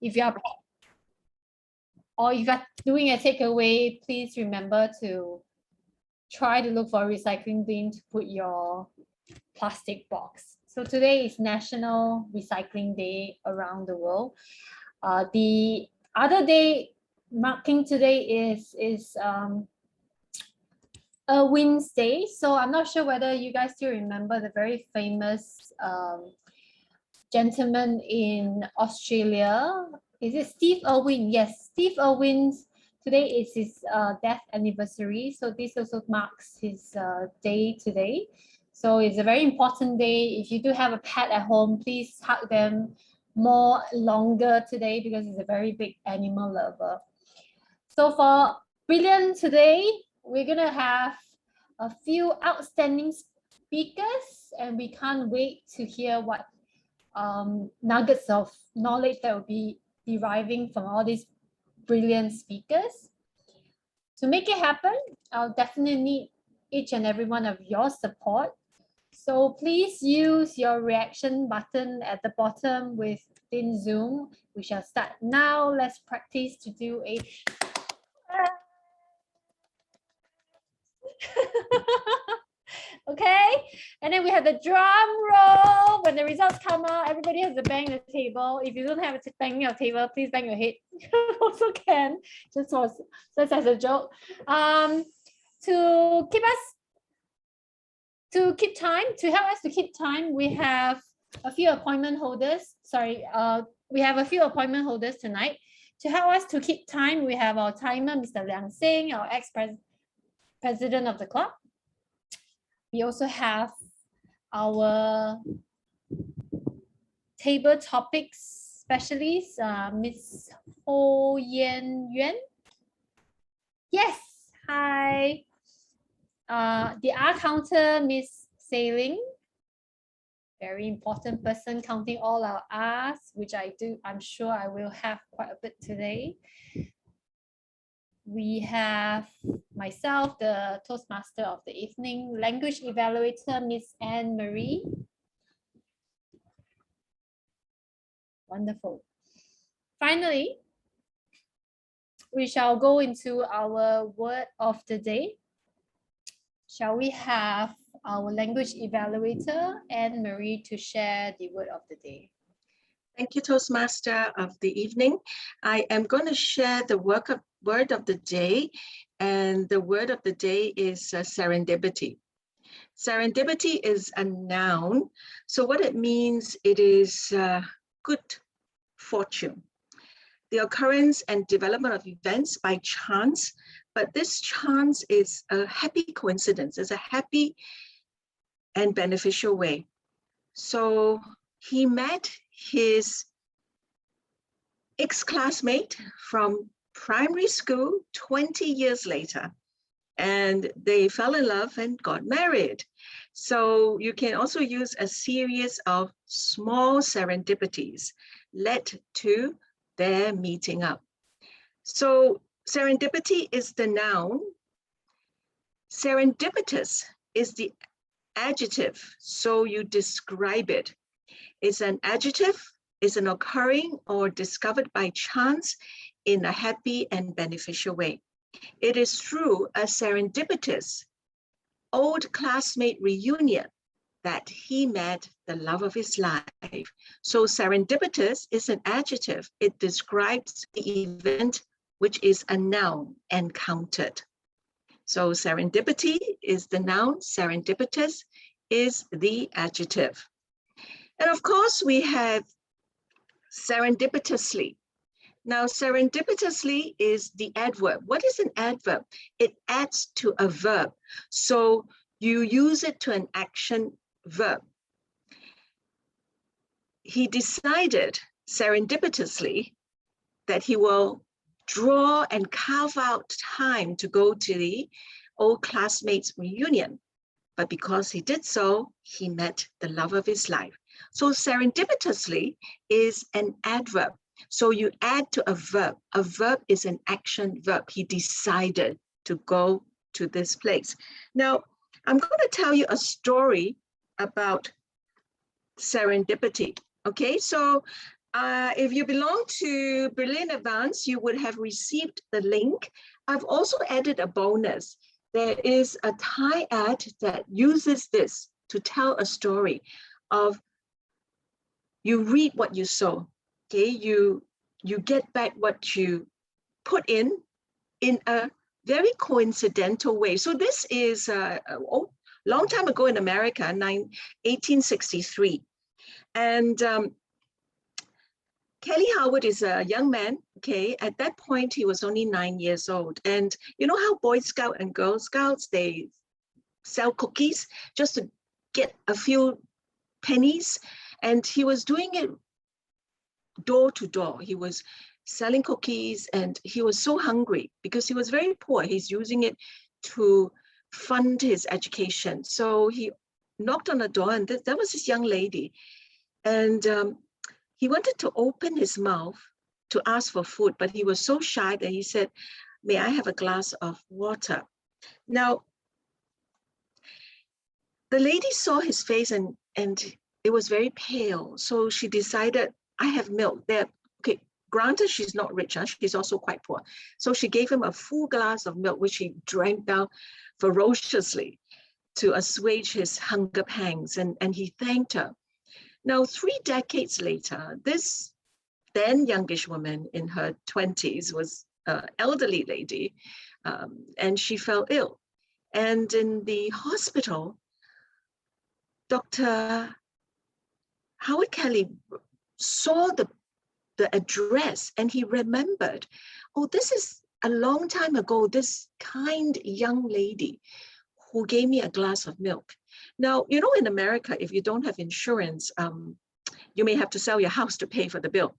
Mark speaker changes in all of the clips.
Speaker 1: If you are doing a takeaway, please remember to try to look for a recycling bin to put your plastic box. So today is National Recycling Day around the world. The other day marking today is Wednesday. So I'm not sure whether you guys still remember the very famous gentleman in Australia. Is it Steve Irwin? Yes, Steve Irwin's today is his death anniversary. So this also marks his day today. So it's a very important day. If you do have a pet at home, please hug them longer today because he's a very big animal lover. So for Brilliant today, we're gonna have a few outstanding speakers, and we can't wait to hear what nuggets of knowledge that will be deriving from all these brilliant speakers. To make it happen, I'll definitely need each and every one of your support. So please use your reaction button at the bottom within Zoom. We shall start now. Let's practice to do a okay, and then we have the drum roll. When the results come out, everybody has to bang the table. If you don't have to bang your table, please bang your head. Also can, just as a joke. To help us to keep time, we have a few appointment holders. We have a few appointment holders tonight. To help us to keep time, we have our timer, Mr. Liang Sing, our ex-president of the club. We also have our table topics specialist, Ms. Ho Yan Yuan. Yes, hi. The R counter, Miss Sailing. Very important person counting all our R's, which I'm sure I will have quite a bit today. We have myself, the Toastmaster of the evening, language evaluator, Miss Anne Marie. Wonderful. Finally, we shall go into our word of the day. Shall we have our language evaluator, Anne Marie, to share the word of the day?
Speaker 2: Thank you, Toastmaster of the evening. I am going to share the word of the day, and the word of the day is serendipity. Serendipity is a noun. So what it means, it is good fortune. The occurrence and development of events by chance, but this chance is a happy coincidence. It's a happy and beneficial way. So he met his ex-classmate from primary school 20 years later, and they fell in love and got married. So you can also use a series of small serendipities led to their meeting up. So serendipity is the noun. Serendipitous is the adjective, so you describe it. It's an adjective, it's an occurring or discovered by chance in a happy and beneficial way. It is through a serendipitous old classmate reunion that he met the love of his life. So serendipitous is an adjective. It describes the event, which is a noun, encountered. So serendipity is the noun, serendipitous is the adjective. And of course, we have serendipitously. Now, serendipitously is the adverb. What is an adverb? It adds to a verb. So you use it to an action verb. He decided serendipitously that he will draw and carve out time to go to the old classmates reunion. But because he did so, he met the love of his life. So serendipitously is an adverb. So you add to a verb. A verb is an action verb. He decided to go to this place. Now, I'm going to tell you a story about serendipity. Okay, so If you belong to Berlin Advance, you would have received the link. I've also added a bonus. There is a Thai ad that uses this to tell a story of you reap what you sow. Okay, you get back what you put in a very coincidental way. So this is a long time ago in America, 1863. And Kelly Howard is a young man, okay? At that point, he was only 9 years old. And you know how Boy Scout and Girl Scouts, they sell cookies just to get a few pennies? And he was doing it door to door. He was selling cookies and he was so hungry because he was very poor. He's using it to fund his education. So he knocked on the door and that was this young lady. And he wanted to open his mouth to ask for food, but he was so shy that he said, "May I have a glass of water?" Now, the lady saw his face and it was very pale. So she decided, I have milk there. Okay, granted, she's not rich, huh? She's also quite poor. So she gave him a full glass of milk, which he drank down ferociously to assuage his hunger pangs. And he thanked her. Now, 3 decades later, this then youngish woman in her 20s was an elderly lady, and she fell ill. And in the hospital, Dr. Howard Kelly saw the address and he remembered, oh, this is a long time ago, this kind young lady who gave me a glass of milk. Now, you know, in America, if you don't have insurance, you may have to sell your house to pay for the bill.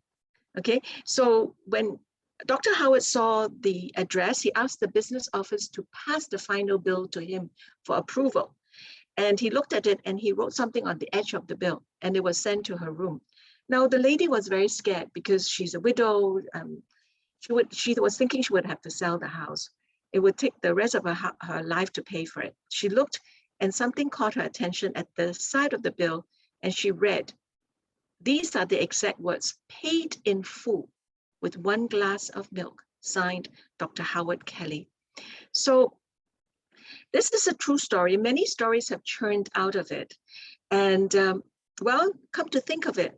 Speaker 2: Okay, so when Dr. Howard saw the address, he asked the business office to pass the final bill to him for approval. And he looked at it and he wrote something on the edge of the bill and it was sent to her room. Now, the lady was very scared because she's a widow. She was thinking she would have to sell the house. It would take the rest of her life to pay for it. She looked and something caught her attention at the side of the bill and she read, these are the exact words, paid in full with 1 glass of milk, signed Dr. Howard Kelly. So this is a true story. Many stories have churned out of it. And well, come to think of it,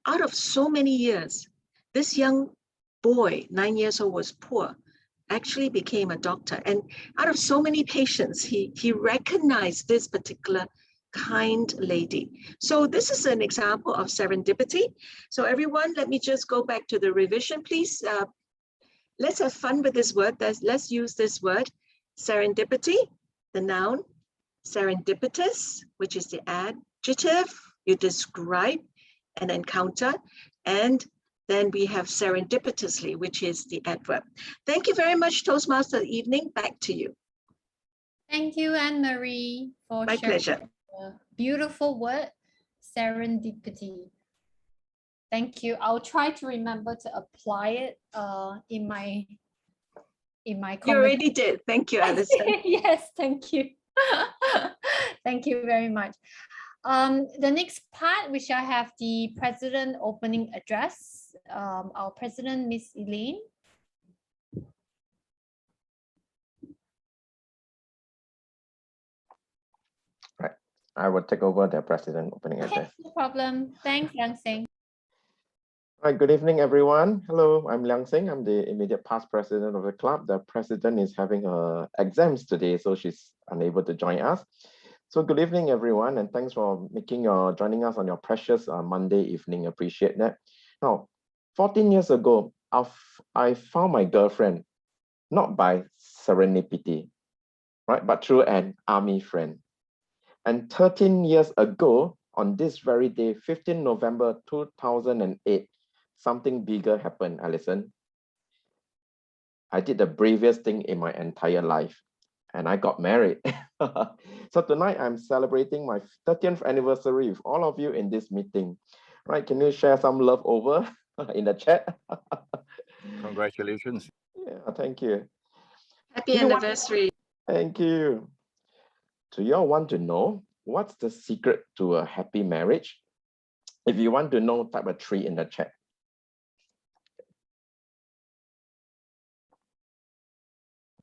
Speaker 2: out of so many years, this young boy, 9 years old, was poor, actually became a doctor. And out of so many patients, he recognized this particular kind lady. So this is an example of serendipity. So everyone, let me just go back to the revision, please. Let's have fun with this word. Let's use this word, serendipity, the noun, serendipitous, which is the adjective, you describe an encounter, and then we have serendipitously, which is the adverb. Thank you very much, Toastmaster Evening. Back to you.
Speaker 1: Thank you, Anne-Marie, for
Speaker 2: My
Speaker 1: sharing
Speaker 2: pleasure.
Speaker 1: the beautiful word, serendipity. Thank you. I'll try to remember to apply it in my
Speaker 2: You already did. Thank you, Alison.
Speaker 1: Yes, thank you. Thank you very much. The next part, we shall have the President opening address. Our President, Miss Elaine.
Speaker 3: Right. I will take over the President opening address.
Speaker 1: No problem. Thanks, Liang Seng.
Speaker 3: Right, good evening, everyone. Hello, I'm Liang Seng. I'm the immediate past president of the club. The president is having her exams today, so she's unable to join us. So good evening, everyone, and thanks for joining us on your precious Monday evening. Appreciate that. Now, 14 years ago, I found my girlfriend, not by serendipity, right, but through an army friend. And 13 years ago, on this very day, 15 November 2008, something bigger happened, Alison. I did the bravest thing in my entire life, and I got married. So tonight I'm celebrating my 30th anniversary with all of you in this meeting. Right, can you share some love over in the chat?
Speaker 4: Congratulations.
Speaker 3: Yeah, thank you.
Speaker 2: Happy anniversary.
Speaker 3: Thank you. Do you all want to know what's the secret to a happy marriage? If you want to know, type a 3 in the chat.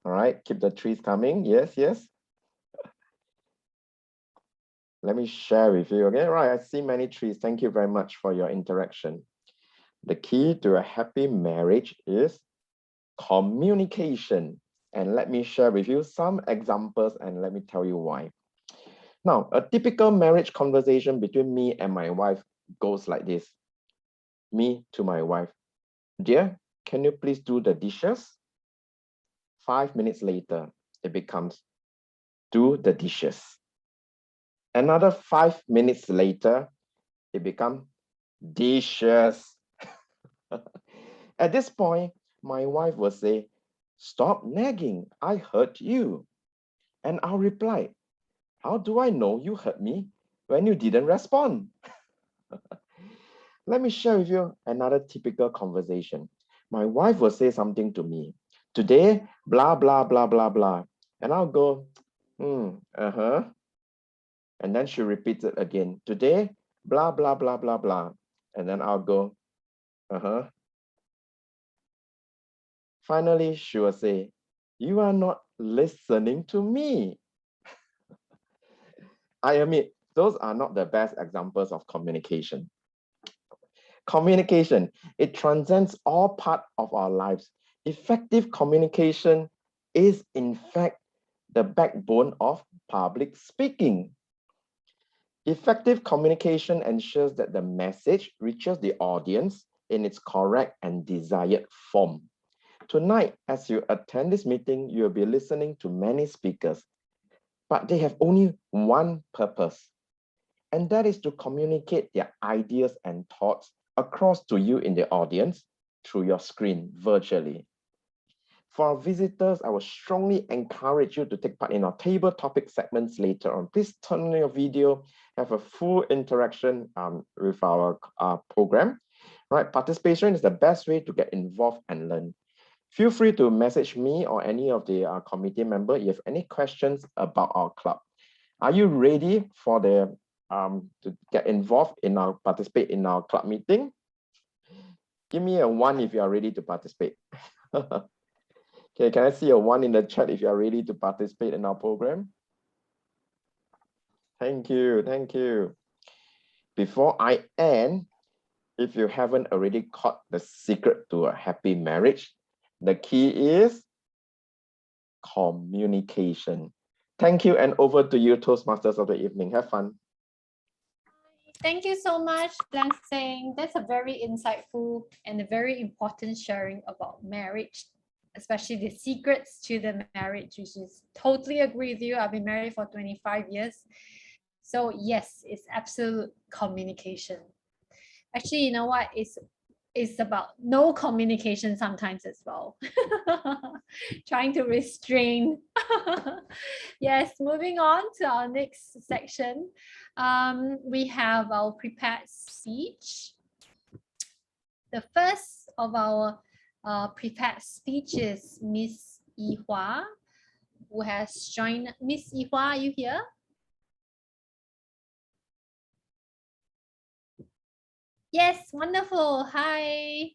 Speaker 3: All right, keep the 3s coming. Yes, yes. Let me share with you. Okay, right, I see many 3s. Thank you very much for your interaction. The key to a happy marriage is communication. And let me share with you some examples and let me tell you why. Now, a typical marriage conversation between me and my wife goes like this. Me to my wife. Dear, can you please do the dishes? 5 minutes later, it becomes do the dishes. Another 5 minutes later, it becomes dishes. At this point, my wife will say, stop nagging, I heard you. And I'll reply, how do I know you heard me when you didn't respond? Let me share with you another typical conversation. My wife will say something to me. Today, blah, blah, blah, blah, blah. And I'll go, uh-huh. And then she repeats it again. Today, blah, blah, blah, blah, blah. And then I'll go, uh-huh. Finally, she will say, you are not listening to me. I admit, those are not the best examples of communication. Communication, it transcends all parts of our lives. Effective communication is, in fact, the backbone of public speaking. Effective communication ensures that the message reaches the audience in its correct and desired form. Tonight, as you attend this meeting, you'll be listening to many speakers, but they have only one purpose, and that is to communicate their ideas and thoughts across to you in the audience through your screen virtually. For our visitors, I will strongly encourage you to take part in our table topic segments later on. Please turn on your video, have a full interaction with our program. Right, participation is the best way to get involved and learn. Feel free to message me or any of the committee member if you have any questions about our club. Are you ready for the to get involved in our participate in our club meeting? Give me a 1 if you are ready to participate. Okay, can I see a 1 in the chat if you are ready to participate in our program? Thank you, thank you. Before I end, if you haven't already caught the secret to a happy marriage, the key is communication. Thank you, and over to you, Toastmasters of the evening. Have fun.
Speaker 1: Thank you so much, Lang Seng. That's a very insightful and a very important sharing about marriage, especially the secrets to the marriage, which is totally agree with you. I've been married for 25 years. So yes, it's absolute communication. Actually, you know what? It's about no communication sometimes as well. Trying to restrain. Yes, moving on to our next section. We have our prepared speech. The first of our prepared speech is Miss Yi Hua, who has joined. Miss Yi Hua, are you here? Yes, wonderful. Hi.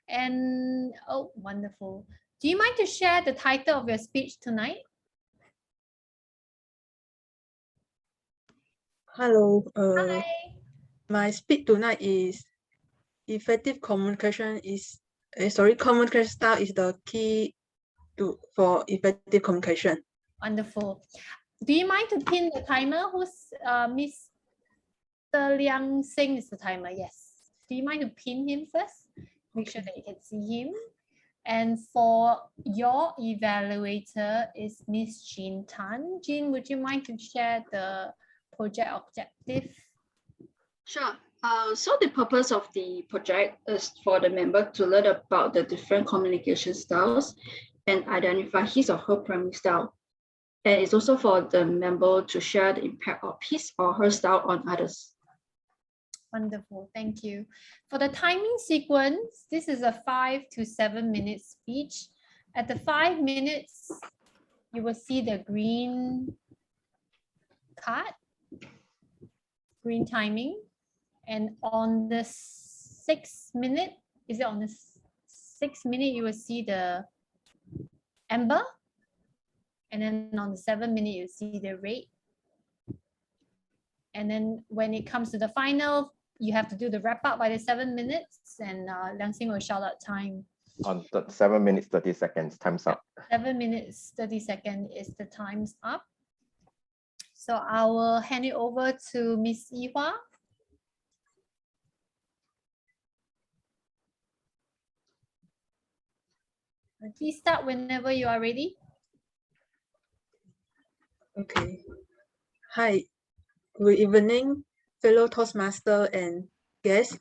Speaker 1: And oh, wonderful. Do you mind to share the title of your speech tonight?
Speaker 4: Hello.
Speaker 1: Hi.
Speaker 4: My speech tonight is effective communication is communication style is the key for effective communication.
Speaker 1: Wonderful. Do you mind to pin the timer? Who's Mr. Liang Seng is the timer? Yes. Do you mind to pin him first? Make sure that you can see him. And for your evaluator is Miss Jean Tan. Jean, would you mind to share the project objective?
Speaker 5: Sure. So the purpose of the project is for the member to learn about the different communication styles and identify his or her primary style. And it's also for the member to share the impact of his or her style on others.
Speaker 1: Wonderful, thank you. For the timing sequence, this is a 5 to 7 minute speech. At the 5 minutes, you will see the green card, green timing. And on the 6th minute, is it on the 6th minute, you will see the amber. And then on the 7th minute, you see the red. And then when it comes to the final, you have to do the wrap up by the 7 minutes, and Liang Xing will shout out time.
Speaker 3: On 7 minutes, 30 seconds, time's up.
Speaker 1: 7 minutes, 30 seconds is the time's up. So I will hand it over to Miss Yihua. Please start whenever you are ready.
Speaker 4: Okay. Hi, good evening, fellow Toastmaster and guests.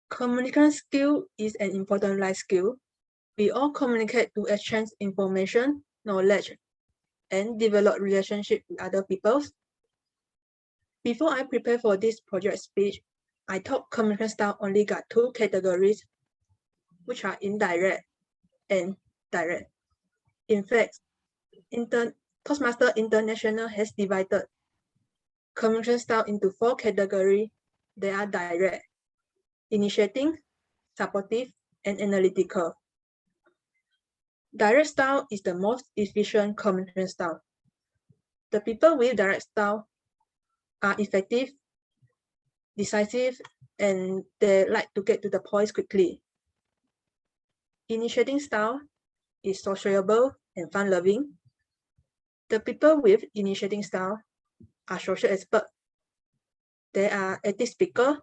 Speaker 4: Communication skill is an important life skill. We all communicate to exchange information, knowledge, and develop relationship with other people. Before I prepare for this project speech, I thought communication style only got 2 categories, which are indirect and direct. In fact, Toastmaster International has divided communication style into 4 categories. They are direct, initiating, supportive, and analytical. Direct style is the most efficient communication style. The people with direct style are effective, decisive, and they like to get to the point quickly. Initiating style is sociable and fun-loving. The people with initiating style are social experts. They are active speakers.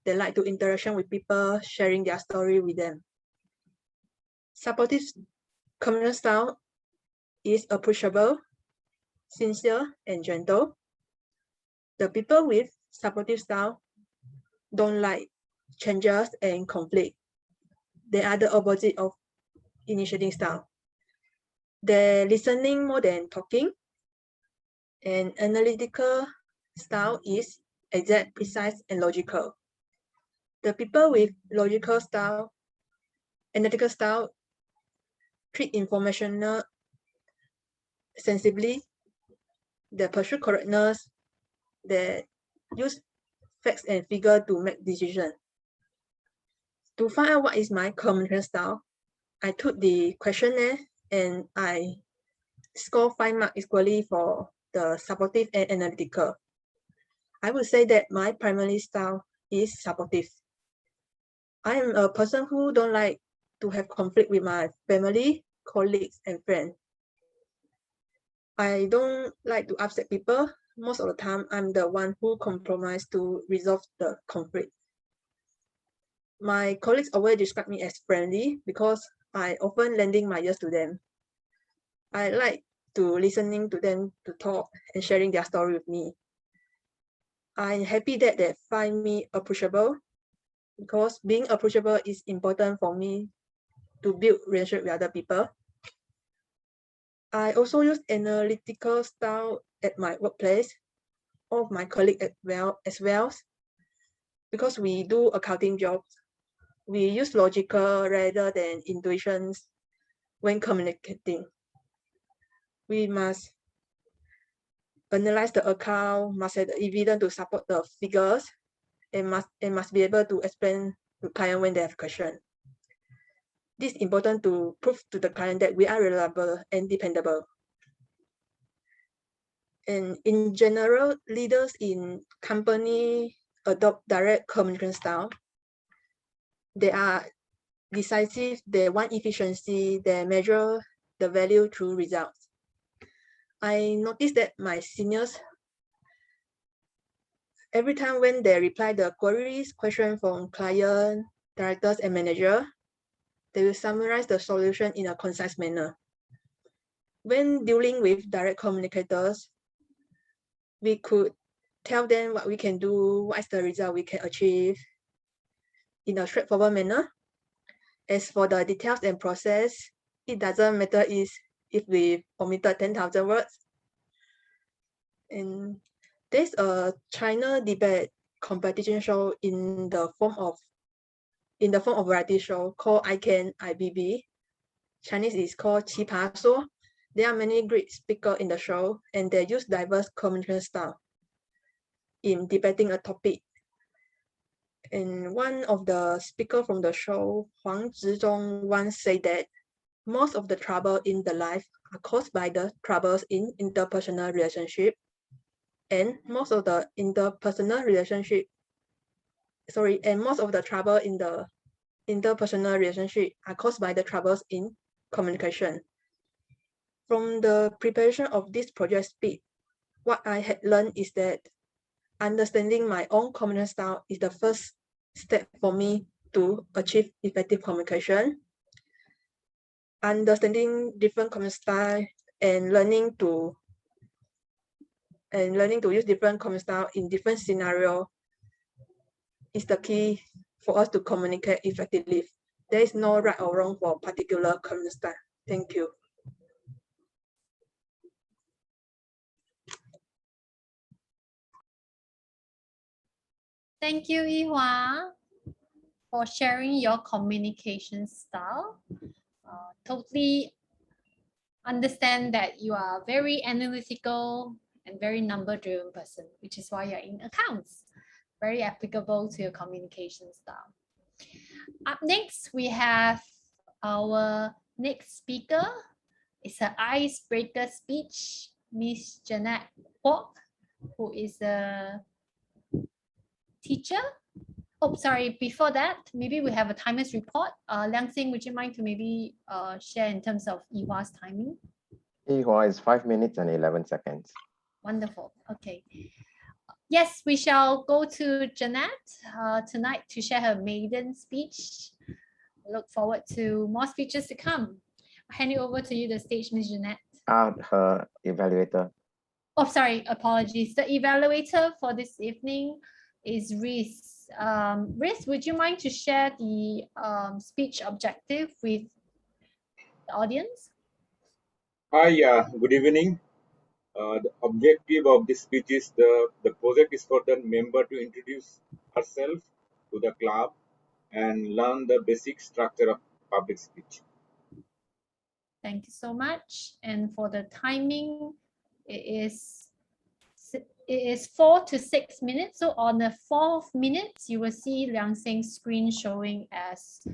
Speaker 4: They like to interaction with people, sharing their story with them. Supportive communication style is approachable, sincere, and gentle. The people with supportive style don't like changes and conflict. They are the opposite of initiating style. They're listening more than talking. And analytical style is exact, precise, and logical. The people with logical style, analytical style, treat information sensibly. They pursue correctness. They use facts and figures to make decisions. To find out what is my communication style, I took the questionnaire and I scored 5 marks equally for the supportive and analytical. I would say that my primary style is supportive. I am a person who don't like to have conflict with my family, colleagues, and friends. I don't like to upset people. Most of the time, I'm the one who compromise to resolve the conflict. My colleagues always describe me as friendly because I often lending my ears to them. I like to listening to them to talk and sharing their story with me. I'm happy that they find me approachable because being approachable is important for me to build relationship with other people. I also use analytical style at my workplace, all of my colleagues as well, because we do accounting jobs. We use logical rather than intuitions when communicating. We must analyze the account, must have the evidence to support the figures, and must be able to explain to client when they have questions. This is important to prove to the client that we are reliable and dependable. And in general, leaders in company adopt direct communication style. They are decisive, they want efficiency, they measure the value through results. I noticed that my seniors, every time when they reply the queries, questions from client, directors, and manager, they will summarize the solution in a concise manner. When dealing with direct communicators, we could tell them what we can do, what is the result we can achieve in a straightforward manner. As for the details and process, it doesn't matter if we omitted 10,000 words. And there's a China debate competition show in the form of variety show called I Can IBB. Chinese is called 奇葩说. There are many great speakers in the show, and they use diverse communication style in debating a topic. And one of the speakers from the show, Huang Zhizhong, once said that most of the trouble in the life are caused by the troubles in interpersonal relationship. And most of the trouble in the interpersonal relationship are caused by the troubles in communication. From the preparation of this project speech, what I had learned is that understanding my own communication style is the first step for me to achieve effective communication. Understanding different communication style and learning to use different communication style in different scenarios is the key for us to communicate effectively. There is no right or wrong for particular communication style. Thank you.
Speaker 1: Thank you, Yihua, for sharing your communication style. Totally understand that you are a very analytical and very number-driven person, which is why you're in accounts. Very applicable to your communication style. Up next, we have our next speaker. It's an icebreaker speech, Miss Jeanette Kwok, who is a teacher. Oh, sorry, before that, maybe we have a timer's report. Liang-Xing, would you mind to maybe share in terms of Yihua's timing?
Speaker 3: Yihua is 5 minutes and 11 seconds.
Speaker 1: Wonderful, okay. Yes, we shall go to Jeanette tonight to share her maiden speech. Look forward to more speeches to come. I'll hand it over to you, the stage, Ms. Jeanette.
Speaker 3: Her evaluator.
Speaker 1: Oh, sorry, apologies. The evaluator for this evening is Reese. Reese, would you mind to share the speech objective with the audience?
Speaker 6: Hi, good evening. The objective of this speech is the project is for the member to introduce herself to the club and learn the basic structure of public speech.
Speaker 1: Thank you so much. And for the timing, it is 4 to 6 minutes. So on the 4th minute, you will see Liang-Xing's screen showing as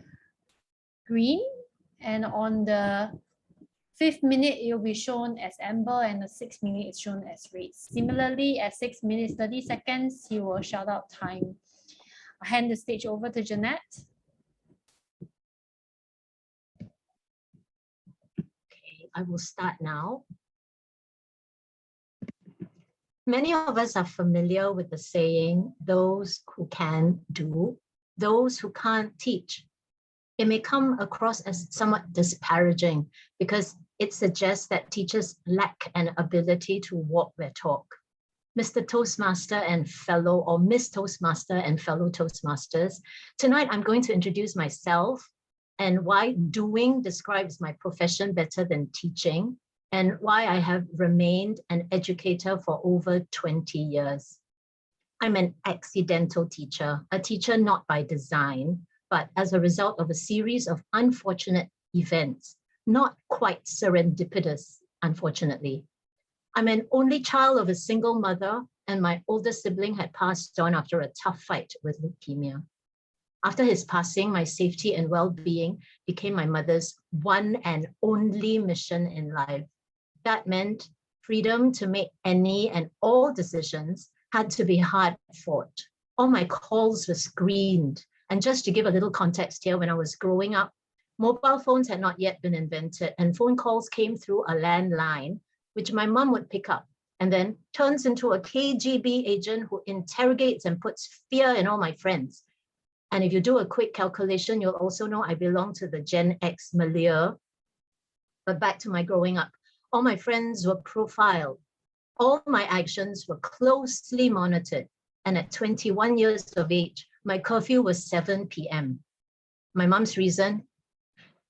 Speaker 1: green. And on the 5th minute, it will be shown as amber, and the 6th minute is shown as red. Similarly, at 6 minutes, 30 seconds, you will shout out time. I'll hand the stage over to Jeanette.
Speaker 7: Okay, I will start now. Many of us are familiar with the saying, those who can do, those who can't teach. It may come across as somewhat disparaging because it suggests that teachers lack an ability to walk their talk. Mr. Toastmaster and fellow, or Miss Toastmaster and fellow Toastmasters, tonight I'm going to introduce myself and why doing describes my profession better than teaching, and why I have remained an educator for over 20 years. I'm an accidental teacher, a teacher not by design, but as a result of a series of unfortunate events, not quite serendipitous, unfortunately. I'm an only child of a single mother, and my older sibling had passed on after a tough fight with leukemia. After his passing, my safety and well-being became my mother's one and only mission in life. That meant freedom to make any and all decisions had to be hard fought. All my calls were screened. And just to give a little context here, when I was growing up, mobile phones had not yet been invented, and phone calls came through a landline, which my mom would pick up and then turns into a KGB agent who interrogates and puts fear in all my friends. And if you do a quick calculation, you'll also know I belong to the Gen X milieu. But back to my growing up, all my friends were profiled. All my actions were closely monitored. And at 21 years of age, my curfew was 7 p.m. My mom's reason,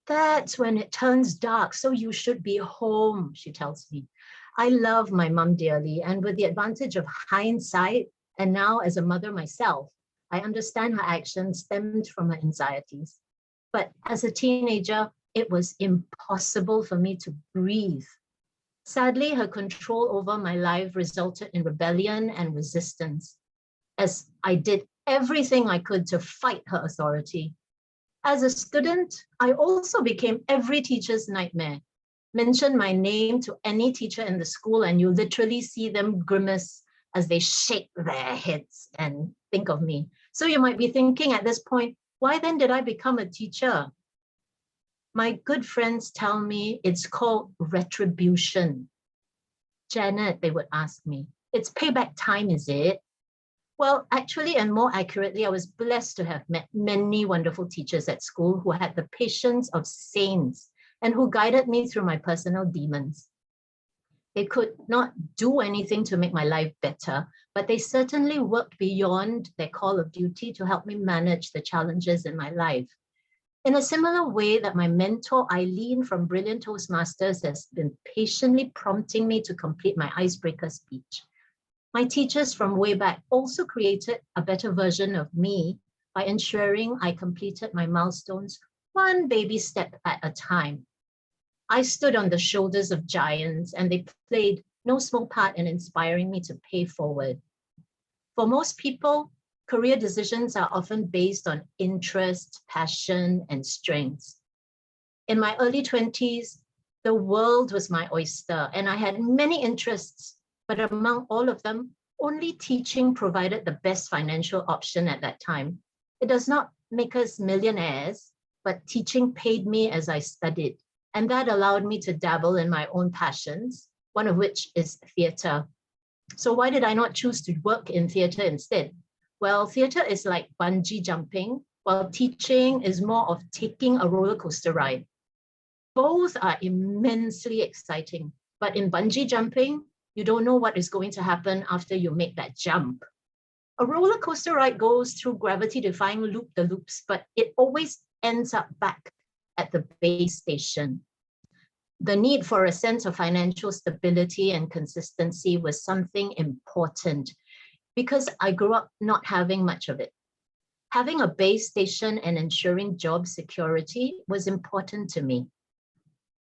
Speaker 7: that's when it turns dark, so you should be home, she tells me. I love my mom dearly, and with the advantage of hindsight, and now as a mother myself, I understand her actions stemmed from her anxieties. But as a teenager, it was impossible for me to breathe. Sadly, her control over my life resulted in rebellion and resistance. As I did everything I could to fight her authority. As a student, I also became every teacher's nightmare. Mention my name to any teacher in the school and you literally see them grimace as they shake their heads and think of me. So you might be thinking at this point, why then did I become a teacher? My good friends tell me it's called retribution. Janet, they would ask me, it's payback time, is it? Well, actually, and more accurately, I was blessed to have met many wonderful teachers at school who had the patience of saints and who guided me through my personal demons. They could not do anything to make my life better, but they certainly worked beyond their call of duty to help me manage the challenges in my life. In a similar way that my mentor, Eileen from Brilliant Toastmasters, has been patiently prompting me to complete my icebreaker speech. My teachers from way back also created a better version of me by ensuring I completed my milestones one baby step at a time. I stood on the shoulders of giants and they played no small part in inspiring me to pay forward. For most people, career decisions are often based on interest, passion, and strengths. In my early 20s, the world was my oyster and I had many interests, but among all of them, only teaching provided the best financial option at that time. It does not make us millionaires, but teaching paid me as I studied, and that allowed me to dabble in my own passions, one of which is theatre. So why did I not choose to work in theatre instead? Well, theatre is like bungee jumping, while teaching is more of taking a roller coaster ride. Both are immensely exciting, but in bungee jumping, you don't know what is going to happen after you make that jump. A roller coaster ride goes through gravity-defying loop-the-loops, but it always ends up back at the base station. The need for a sense of financial stability and consistency was something important because I grew up not having much of it. Having a base station and ensuring job security was important to me.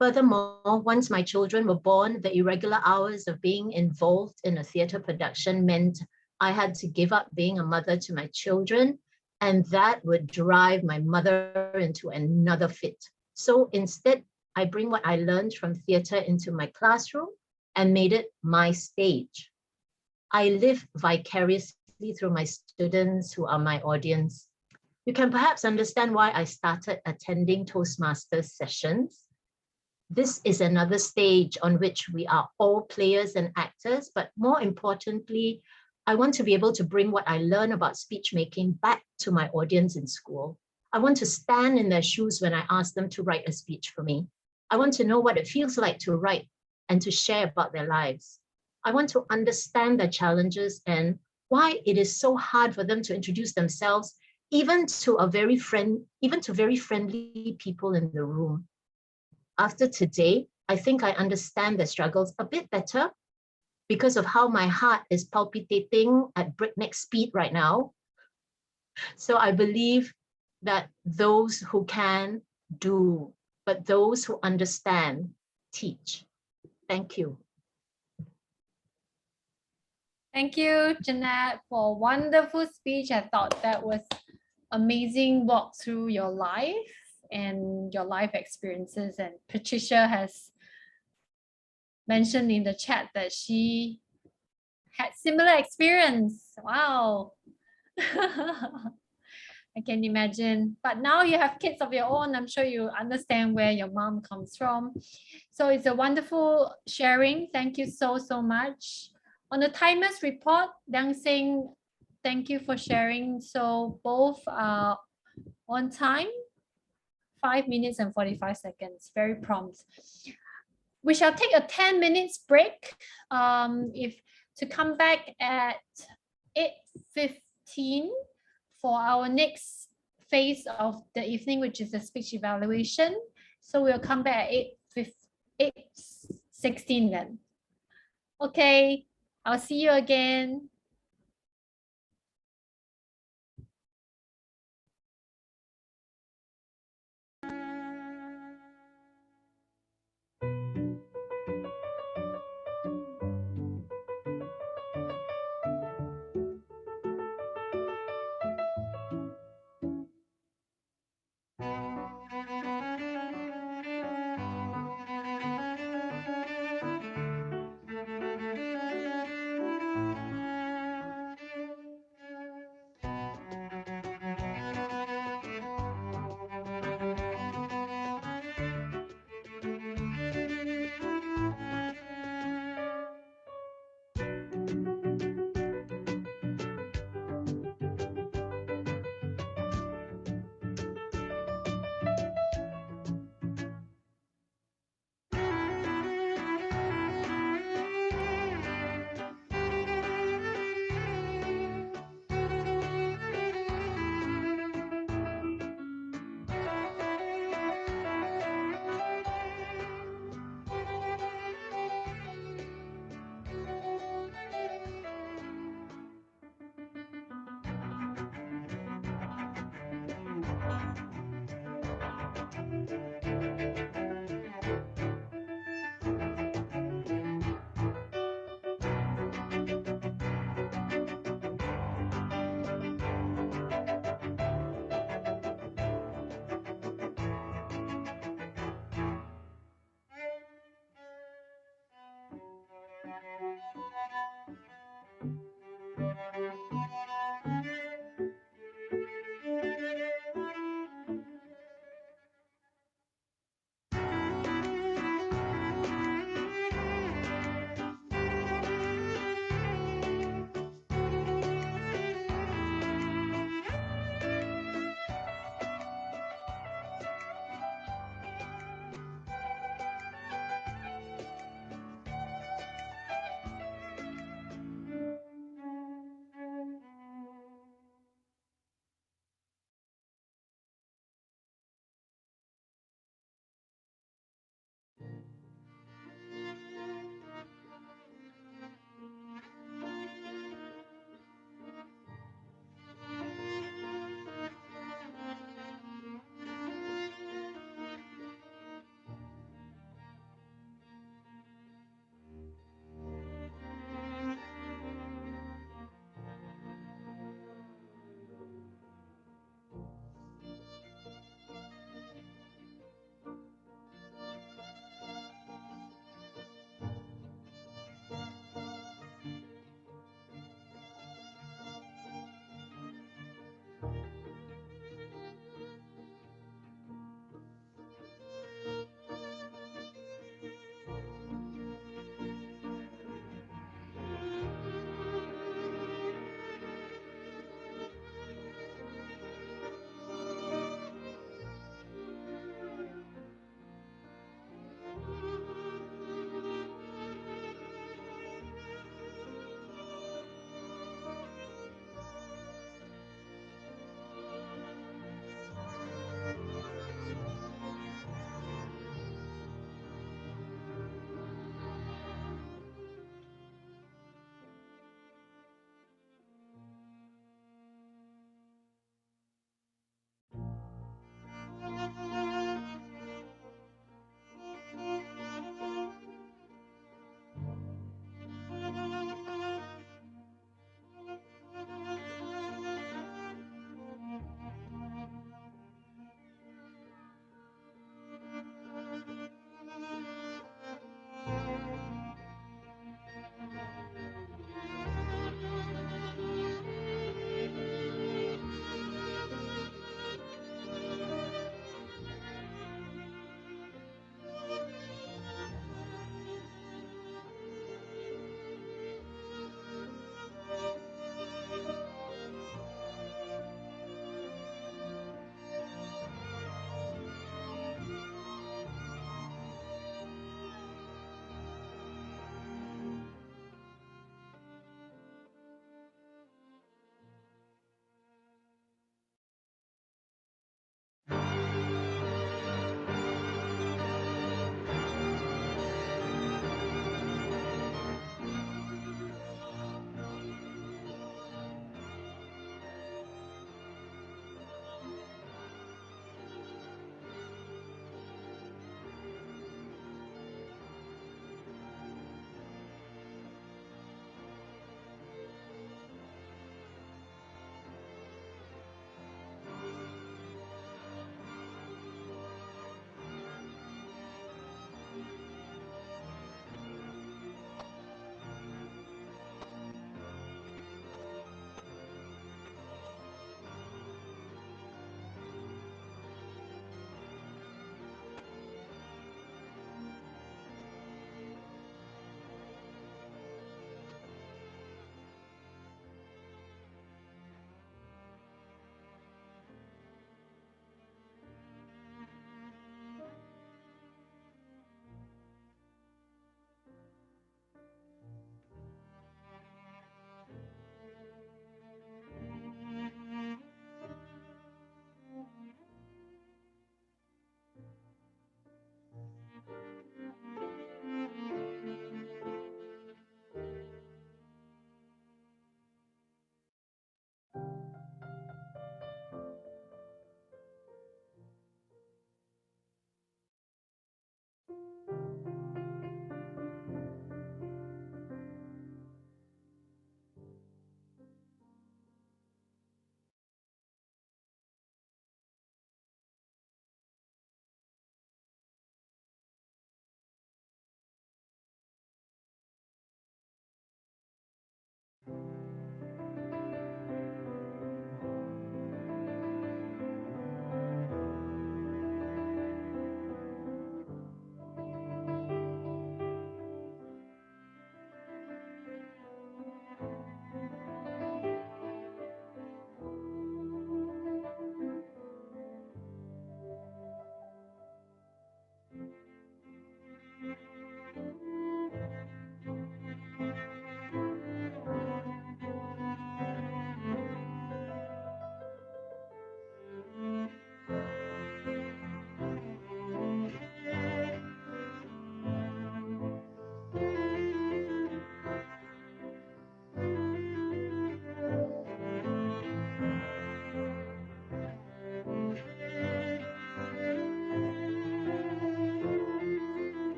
Speaker 7: Furthermore, once my children were born, the irregular hours of being involved in a theatre production meant I had to give up being a mother to my children, and that would drive my mother into another fit. So instead, I bring what I learned from theatre into my classroom and made it my stage. I live vicariously through my students who are my audience. You can perhaps understand why I started attending Toastmasters sessions. This is another stage on which we are all players and actors, but more importantly, I want to be able to bring what I learn about speech making back to my audience in school. I want to stand in their shoes when I ask them to write a speech for me. I want to know what it feels like to write and to share about their lives. I want to understand their challenges and why it is so hard for them to introduce themselves, even to very friendly people in the room. After today, I think I understand their struggles a bit better because of how my heart is palpitating at breakneck speed right now. So I believe that those who can do, but those who understand teach. Thank you.
Speaker 1: Thank you, Jeanette, for a wonderful speech. I thought that was amazing walk through your life and your life experiences. And Patricia has mentioned in the chat that she had similar experience. Wow. I can imagine. But now you have kids of your own. I'm sure you understand where your mom comes from. So it's a wonderful sharing. Thank you so much. On the timers report, Dang Sing, thank you for sharing. So both are on time, 5 minutes and 45 seconds, very prompt. We shall take a 10 minutes break. If to come back at 8:15 for our next phase of the evening, which is the speech evaluation. So we'll come back at 8:16 then. Okay, I'll see you again.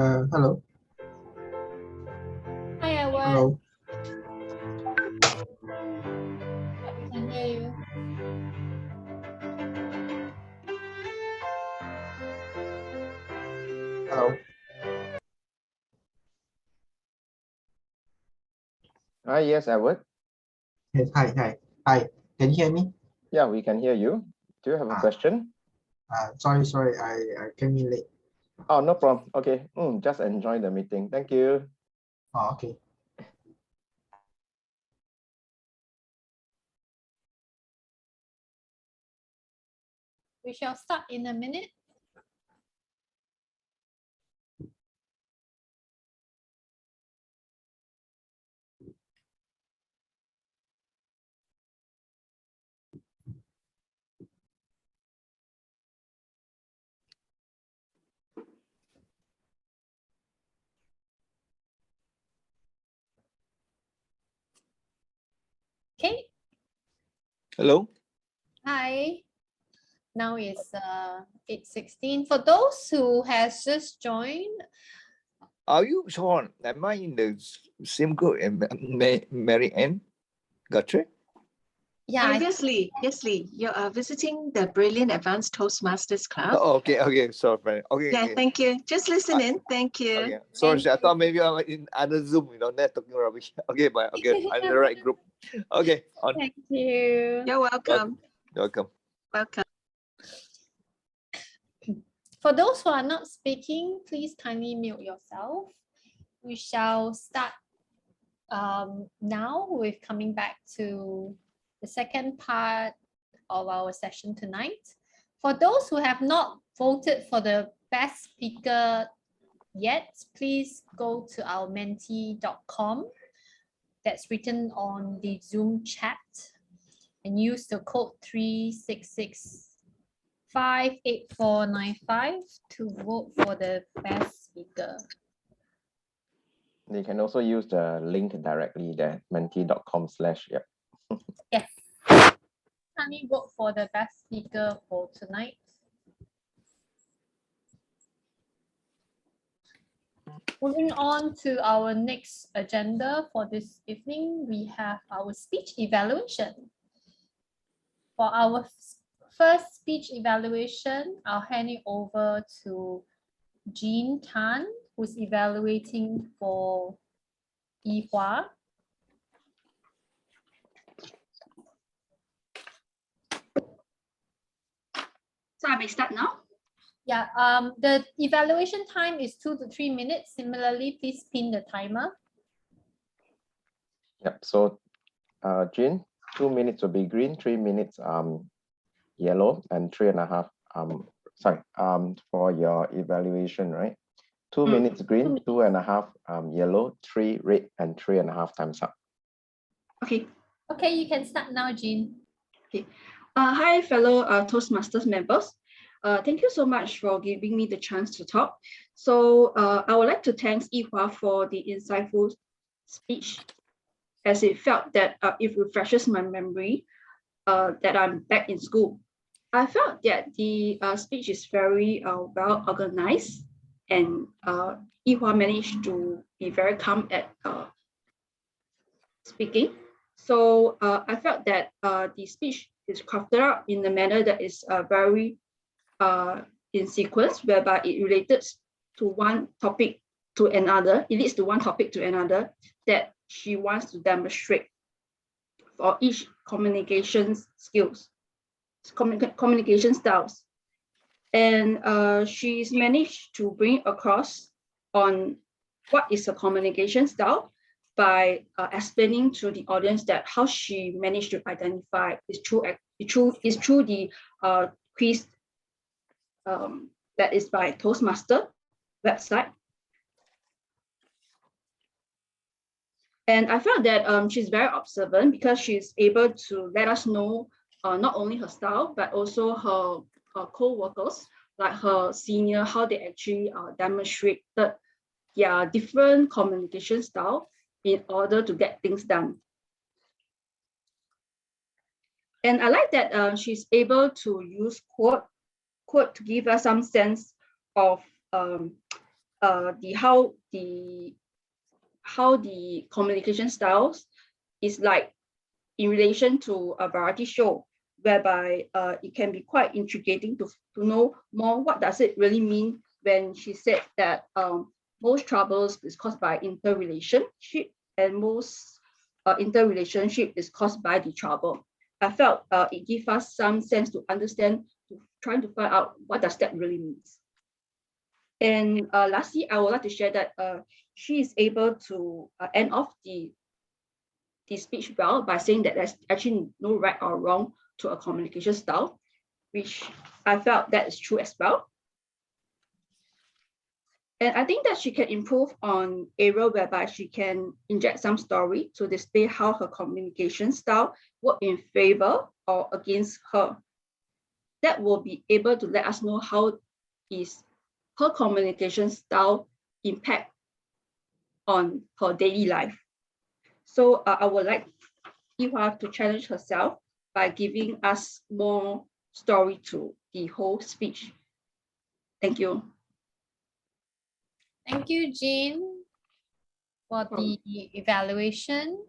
Speaker 8: Hello.
Speaker 1: Hi, Edward.
Speaker 8: Hello.
Speaker 1: We can hear you.
Speaker 8: Hello.
Speaker 3: Hi, yes, Edward.
Speaker 8: Yes, hi. Can you hear me?
Speaker 3: Yeah, we can hear you. Do you have a question?
Speaker 8: Sorry, I came in late.
Speaker 3: Oh, no problem. Okay, just enjoy the meeting. Thank you.
Speaker 8: Oh, okay.
Speaker 1: We shall start in a minute. Okay.
Speaker 9: Hello.
Speaker 1: Hi. Now it's 8:16. For those who has just joined,
Speaker 9: Are you Sean? Am I in the same group as Mary Ann? Gotcha.
Speaker 1: yeah,
Speaker 2: Obviously, Lee, you are visiting the Brilliant Advanced Toastmasters Club.
Speaker 9: Oh, okay. Sorry. Okay.
Speaker 2: Yeah,
Speaker 9: okay.
Speaker 2: thank you. Just listen in. Thank you.
Speaker 9: Okay. Sorry,
Speaker 1: Thank
Speaker 9: I thought maybe I'm in other Zoom, net talking rubbish. Okay, but okay, I'm in the right group. Okay, on.
Speaker 1: Thank you.
Speaker 2: You're welcome.
Speaker 9: Welcome.
Speaker 2: Welcome.
Speaker 1: For those who are not speaking, please kindly mute yourself. We shall start now with coming back to the second part of our session tonight. For those who have not voted for the best speaker yet, please go to our menti.com that's written on the Zoom chat and use the code 366-58495 to vote for the best speaker.
Speaker 3: You can also use the link directly there, menti.com/.
Speaker 1: Yes. Kindly vote for the best speaker for tonight. Moving on to our next agenda for this evening, we have our speech evaluation. For our first speech evaluation, I'll hand it over to Jean Tan, who's evaluating for Yihua.
Speaker 5: So I may start now.
Speaker 1: Yeah, the evaluation time is 2 to 3 minutes. Similarly, please pin the timer.
Speaker 3: Yep. So, Jean, 2 minutes will be green, 3 minutes yellow, and 3.5 for your evaluation, right? 2 minutes green, 2.5 yellow, 3 red, and 3.5 times up.
Speaker 5: Okay.
Speaker 1: Okay, you can start now, Jean.
Speaker 5: Okay. Hi, fellow Toastmasters members. Thank you so much for giving me the chance to talk. So I would like to thank Yihua for the insightful speech, as it felt that it refreshes my memory that I'm back in school. I felt that the speech is very well organized, and Yihua managed to be very calm at speaking. So I felt that the speech is crafted out in a manner that is very in sequence, whereby it related to one topic to another. It leads to one topic to another that she wants to demonstrate for each communication skills, communication styles. And she's managed to bring across on what is a communication style by explaining to the audience that how she managed to identify is through the quiz that is by Toastmaster website. And I felt that she's very observant because she's able to let us know not only her style, but also her co-workers, like her senior, how they actually demonstrated their different communication style in order to get things done. And I like that she's able to use quote to give us some sense of how the communication styles is like in relation to a variety show, whereby it can be quite intriguing to know more what does it really mean when she said that most troubles is caused by interrelationship and most interrelationship is caused by the trouble. I felt it gives us some sense to understand, to trying to find out what does that really means. And lastly, I would like to share that she is able to end off the speech well by saying that there's actually no right or wrong to a communication style, which I felt that is true as well. And I think that she can improve on area whereby she can inject some story to display how her communication style work in favor or against her. That will be able to let us know how is her communication style impact on her daily life. So I would like Iwa to challenge herself by giving us more story to the whole speech. Thank you.
Speaker 1: Thank you, Jean, for the evaluation.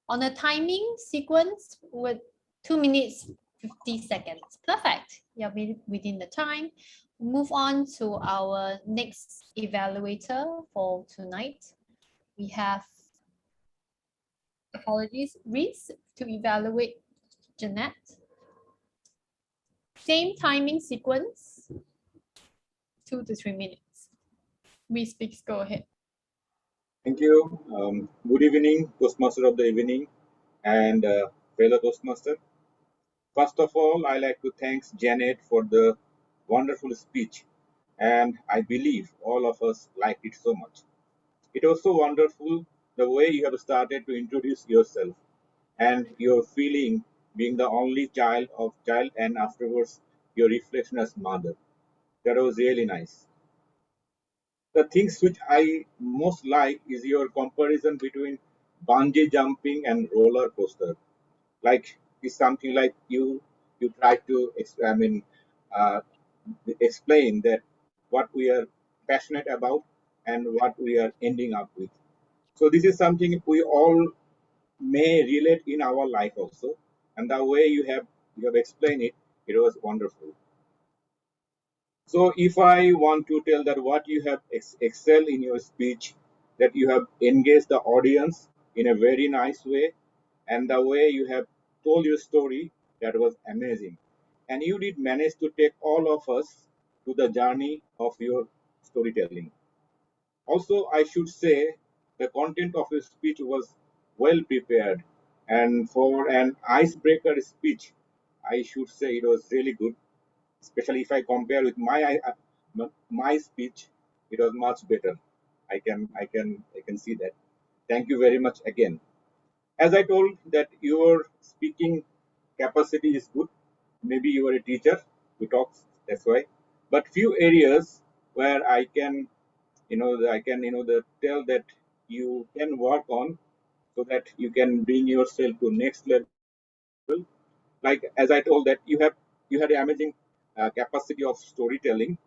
Speaker 1: On a timing sequence with 2 minutes, 50 seconds. Perfect. You're within the time. Move on to our next evaluator for tonight. We have, apologies, Reese to evaluate Jeanette. Same timing sequence, 2 to 3 minutes. Reese, please go ahead.
Speaker 6: Thank you. Good evening, Toastmaster of the evening and fellow Toastmaster. First of all, I like to thank Janet for the wonderful speech, and I believe all of us liked it so much. It was so wonderful the way you have started to introduce yourself and your feeling being the only child and afterwards your reflection as mother. That was really nice. The things which I most like is your comparison between bungee jumping and roller coaster. Like it's something like you try to uh, explain that what we are passionate about and what we are ending up with. So this is something we all may relate in our life also, and the way you have explained it, it was wonderful. So if I want to tell that what you have excelled in your speech, that you have engaged the audience in a very nice way, and the way you have told your story, that was amazing. And you did manage to take all of us to the journey of your storytelling. Also, I should say the content of your speech was well prepared, and for an icebreaker speech, I should say it was really good, especially if I compare with my speech, it was much better. I can see that. Thank you very much again. As I told that your speaking capacity is good. Maybe you are a teacher who talks, that's why. But few areas where I can, tell that you can work on so that you can bring yourself to next level. Like as I told that you had an amazing capacity of storytelling,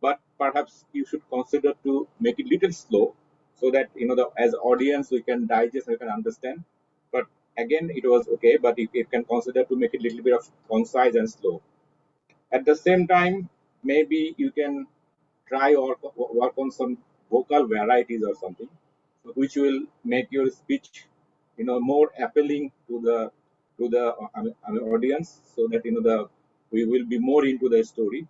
Speaker 6: but perhaps you should consider to make it little slow so that as audience we can digest, we can understand. But again, it was okay, but if you can consider to make it a little bit of concise and slow. At the same time, maybe you can try or work on some vocal varieties or something, which will make your speech, more appealing to the audience, so that we will be more into the story.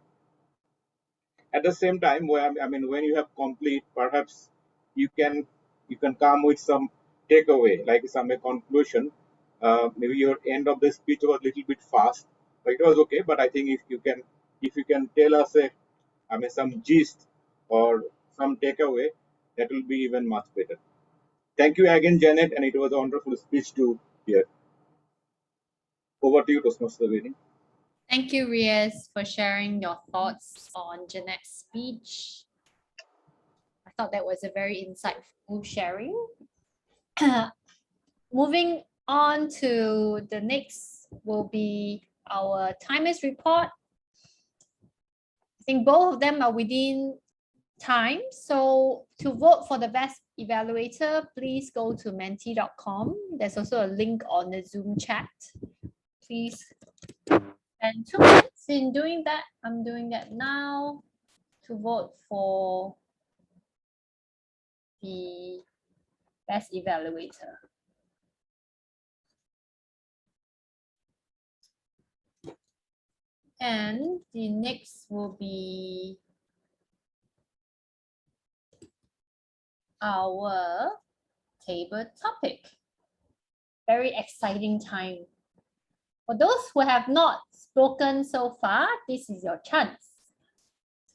Speaker 6: At the same time, when you have complete, perhaps you can come with some takeaway, like some conclusion. Maybe your end of the speech was a little bit fast, but it was okay. But I think if you can tell us some gist or some takeaway, that will be even much better. Thank you again, Janet, and it was a wonderful speech to hear. Over to you, Toastmaster Vinny.
Speaker 1: Thank you, Reese, for sharing your thoughts on Jeanette's speech. I thought that was a very insightful sharing. Moving on to the next will be our timers report. I think both of them are within time. So to vote for the best evaluator, please go to menti.com. There's also a link on the Zoom chat. Please. And 2 minutes in doing that, I'm doing that now to vote for the best evaluator. And the next will be our table topic. Very exciting time. For those who have not spoken so far, this is your chance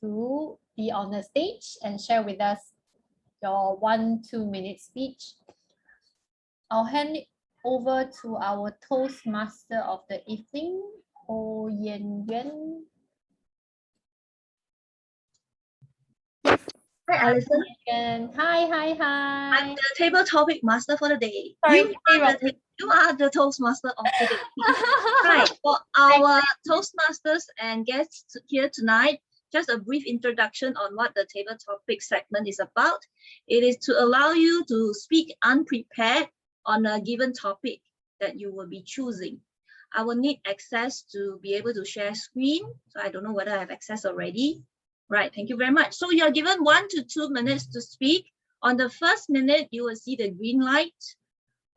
Speaker 1: to be on the stage and share with us your 1-2 minute speech. I'll hand it over to our Toastmaster of the evening, Ho Yen Yuan.
Speaker 10: Hi, Alison.
Speaker 1: Hi.
Speaker 10: I'm the table topic master for the day.
Speaker 1: Sorry,
Speaker 10: You are the Toastmaster of the day. Right, for our Toastmasters and guests here tonight, just a brief introduction on what the table topic segment is about. It is to allow you to speak unprepared on a given topic that you will be choosing. I will need access to be able to share screen. So I don't know whether I have access already. Right, thank you very much. So you're given 1 to 2 minutes to speak. On the first minute, you will see the green light.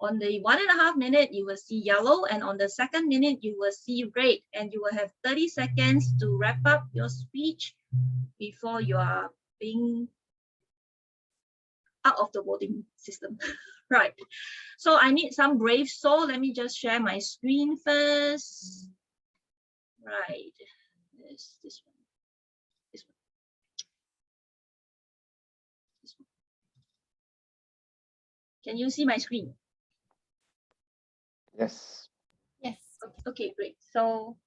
Speaker 10: On the 1.5 minute, you will see yellow. And on the second minute, you will see red. And you will have 30 seconds to wrap up your speech before you are being out of the voting system. Right. So I need some brave soul. Let me just share my screen first. Right. This one. Can you see my screen?
Speaker 3: Yes.
Speaker 1: Yes.
Speaker 10: Okay, great. So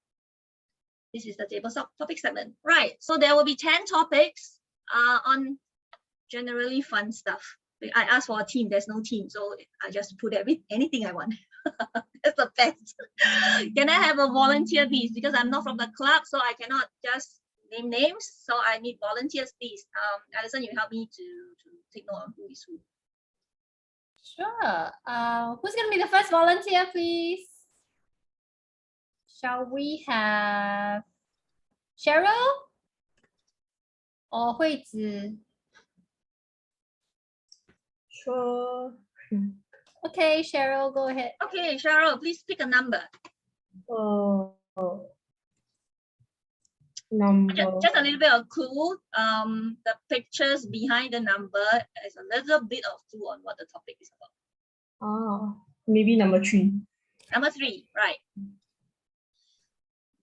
Speaker 10: this is the table topic segment. Right. So there will be 10 topics on generally fun stuff. I asked for a team. There's no team, so I just put anything I want. That's the best. Can I have a volunteer, please? Because I'm not from the club, so I cannot just name names. So I need volunteers, please. Alison, you help me to take note on who is who.
Speaker 1: Sure. Who's going to be the first volunteer, please? Shall we have Cheryl or Huizi?
Speaker 4: Sure.
Speaker 1: Okay, Cheryl, go ahead.
Speaker 10: Okay, Cheryl, please pick a number.
Speaker 4: Number.
Speaker 10: Just a little bit of clue. The pictures behind the number is a little bit of clue on what the topic is about.
Speaker 4: Maybe number 3.
Speaker 10: Number 3, right.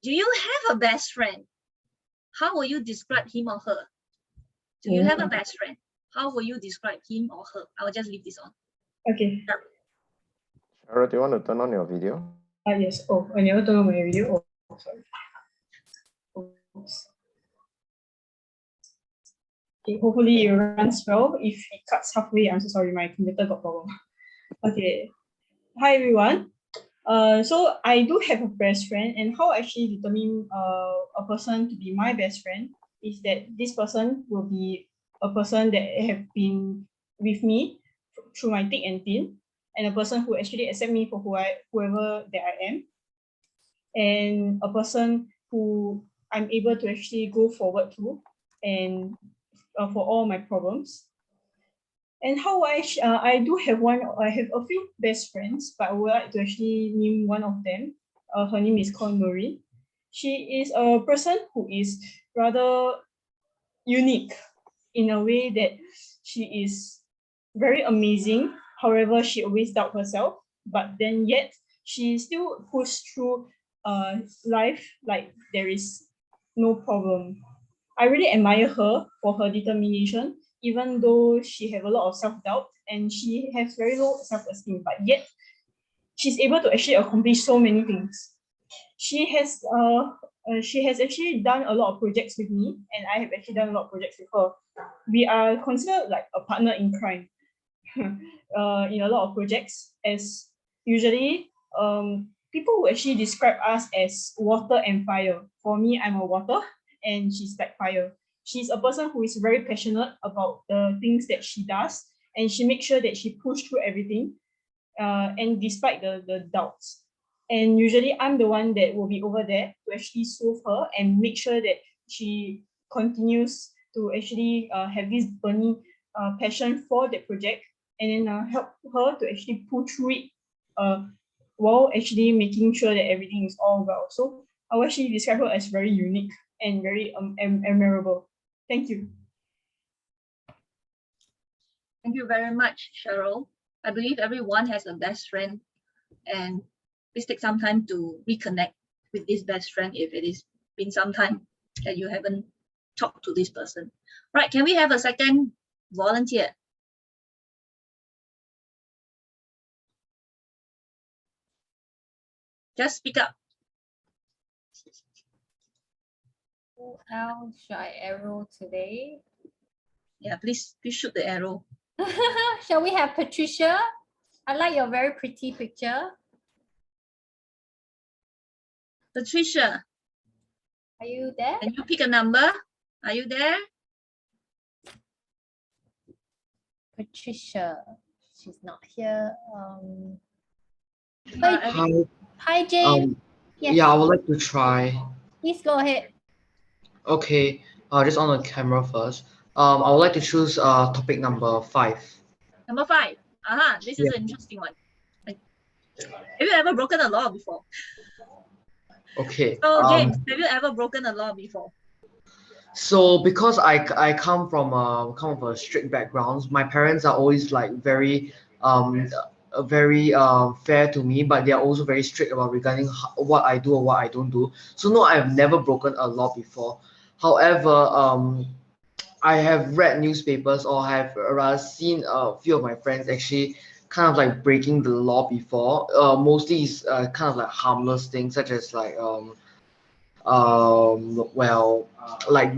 Speaker 10: Do you have a best friend? How will you describe him or her? Do you have a best friend? How will you describe him or her? I will just leave this on.
Speaker 4: Okay.
Speaker 3: Cheryl, do you want to turn on your video?
Speaker 4: Yes. Oh, I never turned on my video. Oh, sorry. Oops. Okay, hopefully it runs well. If it cuts halfway, I'm so sorry, my computer got problem. Okay. Hi everyone. So I do have a best friend, and how I actually determine a person to be my best friend is that this person will be a person that have been with me through my thick and thin, and a person who actually accept me for whoever that I am, and a person who I'm able to actually go forward to, and for all my problems. And how I do have I have a few best friends, but I would like to actually name one of them. Her name is called Nori. She is a person who is rather unique in a way that she is very amazing. However, she always doubts herself, but then yet she still pushes through life like there is no problem. I really admire her for her determination, even though she has a lot of self-doubt and she has very low self-esteem, but yet she's able to actually accomplish so many things. She has actually done a lot of projects with me, and I have actually done a lot of projects with her. We are considered like a partner in crime in a lot of projects, as usually people who actually describe us as water and fire. For me, I'm a water and she's like fire.
Speaker 11: she's a person who is very passionate about the things that she does, and she makes sure that she pushes through everything, and despite the doubts. And usually I'm the one that will be over there to actually soothe her and make sure that she continues to actually have this burning passion for the project, and then help her to actually pull through it while actually making sure that everything is all well. So I will actually describe her as very unique and very memorable. Thank you.
Speaker 10: Thank you very much, Cheryl. I believe everyone has a best friend, and please take some time to reconnect with this best friend if it has been some time that you haven't talked to this person. Right, can we have a second volunteer? Just speak up.
Speaker 1: Who else should I arrow today?
Speaker 10: Yeah, please shoot the arrow.
Speaker 1: Shall we have Patricia? I like your very pretty picture.
Speaker 10: Patricia,
Speaker 1: Are you there?
Speaker 10: can you pick a number? Are you there?
Speaker 1: Patricia, she's not here.
Speaker 10: Hi.
Speaker 1: Hi, James. Yes.
Speaker 12: Yeah, I would like to try.
Speaker 1: Please go ahead.
Speaker 12: Okay, just on the camera first. I would like to choose topic number 5.
Speaker 10: Number 5. This is an interesting one. Have you ever broken a law before?
Speaker 12: Okay.
Speaker 10: So James, have you ever broken a law before?
Speaker 12: So because I come from a strict background, my parents are always like very fair to me, but they are also very strict about regarding what I do or what I don't do. So no, I've never broken a law before. However, I have read newspapers or have rather seen a few of my friends actually kind of like breaking the law before. Mostly is kind of like harmless things such as like well, like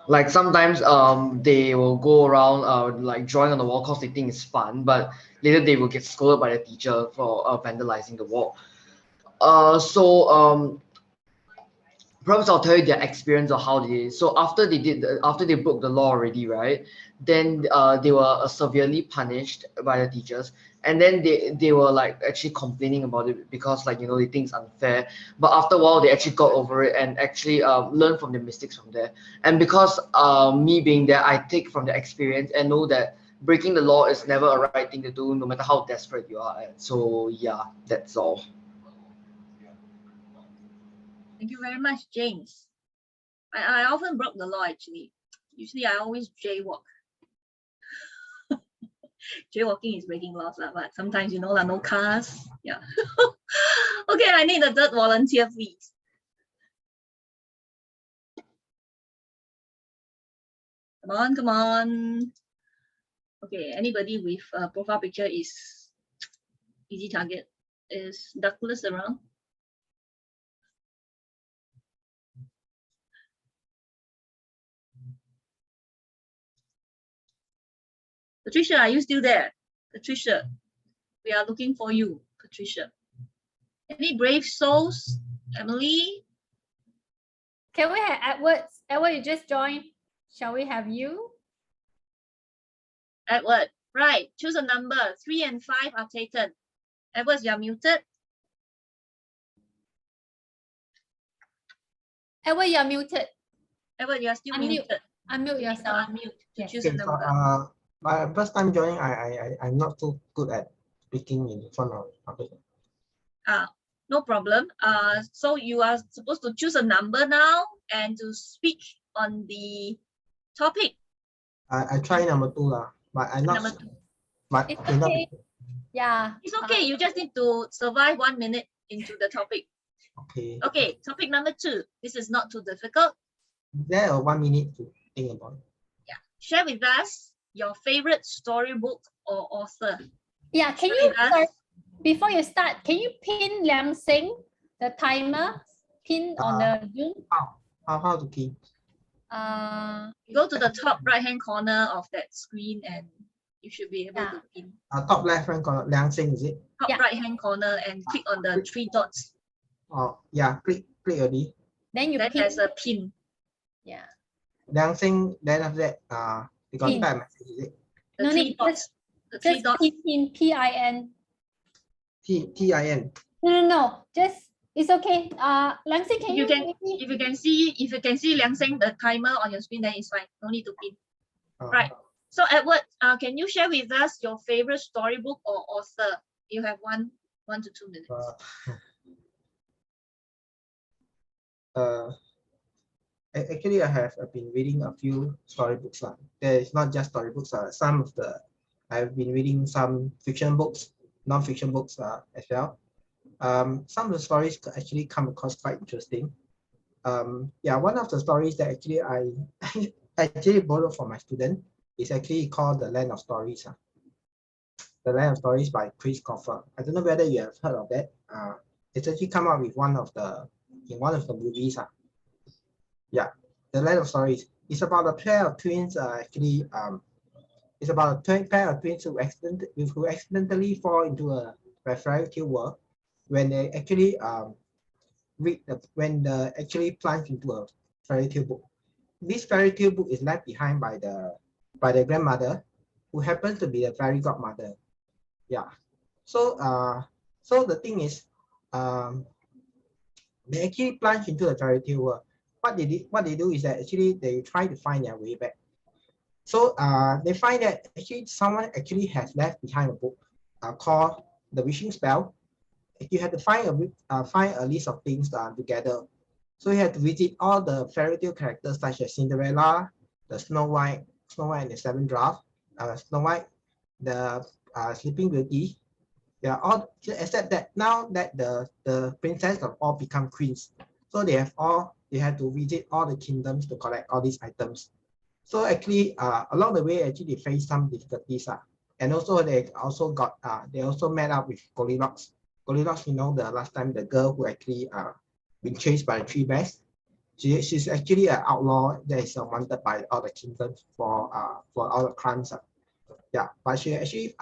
Speaker 12: like sometimes they will go around like drawing on the wall because they think it's fun, but later they will get scolded by the teacher for vandalizing the wall. So perhaps I'll tell you their experience of how they. So after they broke the law already, right? Then they were severely punished by the teachers, and then they were like actually complaining about it because like they think it's unfair. But after a while, they actually got over it and actually learned from the mistakes from there. And because me being there, I take from the experience and know that breaking the law is never a right thing to do, no matter how desperate you are. So yeah, that's all.
Speaker 10: Thank you very much, James. I often broke the law actually. Usually I always jaywalk. Jaywalking is breaking laws, but sometimes no cars. Yeah. Okay, I need a third volunteer, please. Come on. Okay, anybody with a profile picture is easy target. Is Douglas around? Patricia, are you still there? Patricia, we are looking for you, Patricia. Any brave souls? Emily?
Speaker 1: Can we have Edward? Edward, you just joined. Shall we have you?
Speaker 10: Edward, right. Choose a number. 3 and 5 are taken. Edward, you're muted.
Speaker 1: Edward, you're muted.
Speaker 10: Edward, you're still muted.
Speaker 1: Unmute yourself.
Speaker 10: Unmute to
Speaker 1: Yes.
Speaker 10: choose a number.
Speaker 8: My first time joining, I'm not too good at speaking in front of public.
Speaker 10: No problem. So you are supposed to choose a number now and to speak on the topic.
Speaker 8: I try number 2 lah, but I'm not.
Speaker 10: Number 2.
Speaker 8: But
Speaker 1: It's
Speaker 8: okay,
Speaker 1: okay. Yeah.
Speaker 10: It's okay. You just need to survive 1 minute into the topic.
Speaker 8: Okay.
Speaker 10: Okay, topic number 2. This is not too difficult.
Speaker 8: There are 1 minute to think about it.
Speaker 10: Yeah. Share with us your favorite storybook or author.
Speaker 1: Yeah, can you, sorry, before you start, can you pin Liang Sing, the timer, pin on the Zoom?
Speaker 8: How to key?
Speaker 10: Go to the top right hand corner of that screen and You should be able to pin.
Speaker 8: Top left hand corner, Liang Xing, is it?
Speaker 10: Top right hand corner and click on the 3 dots.
Speaker 8: Oh, yeah, click already.
Speaker 1: Then you
Speaker 10: Then
Speaker 1: pin.
Speaker 10: there's a pin.
Speaker 1: Yeah.
Speaker 8: Liang Xing, then after that, you got
Speaker 1: Pin.
Speaker 8: type message, is it?
Speaker 10: The
Speaker 1: No
Speaker 10: 3
Speaker 1: need,
Speaker 10: dots. The 3
Speaker 1: Just
Speaker 10: dots.
Speaker 1: pin, P-I-N.
Speaker 8: T-I-N.
Speaker 1: No. Just, it's okay. Langsi, can you maybe-
Speaker 10: if you can see Liang Xing, the timer on your screen, then it's fine. No need to pin. Right. So Edward, can you share with us your favorite storybook or author? You have 1 to 2 minutes.
Speaker 8: Actually, I have been reading a few storybooks. There is not just storybooks. I've been reading some fiction books, non-fiction books as well. Some of the stories actually come across quite interesting. Yeah, one of the stories that actually I actually borrowed from my student is actually called The Land of Stories. The Land of Stories by Chris Coffer. I don't know whether you have heard of that. It's actually come out with one of the movies. Yeah, The Land of Stories. It's about a pair of twins. It's about a pair of twins who accidentally fall into a fairy tale world when they actually actually plunge into a fairy tale book. This fairy tale book is left behind by the grandmother, who happens to be a fairy godmother. Yeah. So the thing is, they actually plunge into the fairy tale world. What they do is that actually they try to find their way back. So they find that actually someone actually has left behind a book called The Wishing Spell. You have to find a list of things together. So you have to visit all the fairy tale characters such as Cinderella, the Snow White and the Seven Dwarfs, Snow White, the Sleeping Beauty. Yeah, all except that now that the princess have all become queens, so they have to visit all the kingdoms to collect all these items. So actually, along the way, actually they face some difficulties. And also they also met up with Goldilocks. Goldilocks, you know, the last time the girl who actually been chased by the 3 bears. She's actually an outlaw that is wanted by all the kingdoms for all the crimes. Yeah, but she actually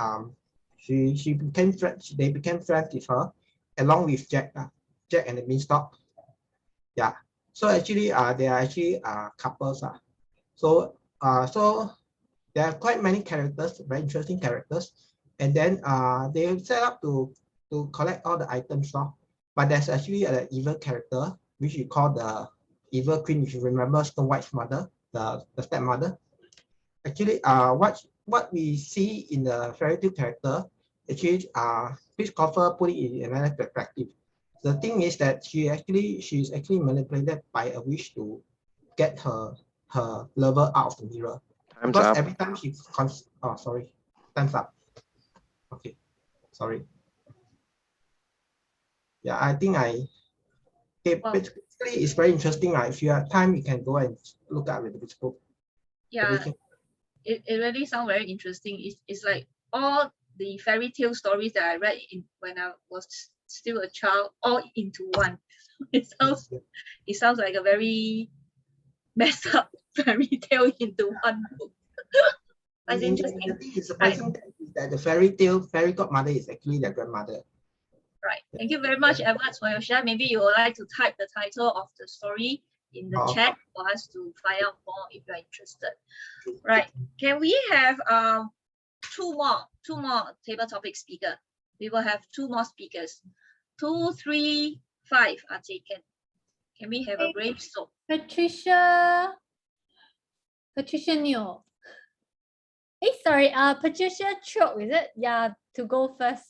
Speaker 8: she became friends. They became friends with her, along with Jack and the Beanstalk. Yeah, so actually they are actually couples. So there are quite many characters, very interesting characters, and then they set up to collect all the items. But there's actually an evil character which we call the evil queen. If you remember Snow White's mother, the stepmother. Actually, what we see in the fairy tale character, actually, Chris Coffer put it in another perspective. The thing is that she's actually manipulated by a wish to get her lover out of the mirror.
Speaker 3: Time's
Speaker 8: Because
Speaker 3: up.
Speaker 8: every time she sorry, time's up. Okay, sorry. Yeah, I think basically it's very interesting. If you have time, you can go and look at this book.
Speaker 10: Yeah, it really sounds very interesting. It's like all the fairy tale stories that I read when I was still a child, all into one. It sounds like a very messed up fairy tale into one book. That's interesting.
Speaker 8: The thing is surprising that the fairy godmother is actually their grandmother.
Speaker 10: Right. Thank you very much, Edward, for your share. Maybe you would like to type the title of the story in the chat for us to find out more if you're interested. Right. Can we have two more table topic speakers? We will have 2 more speakers. 2, 3, 5 are taken. Can we have a brave soul?
Speaker 1: Patricia Neo. Sorry, Patricia Chok, is it? Yeah, to go first.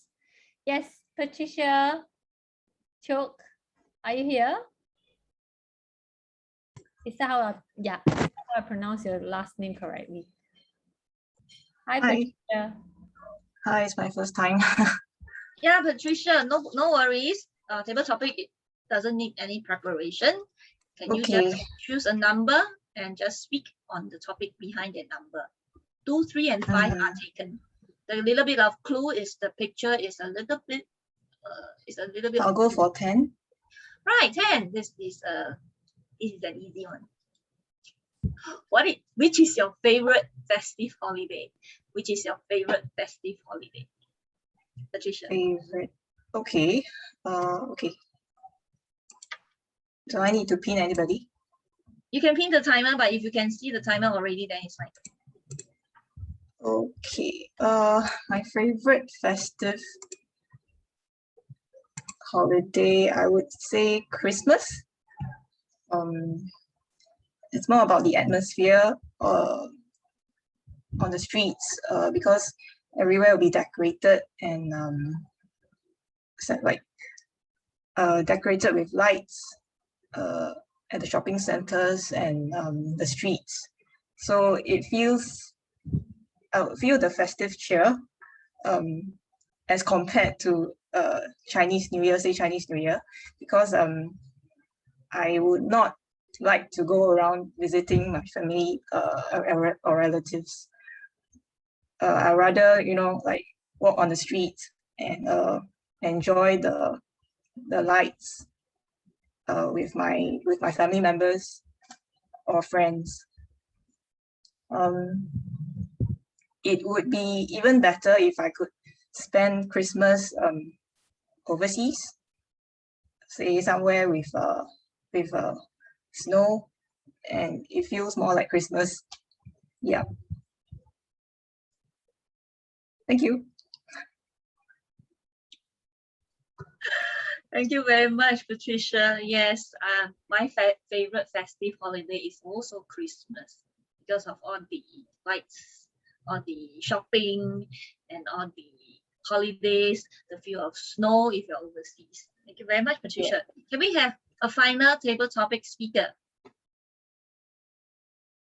Speaker 1: Yes, Patricia Chok, are you here? Is that how I pronounce your last name correctly? Hi, Patricia.
Speaker 13: Hi, it's my first time.
Speaker 10: Yeah, Patricia, no worries. Table topic doesn't need any preparation. Can you just choose a number and just speak on the topic behind that number? 2, 3, and 5 are taken. The little bit of clue is the picture is a little bit.
Speaker 13: I'll go for 10.
Speaker 10: Right, 10. This is an easy one. Which is your favorite festive holiday? Which is your favorite festive holiday? Patricia.
Speaker 13: Favorite. Okay. Okay. Do I need to pin anybody?
Speaker 10: You can pin the timer, but if you can see the timer already, then it's fine.
Speaker 13: Okay. My favorite festive holiday, I would say Christmas. It's more about the atmosphere on the streets because everywhere will be decorated and decorated with lights at the shopping centers and the streets. So it feels, I feel the festive cheer as compared to Chinese New Year, say Chinese New Year, because I would not like to go around visiting my family or relatives. I rather, like walk on the street and enjoy the lights with my family members or friends. It would be even better if I could spend Christmas overseas, say somewhere with snow, and it feels more like Christmas. Yeah. Thank you.
Speaker 10: Thank you very much, Patricia. Yes, my favorite festive holiday is also Christmas because of all the lights, all the shopping, and all the holidays, the feel of snow if you're overseas. Thank you very much, Patricia. Yeah. Can we have a final table topic speaker?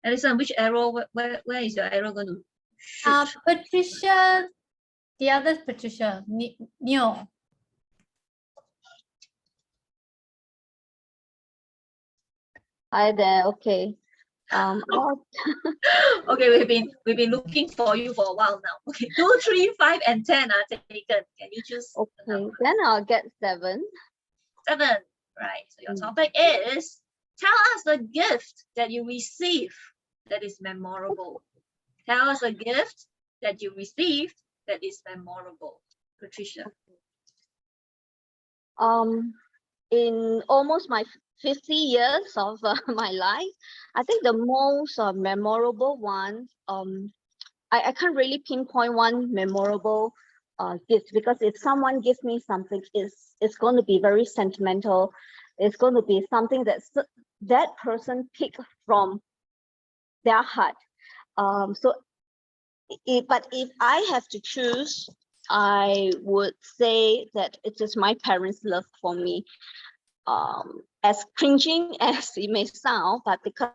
Speaker 10: Alison, which arrow, where is your arrow going to shoot?
Speaker 1: Patricia, the other Patricia, Neo.
Speaker 14: Hi there. Okay.
Speaker 10: Okay, we've been looking for you for a while now. Okay, 2, 3, 5, and 10 are taken. Can you choose?
Speaker 14: Okay, then I'll get 7.
Speaker 10: 7. Right. So your topic is, tell us a gift that you receive that is memorable. Tell us a gift that you received that is memorable. Patricia.
Speaker 14: In almost my 50 years of my life, I think the most memorable one, I can't really pinpoint one memorable gift, because if someone gives me something, it's going to be very sentimental. It's going to be something that person picked from their heart. But if I have to choose, I would say that it is my parents' love for me. As cringing as it may sound, but because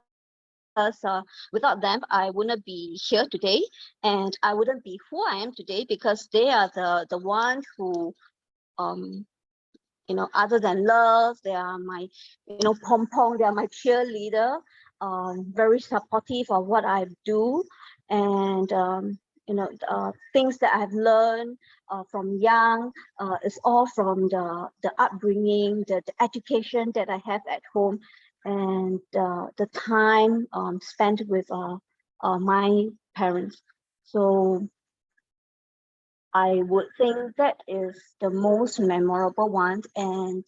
Speaker 14: without them, I wouldn't be here today, and I wouldn't be who I am today, because they are the one who, other than love, they are my, pom-pom, they are my cheerleader, very supportive of what I do, and things that I've learned from young is all from the upbringing, the education that I have at home, and the time spent with my parents. So I would think that is the most memorable one. And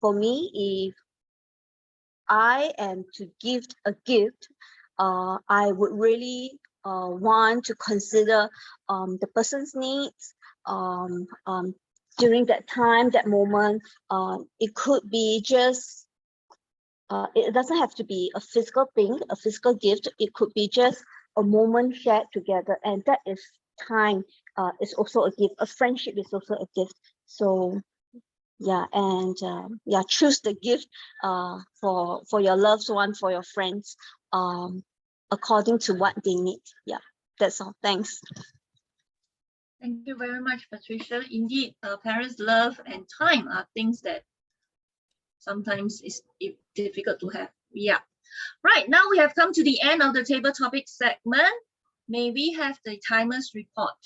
Speaker 14: for me, if I am to give a gift, I would really want to consider the person's needs during that time, that moment. It could be just, it doesn't have to be a physical thing, a physical gift. It could be just a moment shared together, and that is time. Is also a gift. A friendship is also a gift. So yeah, and yeah, choose the gift for your loved one, for your friends, according to what they need. Yeah, that's all. Thanks.
Speaker 10: Thank you very much, Patricia. Indeed, parents' love and time are things that sometimes is difficult to have. Yeah. Right, now we have come to the end of the table topic segment. May we have the timer's report?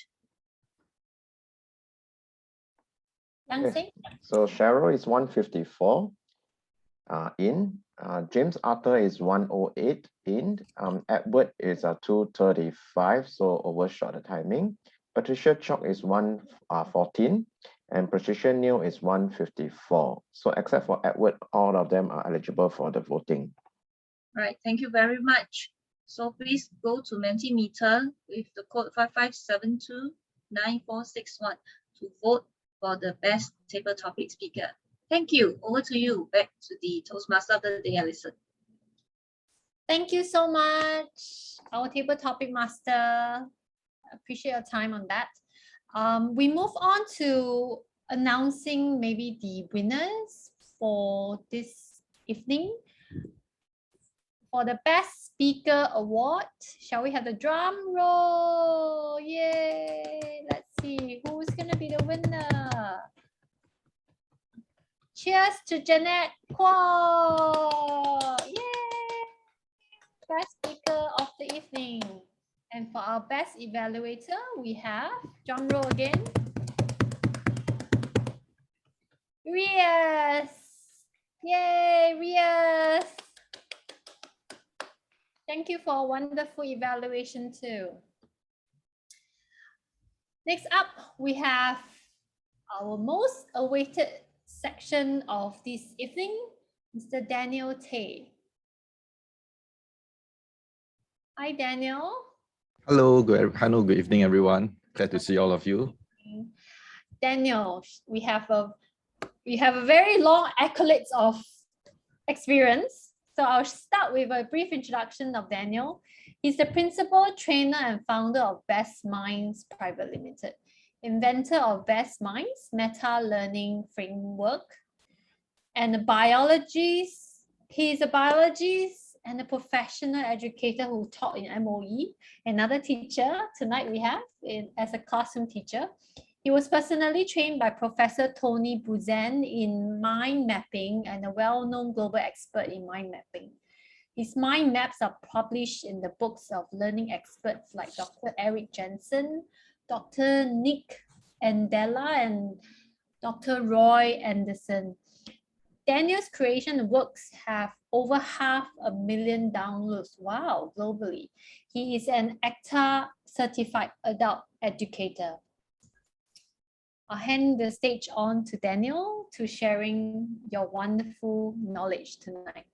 Speaker 1: Yang Sing?
Speaker 3: So Cheryl is 154. in. James Arthur is 108 in. Edward is 235, so overshot the timing. Patricia Chok is 114, and Patricia Neal is 154. So except for Edward, all of them are eligible for the voting.
Speaker 10: Right, thank you very much. So please go to Mentimeter with the code 55729461 to vote for the best table topic speaker. Thank you. Over to you. Back to the Toastmaster of the day, Alison.
Speaker 1: Thank you so much, our table topic master. Appreciate your time on that. We move on to announcing maybe the winners for this evening. For the Best Speaker Award, shall we have the drum roll? Yay! Let's see who's gonna be the winner. Cheers to Jeanette Kwok! Yay! Best Speaker of the evening. And for our Best Evaluator, we have, drum roll again, Rias! Yay, Rias! Thank you for a wonderful evaluation too. Next up, we have our most awaited section of this evening, Mr. Daniel Tay. Hi, Daniel.
Speaker 15: Hello, good evening, everyone. Glad to see all of you.
Speaker 1: Daniel, we have a very long accolades of experience. So I'll start with a brief introduction of Daniel. He's the principal, trainer, and founder of Best Minds Private Limited, inventor of Best Minds Meta Learning Framework, and he's a biologist and a professional educator who taught in MOE. Another teacher tonight we have as a classroom teacher. He was personally trained by Professor Tony Buzan in mind mapping and a well-known global expert in mind mapping. His mind maps are published in the books of learning experts like Dr. Eric Jensen, Dr. Nick Andela, and Dr. Roy Anderson. Daniel's creation works have over 500,000 downloads, wow, globally. He is an ACTA certified adult educator. I'll hand the stage on to Daniel to sharing your wonderful knowledge tonight.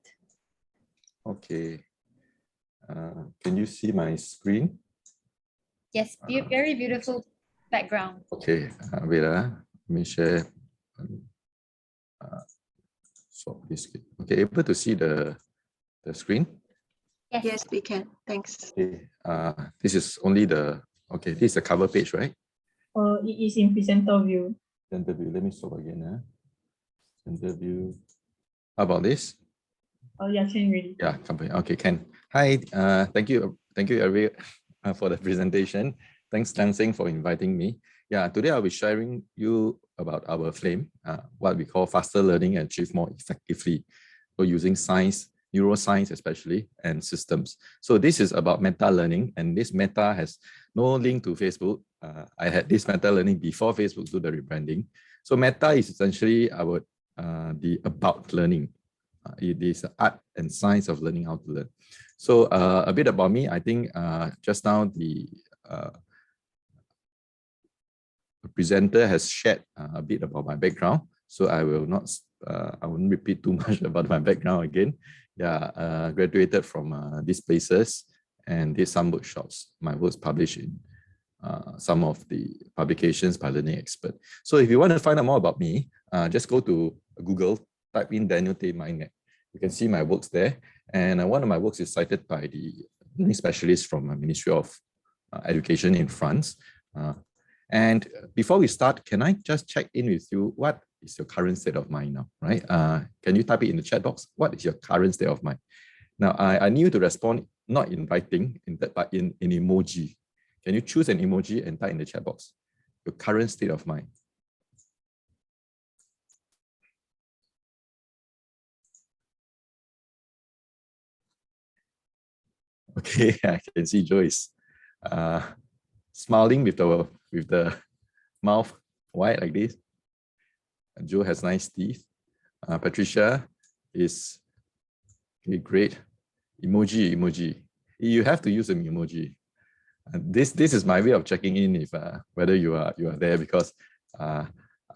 Speaker 15: Okay. Can you see my screen?
Speaker 1: Yes, very beautiful background.
Speaker 15: Okay, wait, let me share. Swap this. Okay, able to see the screen?
Speaker 1: Yes.
Speaker 2: Yes, we can. Thanks.
Speaker 15: Okay, this is only this is the cover page, right?
Speaker 11: It is in presenter view.
Speaker 15: Presenter view, let me swap again. Presenter view. How about this?
Speaker 11: Yeah, can ready.
Speaker 15: Yeah, company. Okay, can. Hi, thank you, Eric, for the presentation. Thanks, Lansing, for inviting me. Yeah, today I'll be sharing you about our flame, what we call faster learning and achieve more effectively. So using science, neuroscience especially, and systems. So this is about meta learning, and this meta has no link to Facebook. I had this meta learning before Facebook do the rebranding. So meta is essentially the about learning. It is the art and science of learning how to learn. So a bit about me, I think just now the presenter has shared a bit about my background. So I will not, I won't repeat too much about my background again. Yeah, graduated from these places and did some workshops. My works published in some of the publications by Learning Expert. So if you want to find out more about me, just go to Google, type in Daniel Tay Mind Map. You can see my works there. And one of my works is cited by the learning specialist from the Ministry of Education in France. And before we start, can I just check in with you? What is your current state of mind now, right? Can you type it in the chat box? What is your current state of mind? Now, I need you to respond, not in writing, but in emoji. Can you choose an emoji and type in the chat box? Your current state of mind. Okay, I can see Joyce smiling with the mouth wide like this. Joe has nice teeth. Patricia, is okay, great. Emoji. You have to use an emoji. And this is my way of checking in if whether you are there, because I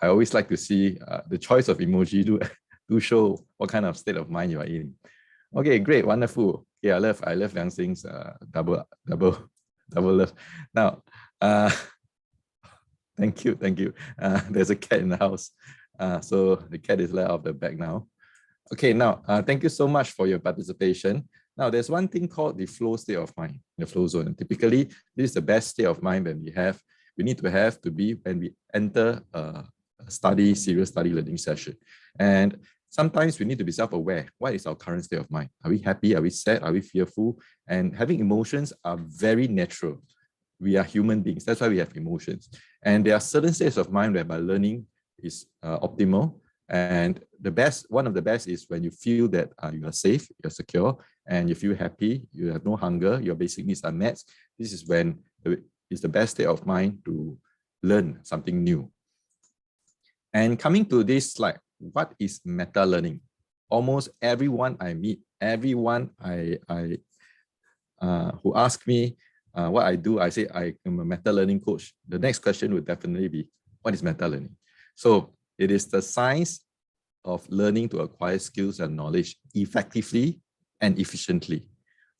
Speaker 15: always like to see the choice of emoji to show what kind of state of mind you are in. Okay, great, wonderful. Yeah, I love Liang Xing's double love. Now, thank you. There's a cat in the house, so the cat is let out of the bag now. Okay, now thank you so much for your participation. Now, there's one thing called the flow state of mind, the flow zone. Typically, this is the best state of mind that we need to have to be when we enter a serious study learning session. And sometimes we need to be self-aware. What is our current state of mind? Are we happy? Are we sad? Are we fearful? And having emotions are very natural. We are human beings. That's why we have emotions. And there are certain states of mind whereby learning is optimal. And one of the best is when you feel that you are safe, you're secure, and you feel happy, you have no hunger, your basic needs are met. This is when it's the best state of mind to learn something new. And coming to this slide, what is meta learning? Almost everyone I meet, everyone who asks me what I do, I say I am a meta learning coach. The next question would definitely be, what is meta learning? So it is the science of learning to acquire skills and knowledge effectively and efficiently.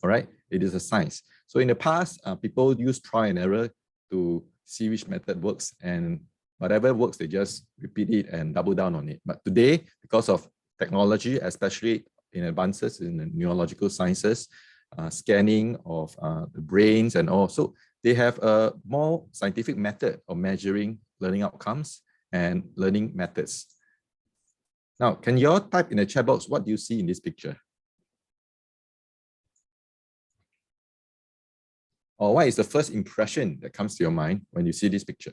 Speaker 15: All right, it is a science. So in the past, people use trial and error to see which method works, and whatever works, they just repeat it and double down on it. But today, because of technology, especially in advances in the neurological sciences, scanning of the brains and all, so they have a more scientific method of measuring learning outcomes and learning methods. Now, can you all type in the chat box, what do you see in this picture? Or what is the first impression that comes to your mind when you see this picture?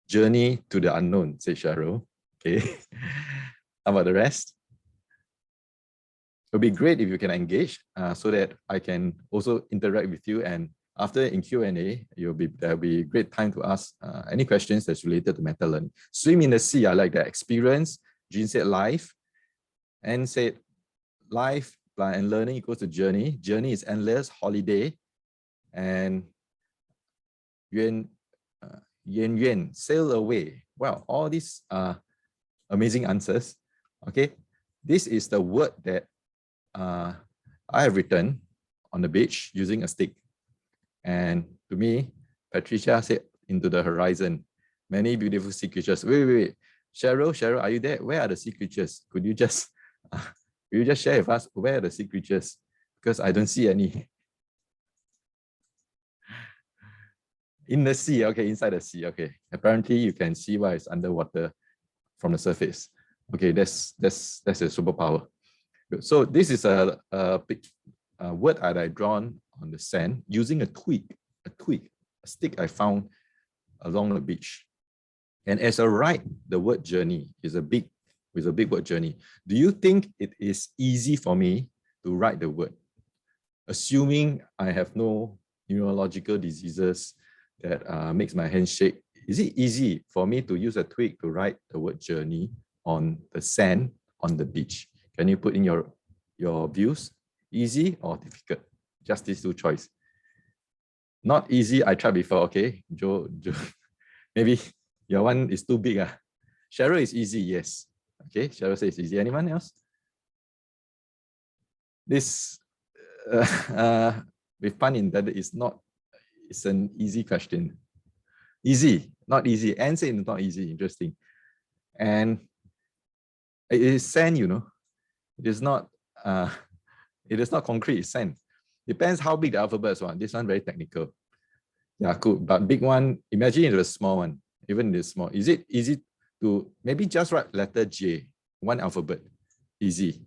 Speaker 15: Journey to the unknown, says Cheryl. Okay. How about the rest? It would be great if you can engage so that I can also interact with you, and after in Q&A, there'll be great time to ask any questions that's related to meta learning. Swim in the sea, I like that. Experience. Jean said life. Anne said life and learning equals to journey. Journey is endless, holiday. And Yuan, sail away. Well, all these are amazing answers. Okay, this is the word that I have written on the beach using a stick. And to me, Patricia said, into the horizon, many beautiful sea creatures. Wait. Cheryl, are you there? Where are the sea creatures? Could you just share with us where are the sea creatures? Because I don't see any. In the sea, okay, inside the sea, okay. Apparently you can see what is underwater from the surface. Okay, that's a superpower. So this is a word that I drawn on the sand using a stick I found along the beach. And as I write the word journey is a big word journey. Do you think it is easy for me to write the word? Assuming I have no neurological diseases that makes my hand shake, is it easy for me to use a twig to write the word journey on the sand on the beach? Can you put in your views? Easy or difficult? Just these two choices. Not easy, I tried before, okay? Joe, maybe your one is too big. Cheryl is easy, yes. Okay, Cheryl says easy. Anyone else? This, with pun intended, it's an easy question. Easy, not easy. And say it's not easy, interesting. And it is sand, you know. It is not concrete, it's sand. Depends how big the alphabet is. This one very technical. Yeah, cool. But big one, imagine it was a small one, even this small. Is it easy to maybe just write letter J, one alphabet? Easy.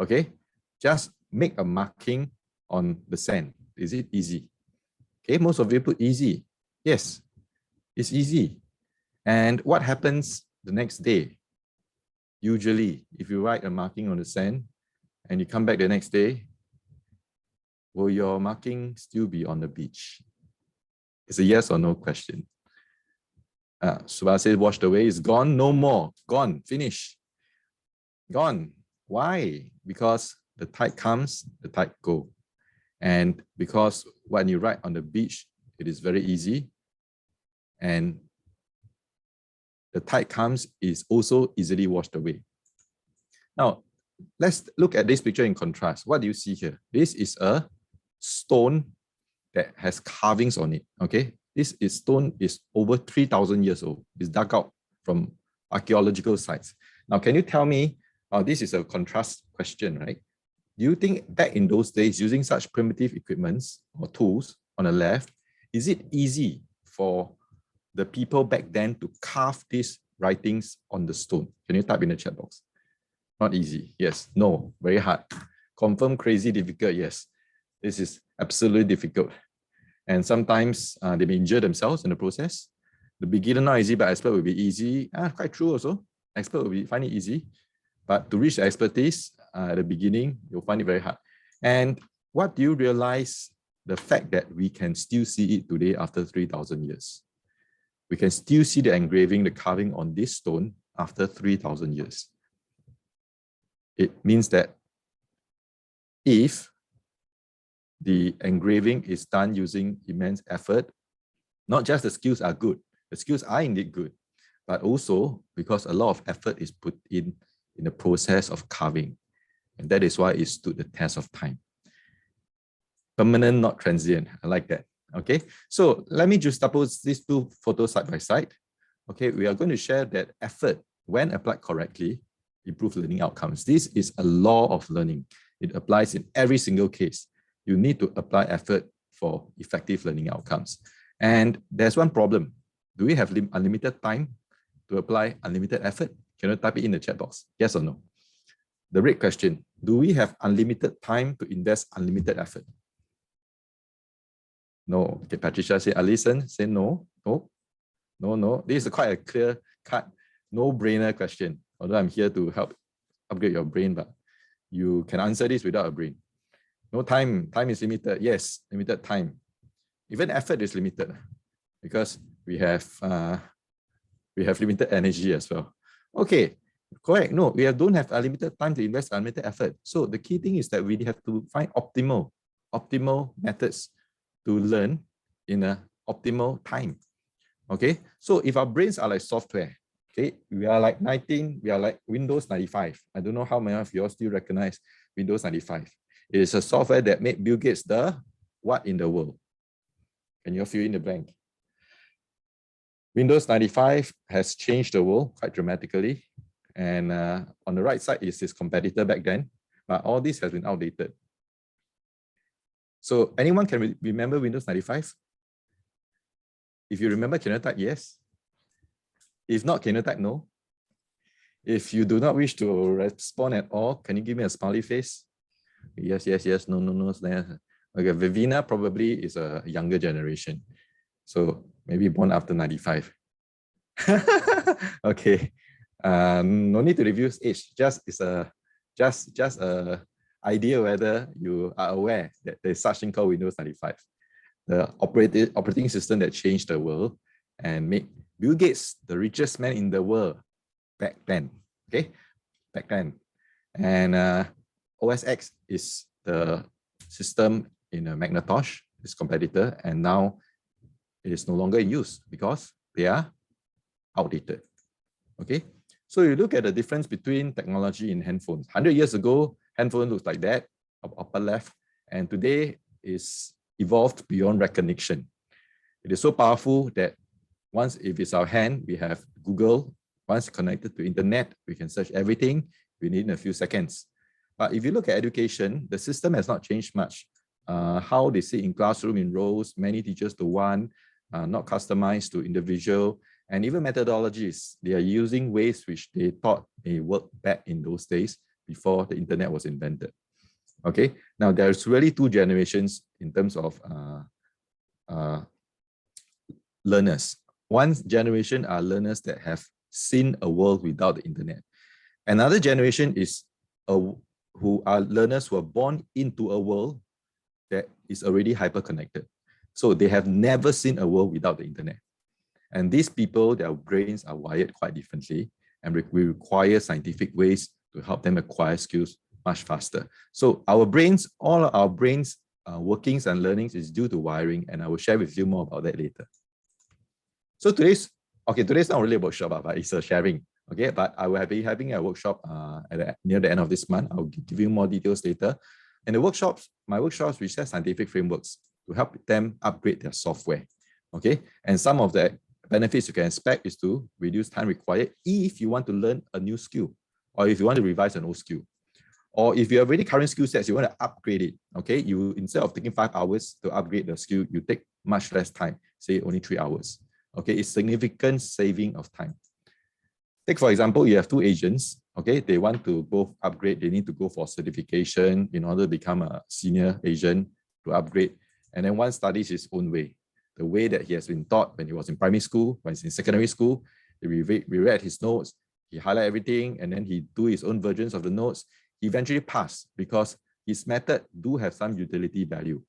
Speaker 15: Okay. Just make a marking on the sand. Is it easy? Okay, most of you put easy. Yes, it's easy. And what happens the next day? Usually, if you write a marking on the sand and you come back the next day, will your marking still be on the beach? It's a yes or no question. Subha says washed away is gone, no more, gone, finish, gone. Why? Because the tide comes, the tide go. And because when you ride on the beach, it is very easy. And the tide comes is also easily washed away. Now, let's look at this picture in contrast. What do you see here? This is a stone that has carvings on it, okay? This stone is over 3,000 years old. It's dug out from archaeological sites. Now, can you tell me, this is a contrast question, right? Do you think back in those days, using such primitive equipments or tools on the left, is it easy for the people back then to carve these writings on the stone? Can you type in the chat box? Not easy. Yes. No. Very hard. Confirm crazy difficult. Yes. This is absolutely difficult. And sometimes they may injure themselves in the process. The beginner not easy, but expert will be easy. Quite true also. Expert will find it easy. But to reach the expertise at the beginning, you'll find it very hard. And what do you realize? The fact that we can still see it today after 3,000 years. We can still see the engraving, the carving on this stone after 3,000 years. It means that if the engraving is done using immense effort, not just the skills are good, the skills are indeed good, but also because a lot of effort is put in the process of carving. And that is why it stood the test of time. Permanent, not transient. I like that. Okay, so let me just suppose these two photos side by side. Okay, we are going to share that effort, when applied correctly, improve learning outcomes. This is a law of learning. It applies in every single case. You need to apply effort for effective learning outcomes. And there's one problem. Do we have unlimited time to apply unlimited effort? Can you type it in the chat box? Yes or no? The red question, do we have unlimited time to invest unlimited effort? No. Okay, Patricia say, Alison say no. No. No, no. This is quite a clear-cut, no-brainer question. Although I'm here to help upgrade your brain, but you can answer this without a brain. No time. Time is limited. Yes, limited time. Even effort is limited because we have limited energy as well. Okay, correct. No, we don't have unlimited time to invest unlimited effort. So the key thing is that we have to find optimal methods to learn in an optimal time. Okay, so if our brains are like software, okay, we are like Windows 95. I don't know how many of you all still recognize Windows 95. It is a software that made Bill Gates the what in the world? Can you fill in the blank? Windows 95 has changed the world quite dramatically. And on the right side is his competitor back then, but all this has been outdated. So anyone can remember Windows 95? If you remember, can you type yes? If not, can you type no? If you do not wish to respond at all, can you give me a smiley face? Yes, yes, yes, no, no, no. Okay, Vivina probably is a younger generation. So maybe born after 95. Okay. No need to review age. Just a idea whether you are aware that there's such thing called Windows 95. The operating system that changed the world and made Bill Gates the richest man in the world back then. Okay, back then. And OS X is the system in a Macintosh, its competitor, and now it is no longer in use because they are outdated. Okay, so you look at the difference between technology in handphones. 100 years ago, handphone looks like that, upper left, and today is evolved beyond recognition. It is so powerful that once if it's our hand, we have Google. Once connected to internet, we can search everything within a few seconds. But if you look at education, the system has not changed much. How they sit in classroom in rows, many teachers to one, not customized to individual, and even methodologies. They are using ways which they thought may work back in those days before the internet was invented. Okay, now there's really two generations in terms of learners. One generation are learners that have seen a world without the internet. Another generation is who are learners who are born into a world that is already hyper-connected. So they have never seen a world without the internet. And these people, their brains are wired quite differently, and we require scientific ways to help them acquire skills much faster. So our brains, all our brains workings and learnings is due to wiring, and I will share with you more about that later. So today's not really a workshop, but it's a sharing. Okay, but I will be having a workshop near the end of this month. I'll give you more details later. And the workshops, my workshops, we share scientific frameworks to help them upgrade their software. Okay, and some of the benefits you can expect is to reduce time required if you want to learn a new skill, or if you want to revise an old skill, or if you have already current skill sets, you want to upgrade it. Okay, you instead of taking 5 hours to upgrade the skill, you take much less time, say only 3 hours. Okay, it's significant saving of time. Take for example, you have 2 agents. Okay, they want to both upgrade. They need to go for certification in order to become a senior agent to upgrade. And then one studies his own way, the way that he has been taught when he was in primary school, when he's in secondary school. We read his notes, he highlight everything, and then he do his own versions of the notes. He eventually passed because his method do have some utility value.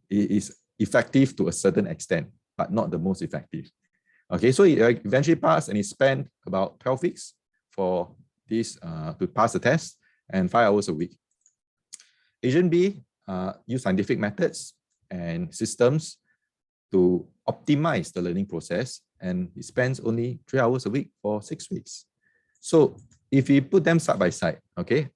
Speaker 15: It is effective to a certain extent, but not the most effective. Okay, so he eventually passed, and he spent about 12 weeks for this to pass the test, and 5 hours a week. Agent B use scientific methods and systems to optimize the learning process, and he spends only 3 hours a week for 6 weeks. So if you put them side by side, okay,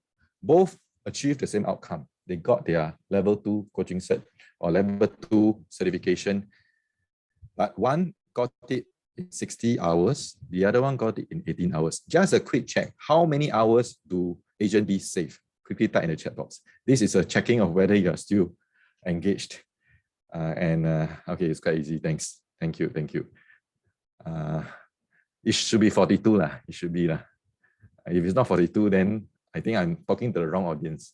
Speaker 15: both achieve the same outcome. They got their level 2 coaching cert or level 2 certification, but one got it in 60 hours, the other one got it in 18 hours. Just a quick check. How many hours do Agent B save? Quickly type in the chat box. This is a checking of whether you're still engaged. Okay, it's quite easy. Thanks. Thank you. It should be 42 lah. It should be lah. If it's not 42, then I think I'm talking to the wrong audience.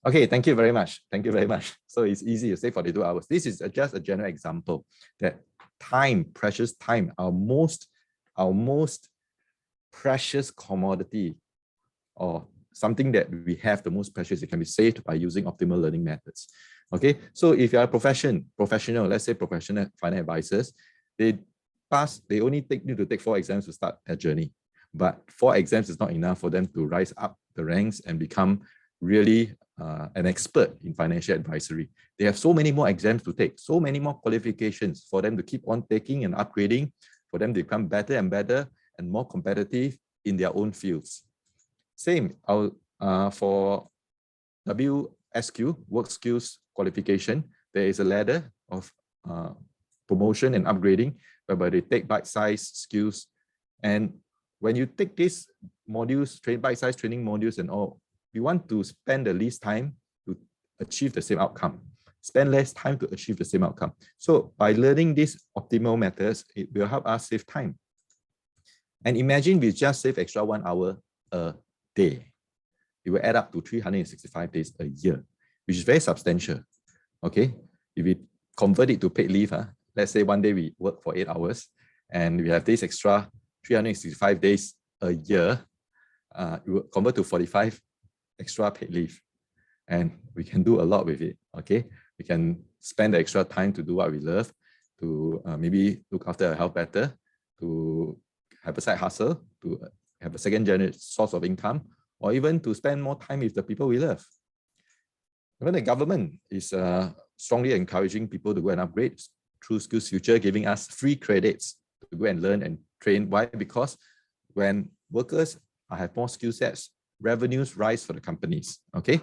Speaker 15: Okay, thank you very much. Thank you very much. So it's easy to say 42 hours. This is just a general example that time, precious time, our most precious commodity, or something that we have the most precious, it can be saved by using optimal learning methods. Okay, so if you're a professional, let's say professional financial advisors, they only need to take 4 exams to start their journey. But 4 exams is not enough for them to rise up the ranks and become really an expert in financial advisory. They have so many more exams to take, so many more qualifications for them to keep on taking and upgrading, for them to become better and better and more competitive in their own fields. Same for WSQ, Work Skills Qualification, there is a ladder of promotion and upgrading, whereby they take bite-sized skills. And when you take these modules, bite-sized training modules and all, we want to spend the least time to achieve the same outcome. Spend less time to achieve the same outcome. So by learning these optimal methods, it will help us save time. And imagine we just save extra 1 hour a day. It will add up to 365 days a year, which is very substantial. Okay, if we convert it to paid leave, let's say one day we work for 8 hours and we have this extra 365 days a year, it will convert to 45 extra paid leave, and we can do a lot with it. Okay, we can spend the extra time to do what we love, to maybe look after our health better, to have a side hustle, to have a second source of income, or even to spend more time with the people we love. Even the government is strongly encouraging people to go and upgrade through Skills Future, giving us free credits to go and learn and train. Why? Because when workers have more skill sets, revenues rise for the companies. Okay,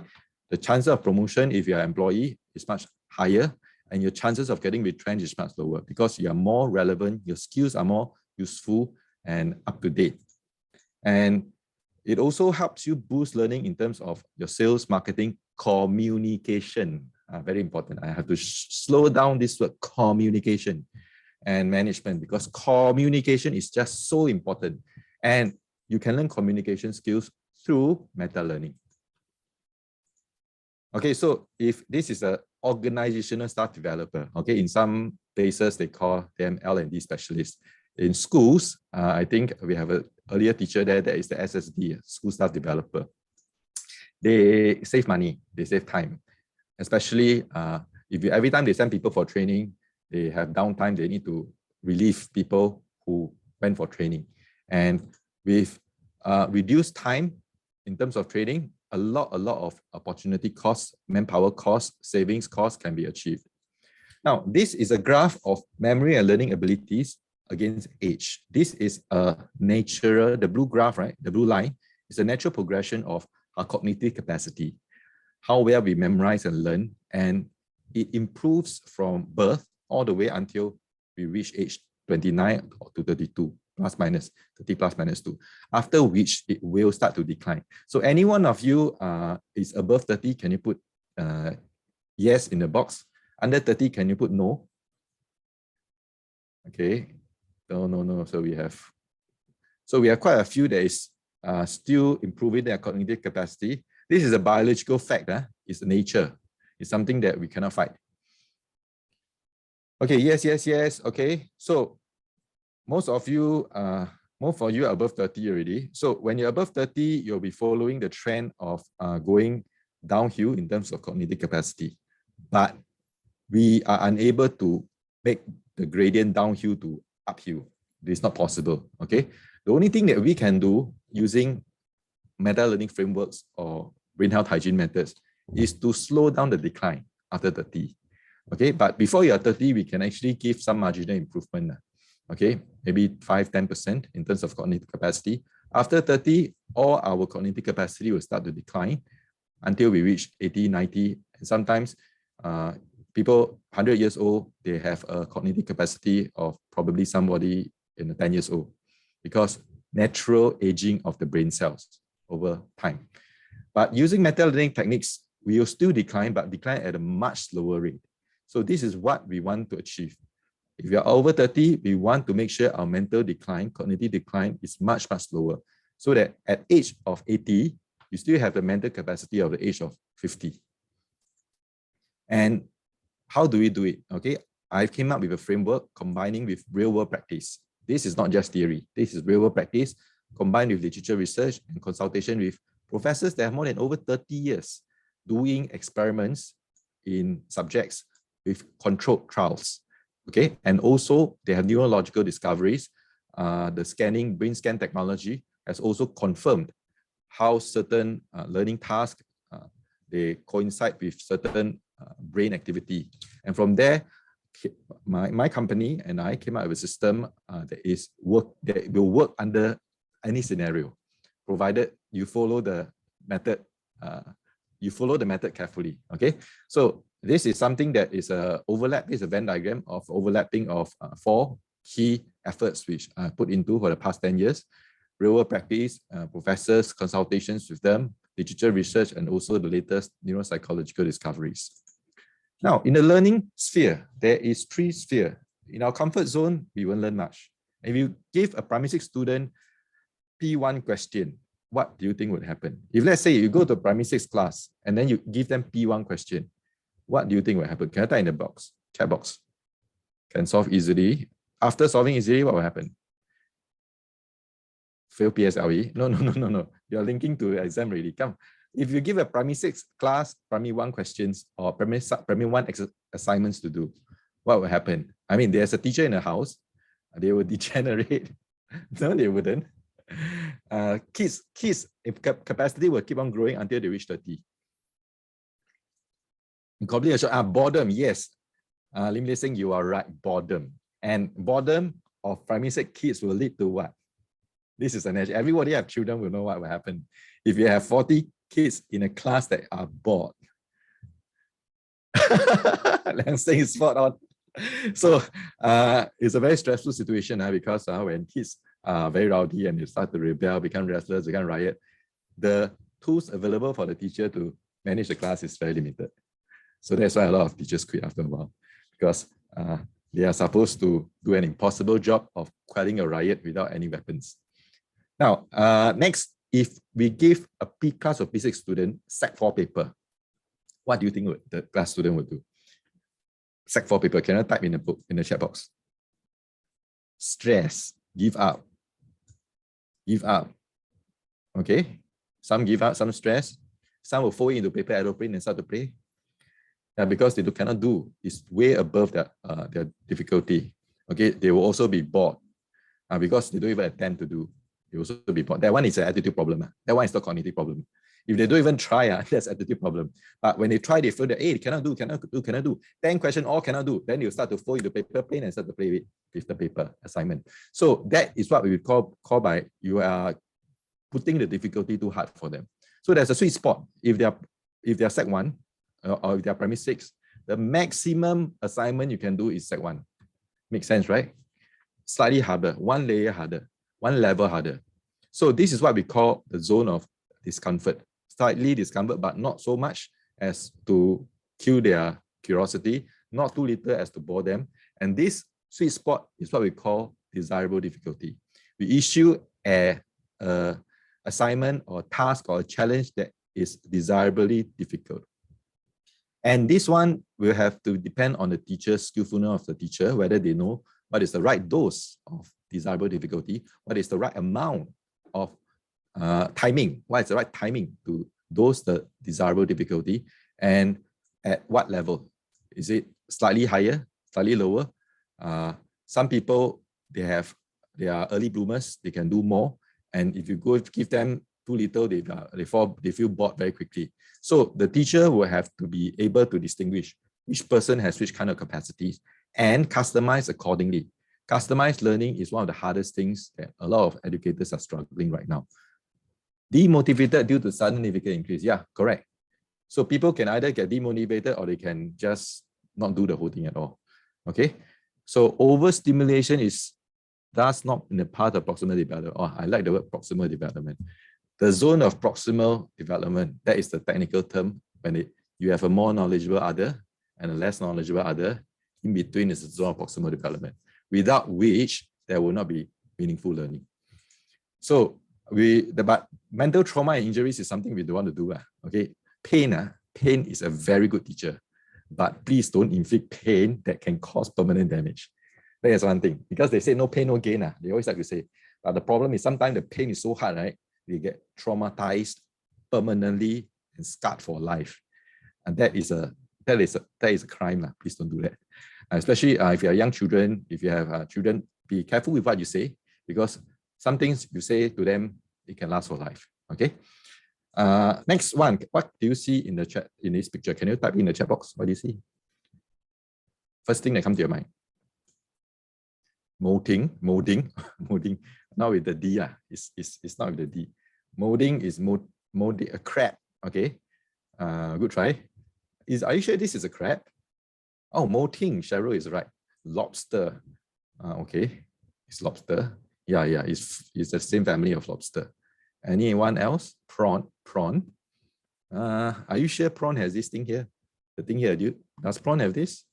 Speaker 15: the chances of promotion if you're an employee is much higher, and your chances of getting retrenched is much lower because you are more relevant, your skills are more useful and up to date. And it also helps you boost learning in terms of your sales, marketing, communication. Very important. I have to slow down this word, communication and management, because communication is just so important. And you can learn communication skills through meta learning. Okay, so if this is an organizational staff developer, okay, in some places they call them L&D specialists. In schools, I think we have an earlier teacher there that is the SSD, school staff developer. They save money, they save time, especially if every time they send people for training, they have downtime, they need to relieve people who went for training. And with reduced time in terms of training, a lot of opportunity costs, manpower costs, savings costs can be achieved. Now, this is a graph of memory and learning abilities against age. This is a natural, the blue graph, right? The blue line is a natural progression of our cognitive capacity, how well we memorize and learn, and it improves from birth all the way until we reach age 29 to 32, plus minus 30 plus minus 2, after which it will start to decline. So any one of you is above 30, can you put yes in the box? Under 30, can you put no? Okay, no. So we have quite a few that is still improving their cognitive capacity. This is a biological fact. It's nature. It's something that we cannot fight. Okay, yes. Okay, so most of you are above 30 already. So when you're above 30, you'll be following the trend of going downhill in terms of cognitive capacity. But we are unable to make the gradient downhill to uphill. It's not possible, okay? The only thing that we can do using meta-learning frameworks or brain health hygiene methods is to slow down the decline after 30, okay? But before you're 30, we can actually give some marginal improvement, okay? Maybe 5–10% in terms of cognitive capacity. After 30, all our cognitive capacity will start to decline until we reach 80, 90, and sometimes people 100 years old, they have a cognitive capacity of probably somebody in 10 years old because natural aging of the brain cells over time. But using meta-learning techniques, we will still decline, but decline at a much slower rate. So this is what we want to achieve. If you are over 30, we want to make sure our mental decline, cognitive decline is much slower, so that at age of 80, you still have the mental capacity of the age of 50. And how do we do it? Okay, I came up with a framework combining with real-world practice. This is not just theory. This is real-world practice combined with literature research and consultation with professors that have more than over 30 years doing experiments in subjects with controlled trials. Okay, and also they have neurological discoveries. The scanning, brain scan technology has also confirmed how certain learning tasks, they coincide with certain brain activity. And from there, my company and I came up with a system that will work under any scenario, provided you follow the method. You follow the method carefully. Okay, so this is something that is a overlap. This is a Venn diagram of overlapping of 4 key efforts which I put into for the past 10 years: real-world practice, professors, consultations with them, literature research, and also the latest neuropsychological discoveries. Now, in the learning sphere, there is 3 spheres. In our comfort zone, we won't learn much. If you give a primary 6 student P1 question, what do you think would happen? If let's say you go to primary 6 class and then you give them P1 question, what do you think will happen? Can I type in the box, chat box? Can solve easily. After solving easily, what will happen? Fail PSLE? No. You're linking to the exam already. Come. If you give a primary 6 class, primary 1 questions or primary 1 assignments to do, what will happen? I mean, there's a teacher in the house, they will degenerate. No, they wouldn't. Kids capacity will keep on growing until they reach 30. Boredom, yes. Lim Lei Sing, you are right, boredom. And boredom of primary 6 kids will lead to what? This is an edge. Everybody have children will know what will happen. If you have 40 kids in a class that are bored, Lim Sing is spot on. So it's a very stressful situation because when kids are very rowdy and they start to rebel, become restless, become riot, the tools available for the teacher to manage the class is very limited. So that's why a lot of teachers quit after a while, because they are supposed to do an impossible job of quelling a riot without any weapons. Now, next, if we give a P class of P6 student Sec 4 paper, what do you think the class student would do? Sec 4 paper, can I type in the book, in the chat box? Stress, give up. Give up. Okay, some give up, some stress. Some will fold into paper aeroplane and start to play. Because they cannot do, it's way above their difficulty. Okay, they will also be bored. because they don't even attempt to do. They also be bored. That one is an attitude problem. That one is not cognitive problem. If they don't even try, that's attitude problem. But when they try, they feel that, hey, cannot do. 10 questions, all cannot do. Then you start to fold the paper plane and start to play with the paper assignment. So that is what we would call by you are putting the difficulty too hard for them. So there's a sweet spot. If they're Sec 1 or if they're primary 6, the maximum assignment you can do is Sec 1. Makes sense, right? Slightly harder, one layer harder, one level harder. So this is what we call the zone of discomfort. Slightly discomfort, but not so much as to kill their curiosity, not too little as to bore them. And this sweet spot is what we call desirable difficulty. We issue a assignment or task or a challenge that is desirably difficult. And this one will have to depend on the teacher's skillfulness of the teacher, whether they know what is the right dose of desirable difficulty, what is the right amount of timing, what is the right timing to dose the desirable difficulty, and at what level. Is it slightly higher, slightly lower? Some people, they are early bloomers, they can do more. And if you go give them too little, they feel bored very quickly. So the teacher will have to be able to distinguish which person has which kind of capacities and customize accordingly. Customized learning is one of the hardest things that a lot of educators are struggling right now. Demotivated due to sudden significant increase. Yeah, correct. So people can either get demotivated or they can just not do the whole thing at all. Okay. So overstimulation is thus not in the path of proximal development. Oh, I like the word proximal development. The zone of proximal development, that is the technical term when you have a more knowledgeable other and a less knowledgeable other. In between is the zone of proximal development, without which there will not be meaningful learning. So but mental trauma and injuries is something we don't want to do. Okay, pain is a very good teacher, but please don't inflict pain that can cause permanent damage. That is one thing, because they say no pain, no gain. They always like to say, but the problem is sometimes the pain is so hard, right? They get traumatized permanently and scarred for life, and that is a crime. Please don't do that. Especially if you have young children, if you have children, be careful with what you say, because some things you say to them, it can last for life. Okay. Next one, what do you see in the chat in this picture? Can you type in the chat box? What do you see? First thing that comes to your mind. Molding. Not with the D. It's not with the D. Molding is molding a crab. Okay. Good try. Are you sure this is a crab? Oh, molting. Cheryl is right. Lobster. Okay. It's lobster. Yeah. It's the same family of lobster. Anyone else? Prawn. Are you sure prawn has this thing here? The thing here, dude. Does prawn have this?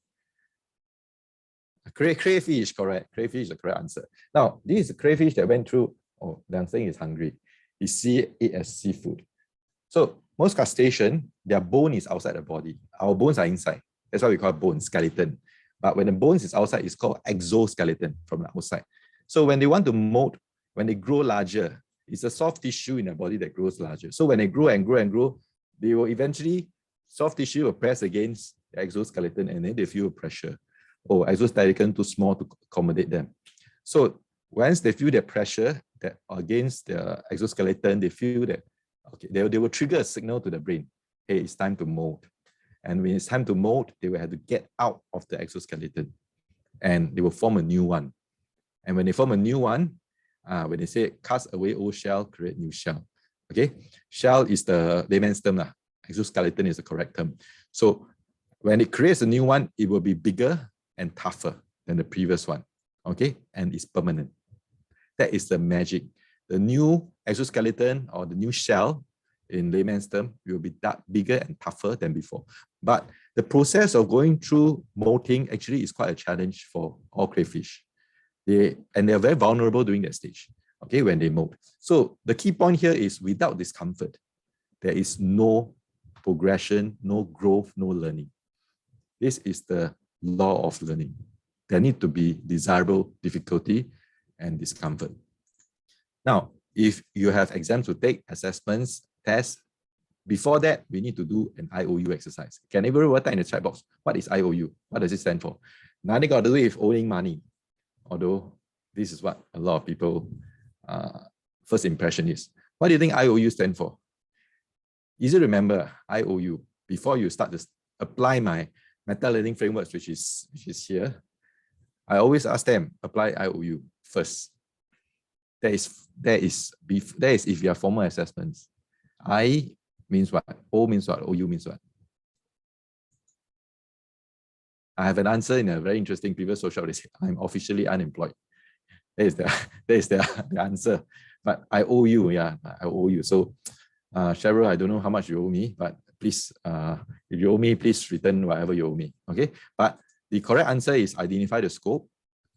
Speaker 15: Crayfish, correct. Crayfish is the correct answer. Now, this is a crayfish that went through. Oh, I'm saying is hungry. You see it as seafood. So most crustacean, their bone is outside the body. Our bones are inside. That's why we call it bone, skeleton. But when the bones is outside, it's called exoskeleton from the outside. So when they want to mold, when they grow larger, it's a soft tissue in the body that grows larger. So when they grow and grow and grow, they will eventually, soft tissue will press against the exoskeleton and then they feel pressure. Oh, exoskeleton too small to accommodate them. So once they feel that pressure that against the exoskeleton, they feel that, okay, they will trigger a signal to the brain. Hey, it's time to mold. And when it's time to mold, they will have to get out of the exoskeleton and they will form a new one. And when they form a new one, when they say cast away old shell, create new shell. Okay, shell is the layman's term. Exoskeleton is the correct term. So when it creates a new one, it will be bigger and tougher than the previous one. Okay, and it's permanent. That is the magic. The new exoskeleton or the new shell in layman's term will be that bigger and tougher than before. But the process of going through molting actually is quite a challenge for all crayfish. They are very vulnerable during that stage, okay, when they mold. So the key point here is without discomfort, there is no progression, no growth, no learning. This is the law of learning. There need to be desirable difficulty and discomfort. Now, if you have exams to take, assessments, tests, before that, we need to do an IOU exercise. Can everyone type in the chat box? What is IOU? What does it stand for? Nothing got to do with owing money. Although This is what a lot of people first impression is. What do you think IOU stand for? Easy to remember, IOU. Before you start to apply my meta learning frameworks, which is here, I always ask them, apply IOU first. That is if you are formal assessments. I means what? O means what? OU means what? I have an answer in a very interesting previous social. They say, I'm officially unemployed. That is the answer. But I owe you, yeah, I owe you. So, Cheryl, I don't know how much you owe me, but please, if you owe me, please return whatever you owe me, okay? But the correct answer is identify the scope,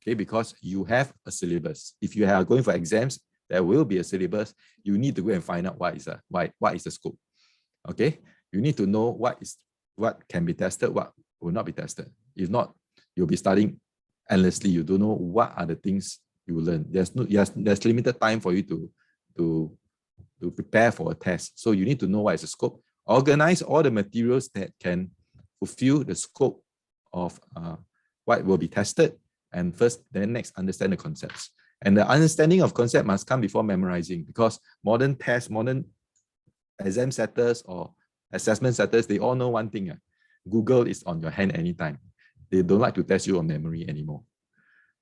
Speaker 15: okay? Because you have a syllabus. If you are going for exams, there will be a syllabus. You need to go and find out what is the scope, okay? You need to know what can be tested, what will not be tested. If not, you'll be studying endlessly. You don't know what are the things you will learn. There's limited time for you to prepare for a test. So you need to know what is the scope. Organize all the materials that can fulfill the scope of what will be tested. And first, then next, understand the concepts. And the understanding of concept must come before memorizing, because modern tests, modern exam setters or assessment setters, they all know one thing. Google is on your hand anytime. They don't like to test you on memory anymore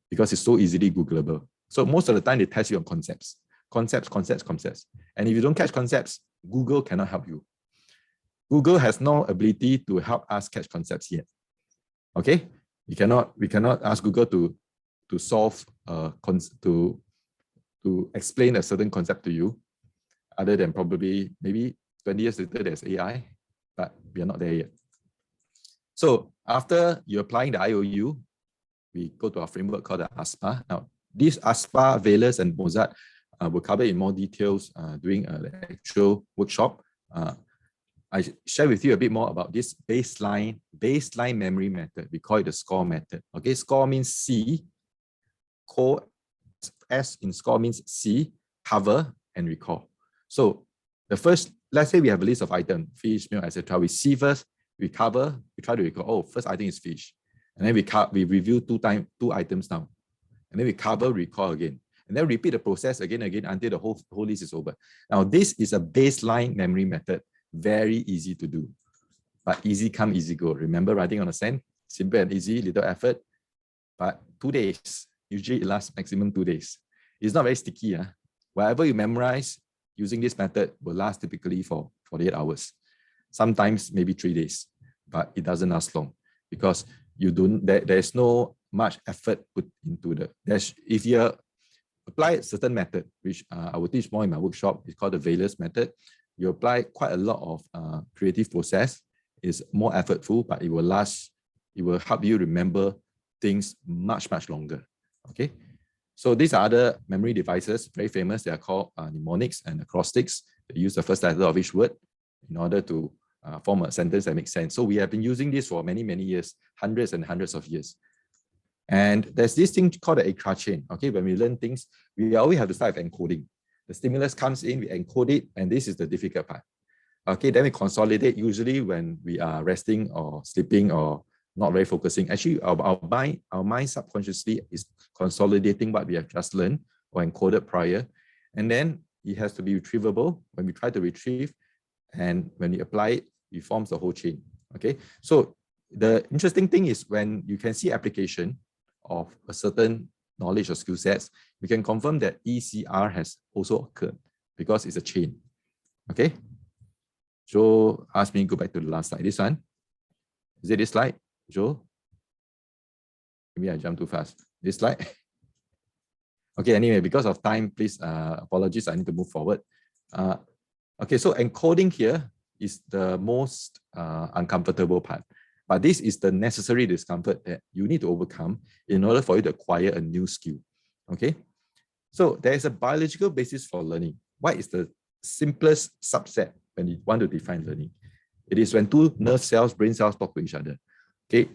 Speaker 15: because it's so easily Googleable. So most of the time they test you on concepts. And if you don't catch concepts, Google cannot help you. Google has no ability to help us catch concepts yet. Okay? We cannot ask Google to solve to explain a certain concept to you, other than probably maybe 20 years later there's AI, but we are not there yet. So after you're applying the IOU, we go to our framework called the ASPA. Now, these ASPA, Valers, and Mozart will cover in more details during the actual workshop. I share with you a bit more about this baseline memory method. We call it the SCORE method. Okay, SCORE means C, core, S in SCORE means C, cover, and recall. So the first, let's say we have a list of items, fish, meal, etc. We see first, we cover, we try to recall, oh, first item is fish. And then we review two items now. And then we cover, recall again. And then repeat the process again until the whole list is over. Now, this is a baseline memory method. Very easy to do. But easy come, easy go. Remember writing on the sand? Simple and easy, little effort. But 2 days. Usually it lasts maximum 2 days. It's not very sticky. Whatever you memorize using this method will last typically for 48 hours. Sometimes maybe 3 days. But it doesn't last long because there's no much effort put into if you apply a certain method, which I will teach more in my workshop, it's called the Valers method. You apply quite a lot of creative process. It's more effortful, but it will help you remember things much longer. Okay, so these are other memory devices, very famous. They are called mnemonics and acrostics. They use the first letter of each word in order to form a sentence that makes sense. So we have been using this for many years, hundreds and hundreds of years. And there's this thing called the ACRA chain. Okay, when we learn things, we always have to start with encoding. The stimulus comes in, we encode it, and this is the difficult part. Okay, then we consolidate, usually when we are resting or sleeping or not very focusing. Actually, our mind subconsciously is consolidating what we have just learned or encoded prior. And then it has to be retrievable. When we try to retrieve, and when we apply it, it forms the whole chain. Okay, so the interesting thing is when you can see application of a certain knowledge or skill sets, we can confirm that ECR has also occurred because it's a chain. Okay, Joe asked me to go back to the last slide. This one, is it this slide, Joe? Maybe I jumped too fast. This slide. Okay, anyway, because of time, please, apologies, I need to move forward. Okay, so encoding here is the most uncomfortable part. But this is the necessary discomfort that you need to overcome in order for you to acquire a new skill. Okay, so there is a biological basis for learning. What is the simplest subset when you want to define learning? It is when two nerve cells, brain cells talk to each other. Okay,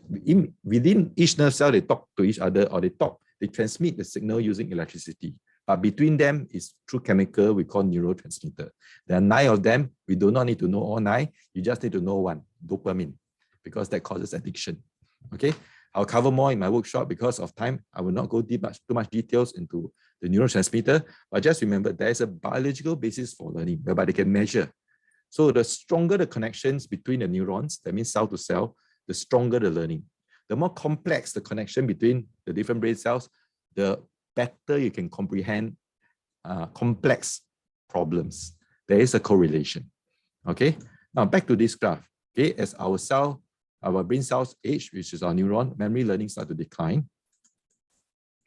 Speaker 15: within each nerve cell, they talk to each other or they transmit the signal using electricity. But between them is through chemical we call neurotransmitter. There are 9 of them. We do not need to know all 9. You just need to know one, dopamine, because that causes addiction. Okay, I'll cover more in my workshop. Because of time, I will not go too much details into the neurotransmitter, but just remember there is a biological basis for learning whereby they can measure. So the stronger the connections between the neurons, that means cell to cell, the stronger the learning. The more complex the connection between the different brain cells, the better you can comprehend complex problems. There is a correlation. Okay, now back to this graph. Okay, as our brain cells age, which is our neuron, memory learning start to decline.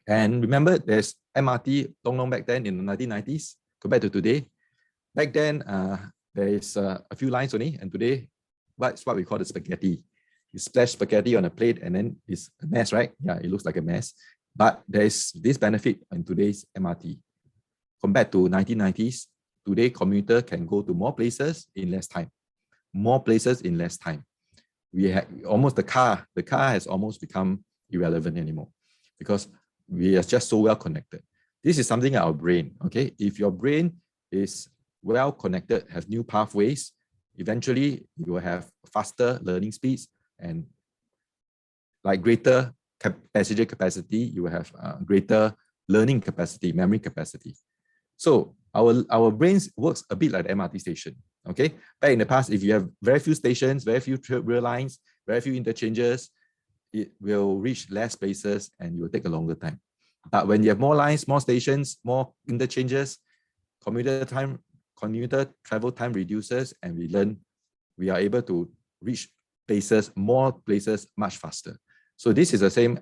Speaker 15: And remember, there's MRT long back then in the 1990s compared to today. Back then, there is a few lines only, and today, that's what we call the spaghetti. You splash spaghetti on a plate and then it's a mess, right? Yeah, it looks like a mess. But there's this benefit in today's MRT. Compared to 1990s, today commuter can go to more places in less time. More places in less time. We have almost the car has almost become irrelevant anymore because we are just so well connected. This is something our brain, okay? If your brain is well connected, have new pathways, eventually you will have faster learning speeds and like greater passenger capacity, you will have greater learning capacity, memory capacity. So our brains works a bit like the MRT station, okay? Back in the past, if you have very few stations, very few rail lines, very few interchanges, it will reach less places and it will take a longer time. But when you have more lines, more stations, more interchanges, commuter travel time reduces and we are able to reach more places much faster. So this is the same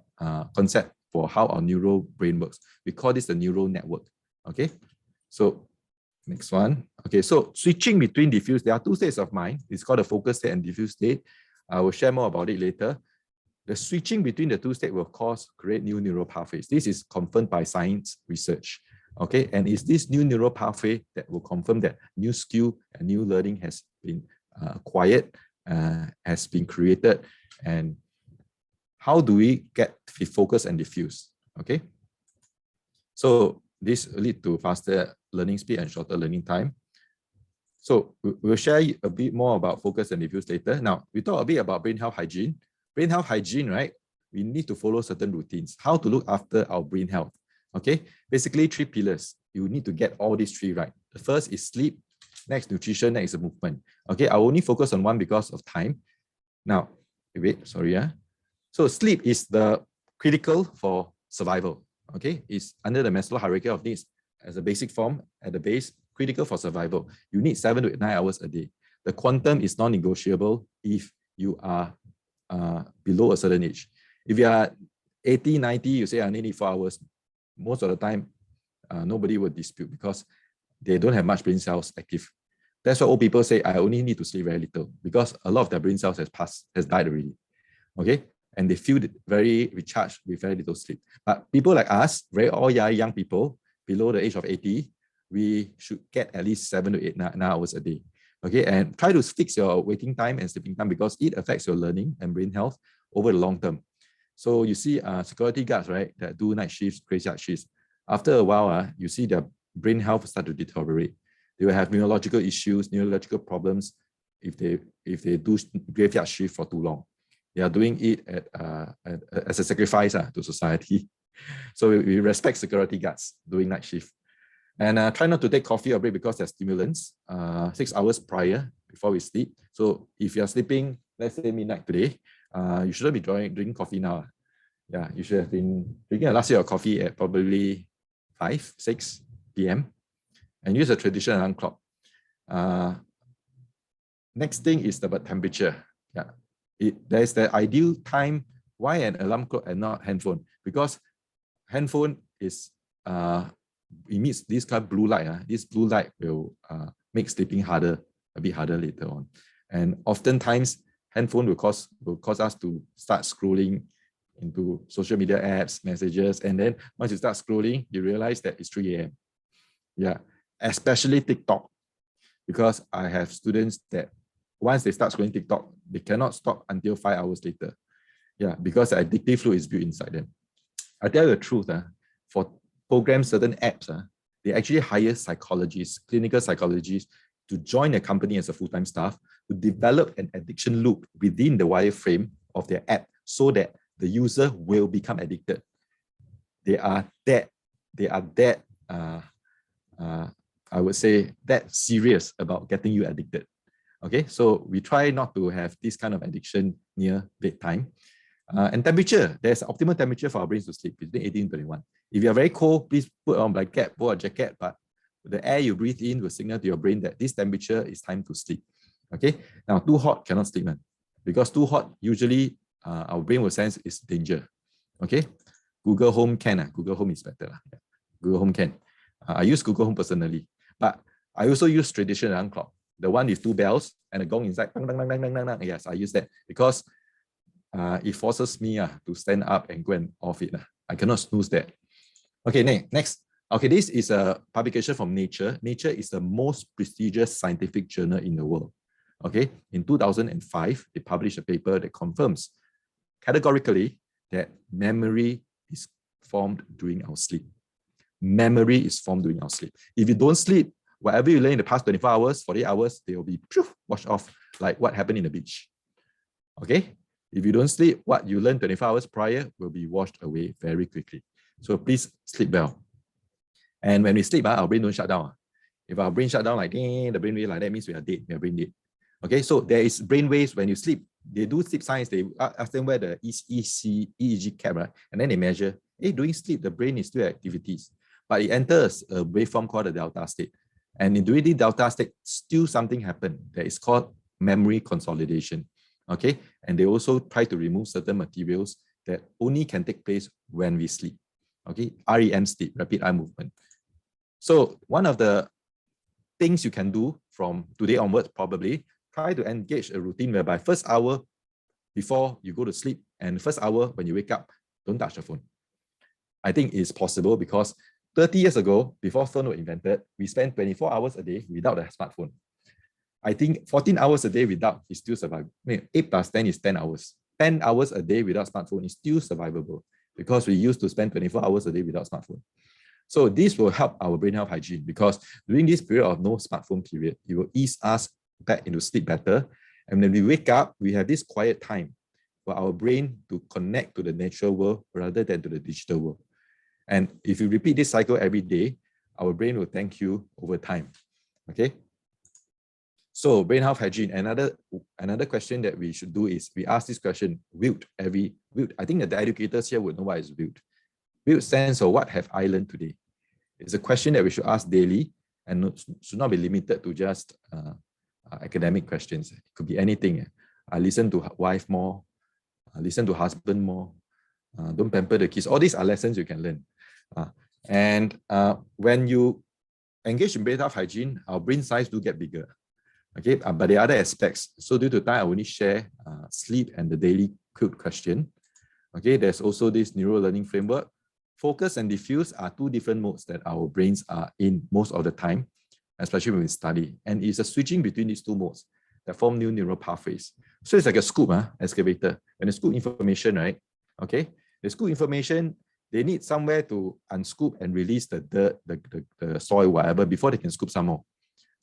Speaker 15: concept for how our neural brain works. We call this the neural network, okay? So next one. Okay, so switching between diffuse, there are two states of mind. It's called a focus state and diffuse state. I will share more about it later. The switching between the two states will create new neural pathways. This is confirmed by science research. Okay, and it's this new neural pathway that will confirm that new skill and new learning has been acquired, has been created. And how do we get focus and diffuse? Okay, so this lead to faster learning speed and shorter learning time. So we'll share a bit more about focus and diffuse later. Now, we talk a bit about brain health hygiene. Brain health hygiene, right? We need to follow certain routines. How to look after our brain health. Okay, basically 3 pillars. You need to get all these 3 right. The first is sleep, next nutrition, next is movement. Okay, I'll only focus on one because of time. Now, wait, sorry. So sleep is the critical for survival. Okay, it's under the Maslow hierarchy of needs as a basic form at the base, critical for survival. You need 7 to 9 hours a day. The quantum is non-negotiable if you are below a certain age. If you are 80, 90, you say I only need 4 hours. Most of the time, nobody would dispute because they don't have much brain cells active. That's why old people say I only need to sleep very little because a lot of their brain cells has died already. Okay, and they feel very recharged with very little sleep. But people like us, all young people below the age of 80, we should get at least 7 to 9 hours a day. Okay, and try to fix your waking time and sleeping time because it affects your learning and brain health over the long term. So you see security guards, right, that do night shifts, graveyard shifts. After a while, you see their brain health start to deteriorate. They will have neurological issues, neurological problems if they do graveyard shift for too long. They are doing it as a sacrifice to society. So we respect security guards doing night shift. And try not to take coffee or break because they're stimulants 6 hours prior before we sleep. So if you're sleeping, let's say midnight today, you shouldn't be drinking coffee now. Yeah, you should have been drinking a last year of coffee at probably 5, 6 p.m. and use a traditional alarm clock. Next thing is about temperature. Yeah, there's the ideal time. Why an alarm clock and not handphone? Because handphone is emits this kind of blue light. This blue light will make sleeping a bit harder later on. And oftentimes, handphone will cause us to start scrolling into social media apps, messages, and then once you start scrolling, you realize that it's 3 a.m. Yeah, especially TikTok, because I have students that once they start scrolling TikTok, they cannot stop until 5 hours later. Yeah, because the addictive fluid is built inside them. I tell you the truth, for program certain apps, they actually hire psychologists, clinical psychologists to join a company as a full-time staff to develop an addiction loop within the wireframe of their app so that the user will become addicted. They are that I would say that serious about getting you addicted. Okay, so we try not to have this kind of addiction near bedtime. And temperature, there's optimal temperature for our brains to sleep between 18 and 21. If you're very cold, please put on a blanket, put a jacket, but the air you breathe in will signal to your brain that this temperature is time to sleep. Okay, now too hot cannot sleep, man, because too hot usually our brain will sense is danger. Okay, Google Home can, Google Home is better. Yeah. Google Home can. I use Google Home personally, but I also use traditional alarm clock, the one with 2 bells and a gong inside. Dang, dang, dang, dang, dang, dang. Yes, I use that because it forces me to stand up and go and off it. I cannot snooze that. Okay, next. Okay, this is a publication from Nature. Nature is the most prestigious scientific journal in the world. Okay, in 2005, they published a paper that confirms categorically that memory is formed during our sleep. Memory is formed during our sleep. If you don't sleep, whatever you learn in the past 24 hours, 48 hours, they will be washed off like what happened in the beach. Okay? If you don't sleep, what you learned 24 hours prior will be washed away very quickly. So please sleep well. And when we sleep, our brain don't shut down. If our brain shut down like the brain wave like that means we are dead, we are brain dead. Okay, so there is brain waves when you sleep. They do sleep science, they ask them where the EEG cap, right? And then they measure, hey, during sleep, the brain is still activities, but it enters a waveform called the delta state. And in during the delta state, still something happened that is called memory consolidation. Okay, and they also try to remove certain materials that only can take place when we sleep. Okay, REM sleep, rapid eye movement. So one of the things you can do from today onwards, probably try to engage a routine whereby first hour before you go to sleep and first hour when you wake up, don't touch the phone. I think it's possible because 30 years ago, before phone were invented, we spent 24 hours a day without a smartphone. I think 14 hours a day without is still survivable. 8 plus 10 is 10 hours. 10 hours a day without smartphone is still survivable because we used to spend 24 hours a day without smartphone. So this will help our brain health hygiene because during this period of no smartphone period, it will ease us back into sleep better. And when we wake up, we have this quiet time for our brain to connect to the natural world rather than to the digital world. And if you repeat this cycle every day, our brain will thank you over time. Okay. So brain health hygiene, another question that we should do is we ask this question, WILT, I think that the educators here would know what is WILT. WILT stands for what have I learned today? It's a question that we should ask daily and should not be limited to just academic questions. It could be anything. I listen to wife more, I listen to husband more, don't pamper the kids. All these are lessons you can learn. When you engage in brain health hygiene, our brain size do get bigger. Okay, but the other aspects, so due to time, I only share sleep and the daily quilt question. Okay, there's also this neural learning framework. Focus and diffuse are 2 different modes that our brains are in most of the time, especially when we study. And it's a switching between these 2 modes that form new neural pathways. So it's like a scoop, excavator. When you scoop information, right? Okay, the scoop information, they need somewhere to unscoop and release the dirt, the soil, whatever, before they can scoop some more.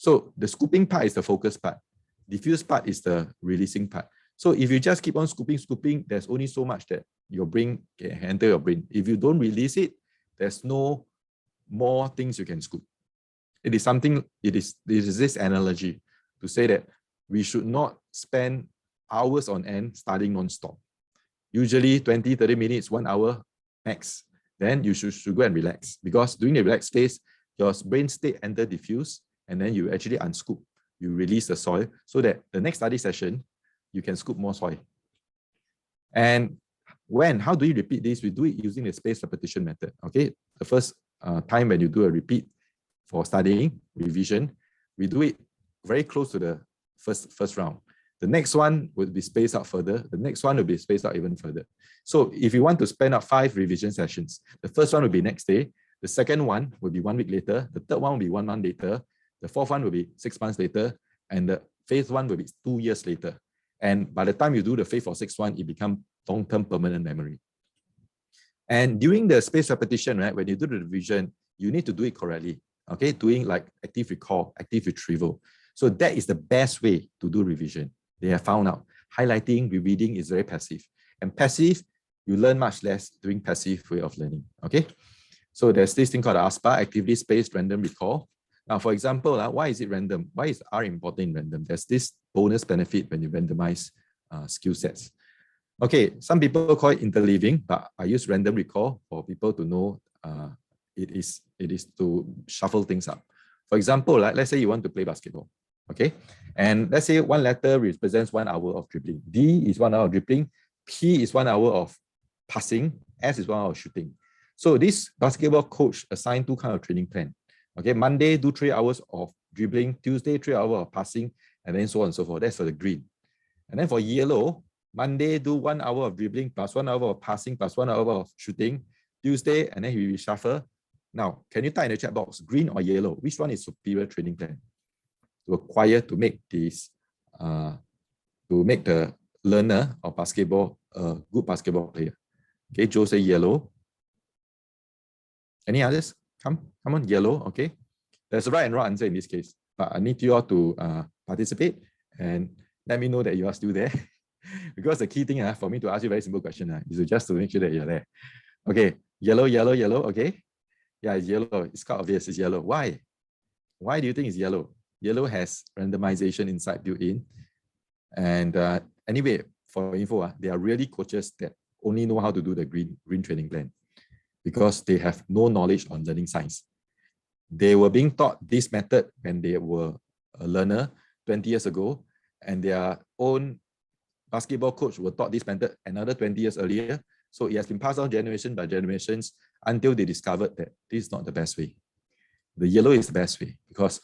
Speaker 15: So the scooping part is the focus part. Diffuse part is the releasing part. So if you just keep on scooping, there's only so much that your brain can enter your brain. If you don't release it, there's no more things you can scoop. It is this analogy to say that we should not spend hours on end studying non-stop. Usually 20, 30 minutes, 1 hour max. Then you should go and relax because during the relaxed phase, your brain state enter diffuse, and then you actually unscoop, you release the soil so that the next study session, you can scoop more soil. And how do you repeat this? We do it using the spaced repetition method. Okay, the first time when you do a repeat for studying, revision, we do it very close to the first round. The next one will be spaced out further. The next one will be spaced out even further. So if you want to spend out 5 revision sessions, the first one will be next day. The second one will be 1 week later. The third one will be 1 month later. The fourth one will be 6 months later, and the fifth one will be 2 years later. And by the time you do the fifth or sixth one, it becomes long-term permanent memory. And during the spaced repetition, right, when you do the revision, you need to do it correctly. Okay, doing like active recall, active retrieval. So that is the best way to do revision. They have found out highlighting, rereading is very passive. And passive, you learn much less doing passive way of learning. Okay, so there's this thing called ASPA, activity-based random recall. Now, for example, why is it random? Why is R important in random? There's this bonus benefit when you randomize skill sets. Okay, some people call it interleaving, but I use random recall for people to know it is to shuffle things up. For example, let's say you want to play basketball, okay? And let's say one letter represents 1 hour of dribbling. D is 1 hour of dribbling, P is 1 hour of passing, S is 1 hour of shooting. So this basketball coach assigned 2 kinds of training plan. Okay, Monday do 3 hours of dribbling, Tuesday 3 hours of passing, and then so on and so forth. That's for the green. And then for yellow, Monday do 1 hour of dribbling plus 1 hour of passing plus 1 hour of shooting. Tuesday, and then he reshuffle. Now, can you type in the chat box, green or yellow? Which one is superior training plan to acquire to make this, to make the learner of basketball a good basketball player? Okay, Joe say yellow. Any others? Come on, yellow. Okay, there's a right and wrong answer in this case, but I need you all to participate and let me know that you are still there. Because the key thing for me to ask you a very simple question is just to make sure that you're there. Okay, yellow, yellow, yellow. Okay, yeah, it's yellow. It's quite obvious. It's yellow. Why? Why do you think it's yellow? Yellow has randomization inside built in. And anyway, for info, there are really coaches that only know how to do the green training plan because they have no knowledge on learning science. They were being taught this method when they were a learner 20 years ago, and their own basketball coach were taught this method another 20 years earlier. So it has been passed on generation by generations until they discovered that this is not the best way. The yellow is the best way because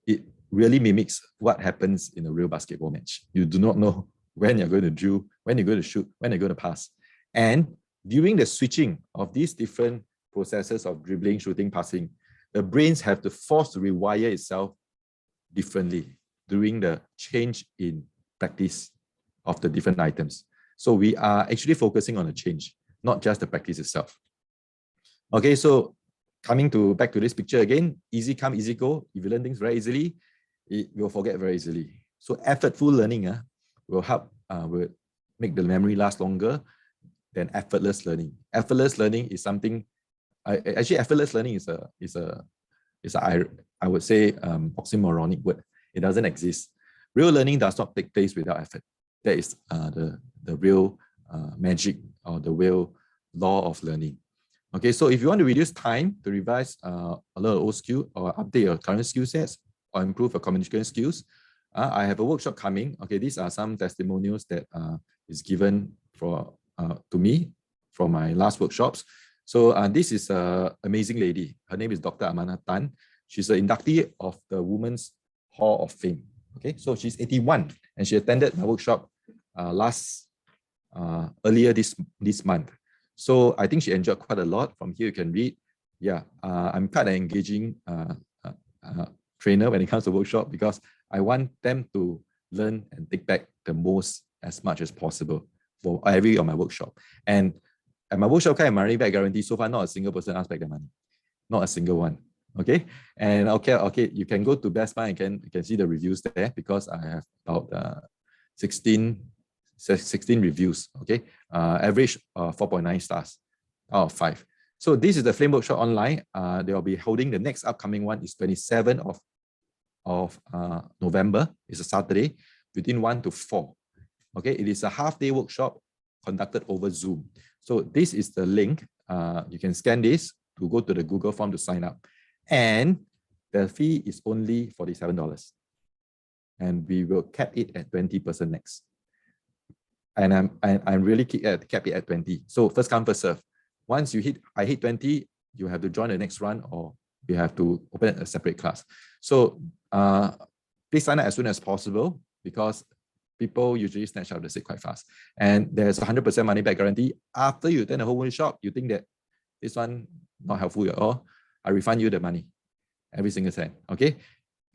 Speaker 15: it really mimics what happens in a real basketball match. You do not know when you're going to drill, when you're going to shoot, when you're going to pass. And during the switching of these different processes of dribbling, shooting, passing, the brains have to force to rewire itself differently during the change in practice of the different items. So we are actually focusing on the change, not just the practice itself. Okay, so coming back to this picture again, easy come, easy go. If you learn things very easily, you will forget very easily. So effortful learning will help, will make the memory last longer than effortless learning. Effortless learning is something, actually effortless learning is I would say oxymoronic word. It doesn't exist. Real learning does not take place without effort. That is the real magic or the real law of learning. Okay, so if you want to reduce time to revise a lot of old skill or update your current skill sets or improve your communication skills, I have a workshop coming. Okay, these are some testimonials that is given to me from my last workshops. So this is an amazing lady. Her name is Dr. Amana Tan. She's an inductee of the Women's Hall of Fame. Okay, so she's 81 and she attended my workshop earlier this month. So I think she enjoyed quite a lot. From here you can read. Yeah, I'm quite an engaging trainer when it comes to workshop because I want them to learn and take back the most as much as possible for every of my workshop. And at my workshop, kind of money back guarantee, so far not a single person asked back their money. Not a single one. Okay. And okay, you can go to Best Buy and you can see the reviews there because I have about 16 reviews. Okay. Average 4.9 stars out of 5. So this is the Flame Workshop online. They will be holding the next upcoming one is 27th of November. It's a Saturday between 1 to 4. Okay. It is a half-day workshop conducted over Zoom. So this is the link. You can scan this to go to the Google form to sign up. And the fee is only $47. And we will cap it at 20% next. And I'm really cap it at 20. So first come, first serve. Once I hit 20, you have to join the next run or you have to open a separate class. So please sign up as soon as possible because people usually snatch out the seat quite fast. And there's 100% money back guarantee. After you attend the whole workshop, you think that this one not helpful at all, I refund you the money, every single cent, okay?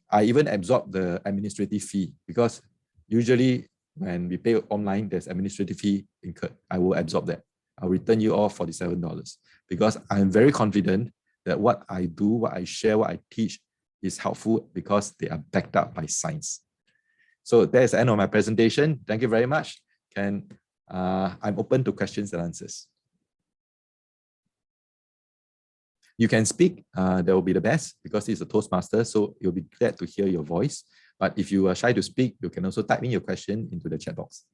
Speaker 15: I even absorb the administrative fee because usually when we pay online, there's administrative fee incurred. I will absorb that. I'll return you all $47 because I'm very confident that what I do, what I share, what I teach is helpful because they are backed up by science. So that's the end of my presentation. Thank you very much. I'm open to questions and answers. You can speak, that will be the best because it's a Toastmaster, so you'll be glad to hear your voice. But if you are shy to speak, you can also type in your question into the chat box.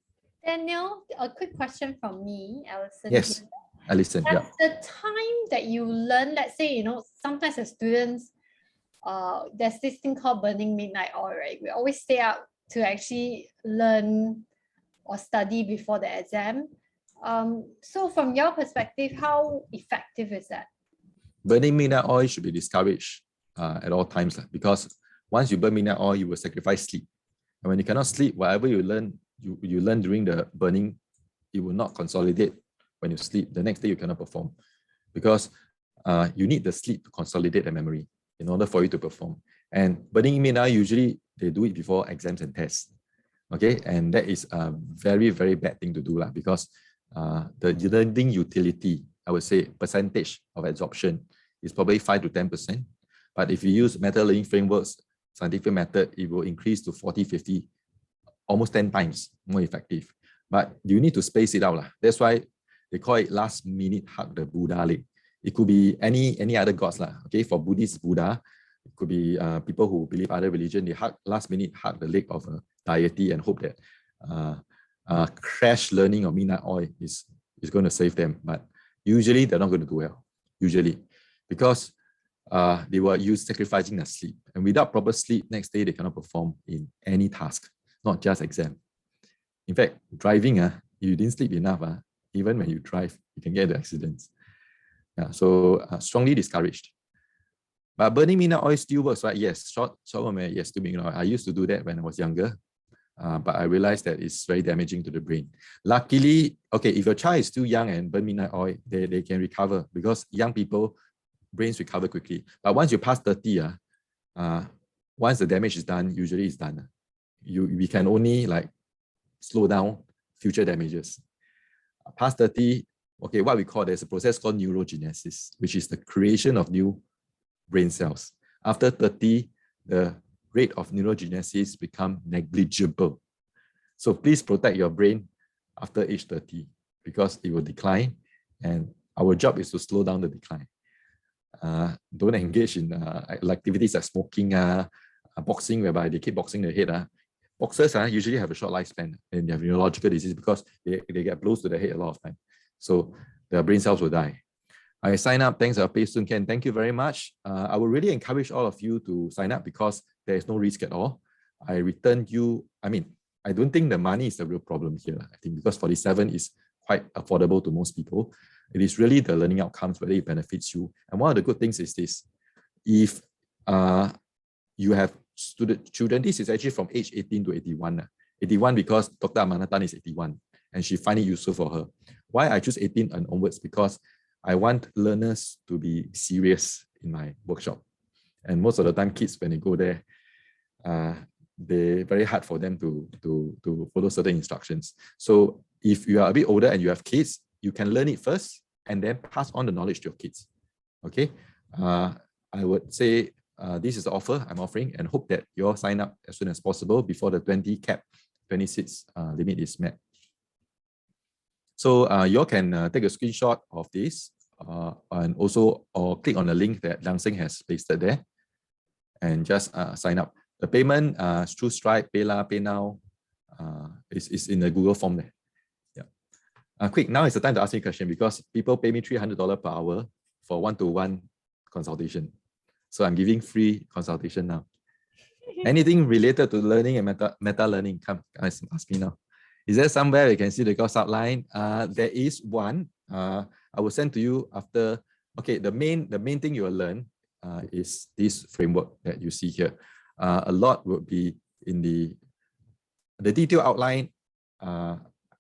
Speaker 1: Daniel, a quick question from me, Alison.
Speaker 15: Yes,
Speaker 1: Here.
Speaker 15: I listen. Yeah.
Speaker 1: At the time that you learn, let's say, you know, sometimes as students, there's this thing called burning midnight oil, right? We always stay up to actually learn or study before the exam. So from your perspective, how effective is that?
Speaker 15: Burning midnight oil should be discouraged at all times because once you burn midnight oil, you will sacrifice sleep. And when you cannot sleep, whatever you learn, you learn during the burning, it will not consolidate when you sleep. The next day you cannot perform because you need the sleep to consolidate the memory in order for you to perform. And burning midnight, usually they do it before exams and tests. Okay, and that is a very, very bad thing to do because the learning utility, I would say percentage of absorption is probably 5 to 10%. But if you use meta learning frameworks, scientific method, it will increase to 40, 50, almost 10 times more effective. But you need to space it out. That's why they call it last minute hug the Buddha leg. It could be any other gods. Okay, for Buddhist Buddha, it could be people who believe other religion, they last minute hug the leg of a deity and hope that crash learning of midnight oil is going to save them. But usually they're not going to do well, usually, because they were sacrificing their sleep. And without proper sleep, next day they cannot perform in any task, not just exam. In fact, driving, if you didn't sleep enough, even when you drive, you can get into accidents. Yeah, so strongly discouraged. But burning midnight oil still works, right? Yes, short yes, still burning oil. I used to do that when I was younger, but I realized that it's very damaging to the brain. Luckily, okay, if your child is still young and burn midnight oil, they can recover because young people, brains recover quickly. But once you pass 30, once the damage is done, usually it's done. We can only slow down future damages. Past 30, okay, what we call, there's a process called neurogenesis, which is the creation of new brain cells. After 30, the rate of neurogenesis become negligible. So please protect your brain after age 30 because it will decline, and our job is to slow down the decline. Don't engage in activities like smoking, boxing, whereby they keep boxing their head. Boxers usually have a short lifespan and they have neurological disease because they get blows to the head a lot of time. So their brain cells will die. I sign up. Thanks, Pei Soon Ken. Thank you very much. I would really encourage all of you to sign up because there is no risk at all. I return you, I don't think the money is the real problem here. I think because 47 is quite affordable to most people. It is really the learning outcomes, whether it benefits you. And one of the good things is this: if you have children, this is actually from age 18 to 81. 81 because Dr. Amanatan is 81 and she find it useful for her. Why I choose 18 and onwards? Because I want learners to be serious in my workshop. And most of the time, kids, when they go there, they're very hard for them to follow certain instructions. So if you are a bit older and you have kids, you can learn it first and then pass on the knowledge to your kids. Okay, I would say this is the offer I'm offering and hope that you all sign up as soon as possible before the 20 seats limit is met. So you all can take a screenshot of this and also click on the link that Langsing has pasted there and just sign up. The payment through Stripe, PayLah, PayNow is in the Google form there. Yeah. Quick, now is the time to ask me a question because people pay me $300 per hour for one-to-one consultation. So I'm giving free consultation now. Anything related to learning and meta learning, come ask me now. Is there somewhere you can see the course outline? There is one. I will send to you after. Okay, the main thing you will learn is this framework that you see here. A lot will be in the detailed outline. I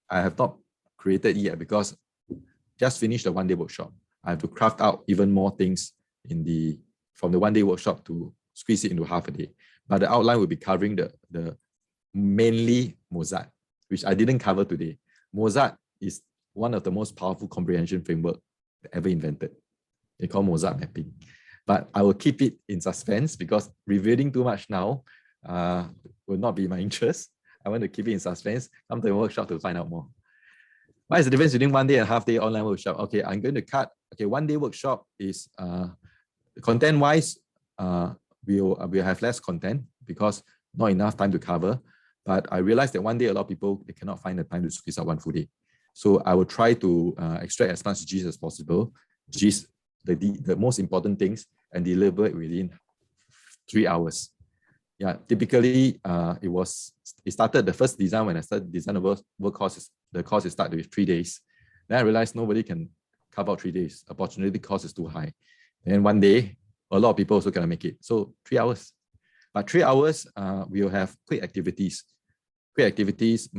Speaker 15: have not created yet because just finished the one-day workshop. I have to craft out even more things from the one-day workshop to squeeze it into half a day. But the outline will be covering the mainly Mozart, which I didn't cover today. Mozart is one of the most powerful comprehension framework ever invented. They call Mozart mapping. But I will keep it in suspense because revealing too much now will not be my interest. I want to keep it in suspense. Come to the workshop to find out more. What is the difference between one day and half day online workshop? Okay, I'm going to cut. Okay, one day workshop is Content-wise, we'll have less content because not enough time to cover. But I realized that one day a lot of people, they cannot find the time to squeeze out one full day. So I will try to extract as much gist as possible, the most important things, and deliver it within 3 hours. Yeah, typically it started the first design when I started design of work courses. The course is started with 3 days. Then I realized nobody can cover out 3 days. Opportunity cost is too high. And one day, a lot of people also cannot make it. So 3 hours. But 3 hours, we'll have quick activities. Quick activities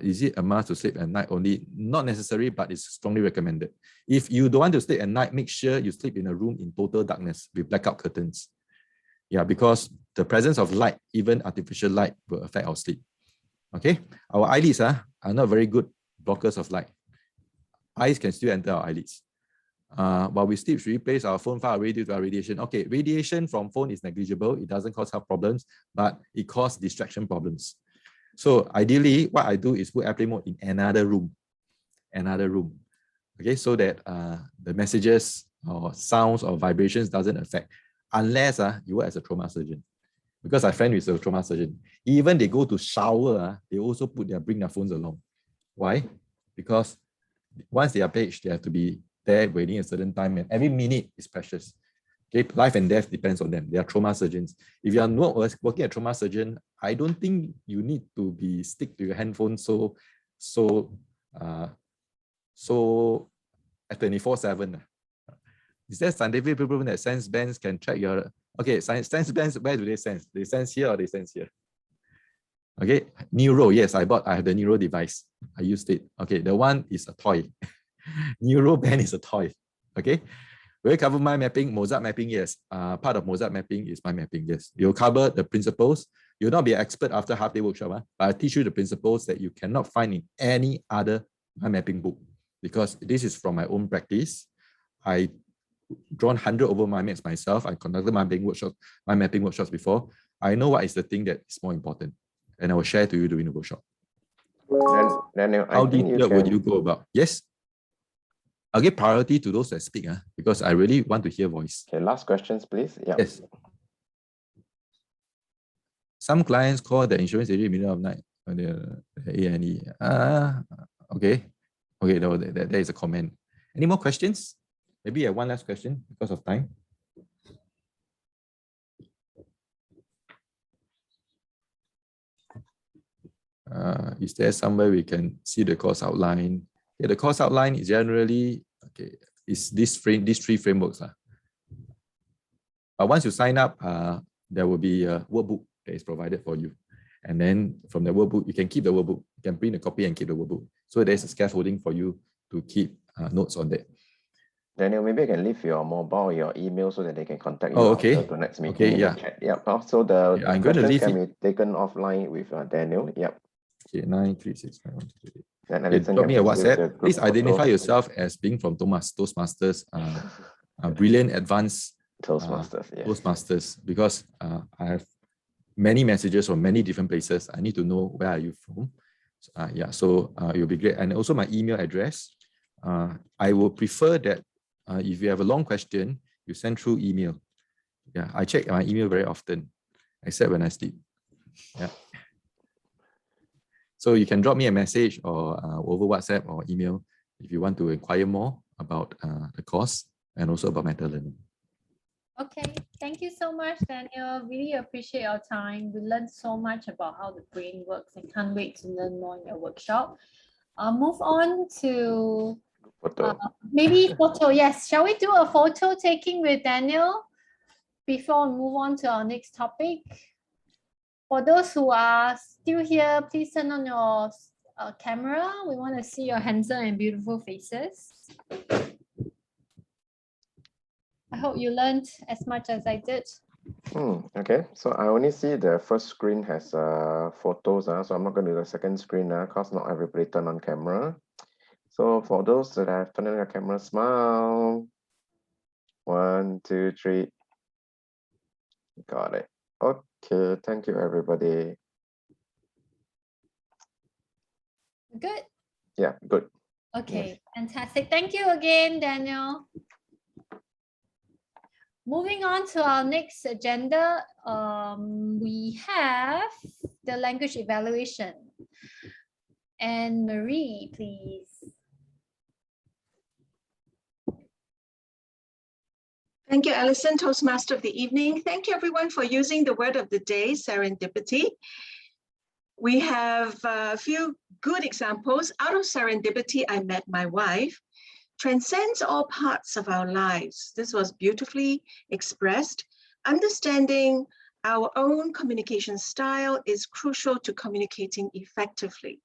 Speaker 15: is it a must to sleep at night only? Not necessary, but it's strongly recommended. If you don't want to sleep at night, make sure you sleep in a room in total darkness with blackout curtains. Yeah, because the presence of light, even artificial light, will affect our sleep. Okay, our eyelids are not very good blockers of light. Eyes can still enter our eyelids. While we sleep, should we place our phone far away due to our radiation? Okay, radiation from phone is negligible. It doesn't cause health problems, but it causes distraction problems. So ideally, what I do is put airplane mode in another room. Okay, so that the messages or sounds or vibrations doesn't affect, unless you work as a trauma surgeon. Because I friend with a trauma surgeon, even they go to shower, they also bring their phones along. Why? Because once they are paged, they have to be there waiting a certain time, and every minute is precious. Okay, life and death depends on them. They are trauma surgeons. If you are not working as a trauma surgeon, I don't think you need to be stick to your handphone so at 24/7. Is there scientific proven that sense bands can track your? Okay, sense bands, where do they sense? They sense here or they sense here? Okay, Neuro, yes, I have the Neuro device. I used it. Okay, the one is a toy. Neuro band is a toy. Okay, will you cover mind mapping? Mozart mapping, yes. Part of Mozart mapping is mind mapping, yes. You'll cover the principles. You'll not be an expert after half-day workshop, but I'll teach you the principles that you cannot find in any other mind mapping book, because this is from my own practice. I drawn 100 over mind maps myself. I conducted mind mapping workshops before. I know what is the thing that is more important, and I will share to you during the workshop.
Speaker 3: Daniel,
Speaker 15: how detailed would you go about? Yes. I'll give priority to those that speak, because I really want to hear voice.
Speaker 3: Okay, last questions, please. Yep.
Speaker 15: Yes. Some clients call the insurance agent in the middle of the night. The A&E. Okay. Okay, no, there is a comment. Any more questions? Maybe one last question because of time. Is there somewhere we can see the course outline? Yeah, the course outline is generally, okay, is these three frameworks. But once you sign up, there will be a workbook that is provided for you. And then from the workbook, you can keep the workbook. You can print a copy and keep the workbook. So there's a scaffolding for you to keep notes on that.
Speaker 3: Daniel, maybe I can leave your mobile, your email, so that they can contact you
Speaker 15: okay.
Speaker 3: after the next meeting.
Speaker 15: Okay, yeah.
Speaker 3: Chat. Yep. So the
Speaker 15: I'm going to
Speaker 3: questions
Speaker 15: leave
Speaker 3: can be taken offline with Daniel. Yep.
Speaker 15: Okay, 9369138.
Speaker 3: And
Speaker 15: Okay, drop me a WhatsApp. Please
Speaker 3: photos.
Speaker 15: identify yourself as being from Toastmasters, brilliant advanced
Speaker 3: Toastmasters. Yes.
Speaker 15: Toastmasters, because I have many messages from many different places. I need to know where are you from. Yeah, so it'll be great. And also my email address. I will prefer that if you have a long question, you send through email. Yeah, I check my email very often, except when I sleep. Yeah. So you can drop me a message or over WhatsApp or email if you want to inquire more about the course and also about meta learning.
Speaker 1: Okay, thank you so much, Daniel. Really appreciate your time. We learned so much about how the brain works and can't wait to learn more in your workshop. Move on to maybe photo. Yes, shall we do a photo taking with Daniel before we move on to our next topic? For those who are still here, please turn on your camera. We want to see your handsome and beautiful faces. I hope you learned as much as I did.
Speaker 3: Okay, so I only see the first screen has photos, so I'm not going to do the second screen because not everybody turn on camera. So for those that have turned on your camera, smile. 1, 2, 3. Got it. Okay, thank you, everybody.
Speaker 1: Good?
Speaker 3: Yeah, good.
Speaker 1: Okay, yes. Fantastic. Thank you again, Daniel. Moving on to our next agenda, we have the language evaluation. And Marie, please.
Speaker 2: Thank you, Alison, Toastmaster of the evening. Thank you, everyone, for using the word of the day, serendipity. We have a few good examples. Out of serendipity, I met my wife. Transcends all parts of our lives. This was beautifully expressed. Understanding our own communication style is crucial to communicating effectively.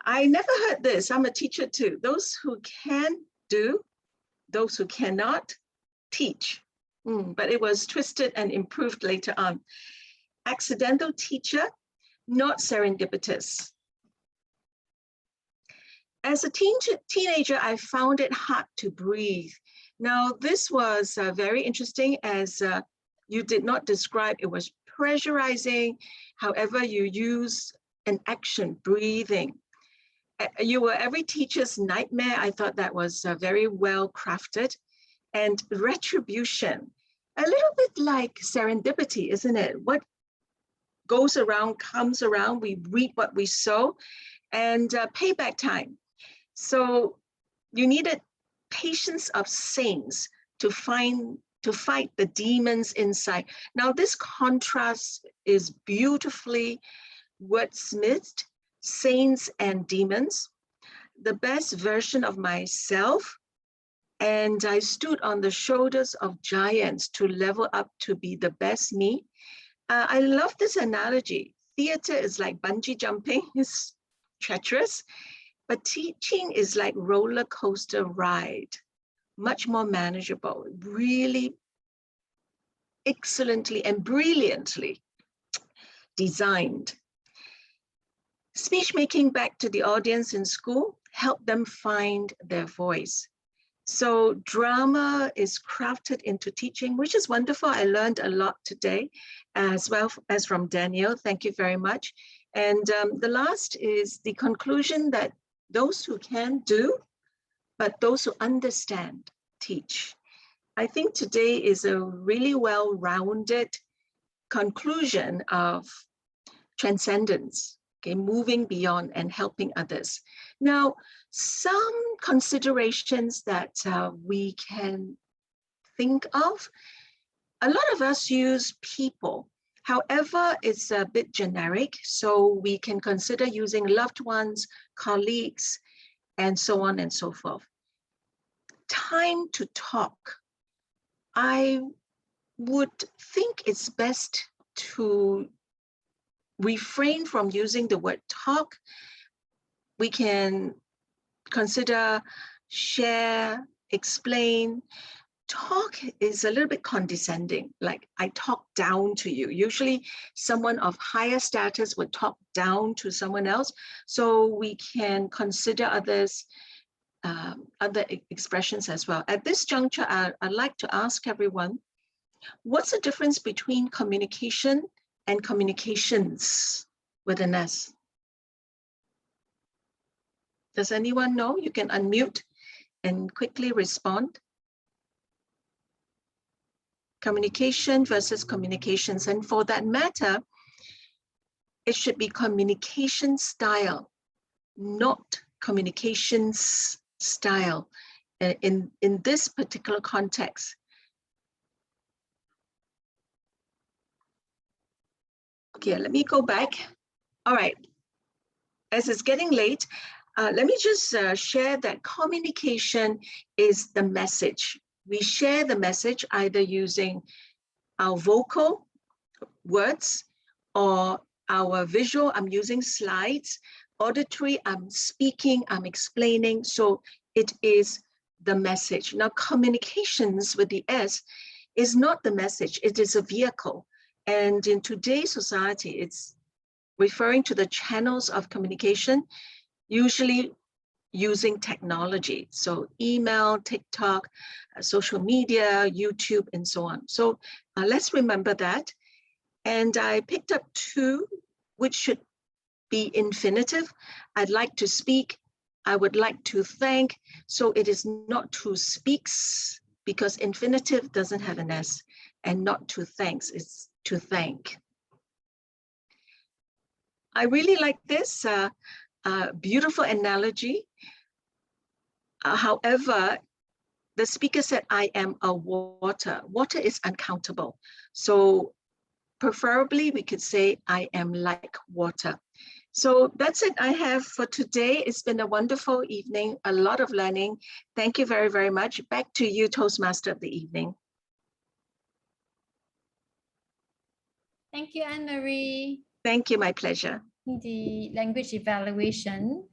Speaker 2: I never heard this. I'm a teacher too. Those who can do, those who cannot teach. But it was twisted and improved later on. Accidental teacher, not serendipitous. As a teenager, I found it hard to breathe. Now, this was very interesting as you did not describe it was pressurizing. However, you use an action, breathing. You were every teacher's nightmare. I thought that was very well crafted. And retribution, a little bit like serendipity, isn't it? What goes around comes around. We reap what we sow. And payback time. So you needed patience of saints to fight the demons inside. Now this contrast is beautifully wordsmithed, saints and demons, the best version of myself. And I stood on the shoulders of giants to level up to be the best me. I love this analogy. Theater is like bungee jumping, it's treacherous. But teaching is like roller coaster ride, much more manageable, really excellently and brilliantly designed. Speech making back to the audience in school helped them find their voice. So drama is crafted into teaching, which is wonderful. I learned a lot today, as well as from Daniel. Thank you very much. And the last is the conclusion that those who can do, but those who understand, teach. I think today is a really well-rounded conclusion of transcendence, okay, moving beyond and helping others. Now, some considerations that we can think of, a lot of us use people. However, it's a bit generic, so we can consider using loved ones, colleagues, and so on and so forth. Time to talk. I would think it's best to refrain from using the word talk. We can consider share, explain. Talk is a little bit condescending, like I talk down to you. Usually someone of higher status would talk down to someone else. So we can consider others, other expressions as well. At this juncture, I'd like to ask everyone, what's the difference between communication and communications with an S? Does anyone know? You can unmute and quickly respond. Communication versus communications. And for that matter, it should be communication style, not communications style in this particular context. Okay, let me go back. All right, as it's getting late, let me just share that communication is the message. We share the message either using our vocal words or our visual. I'm using slides. Auditory, I'm speaking, I'm explaining. So it is the message. Now, communications with the S is not the message. It is a vehicle. And in today's society, it's referring to the channels of communication, usually using technology. So email, TikTok, social media, YouTube, and so on. So let's remember that. And I picked up two, which should be infinitive. I'd like to speak. I would like to thank. So it is not who speaks, because infinitive doesn't have an S, and not to thanks, it's to thank. I really like this beautiful analogy. However, the speaker said, I am a water. Water is uncountable. So preferably we could say, I am like water. So that's it I have for today. It's been a wonderful evening, a lot of learning. Thank you very, very much. Back to you, Toastmaster of the evening.
Speaker 1: Thank you, Anne-Marie.
Speaker 2: Thank you, my pleasure.
Speaker 1: The language evaluation.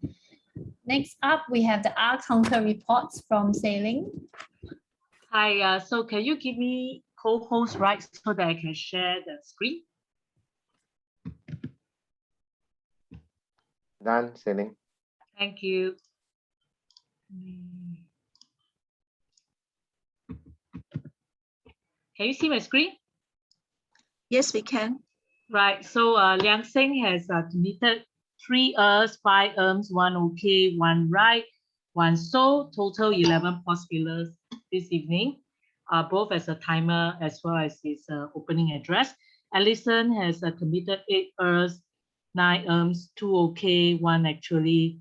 Speaker 1: Next up, we have the R counter reports from Sailing.
Speaker 16: Hi, so can you give me co-host rights so that I can share the screen?
Speaker 3: Done, Sailing.
Speaker 16: Thank you. Can you see my screen?
Speaker 2: Yes, we can.
Speaker 16: Right, so Liang Seng has committed 3 Ers, 5 Ms, 1 OK, 1 right, 1 so, total 11 pause fillers this evening, both as a timer as well as his opening address. Allison has committed 8 Ers, 9 Ms, 2 OK, 1 actually,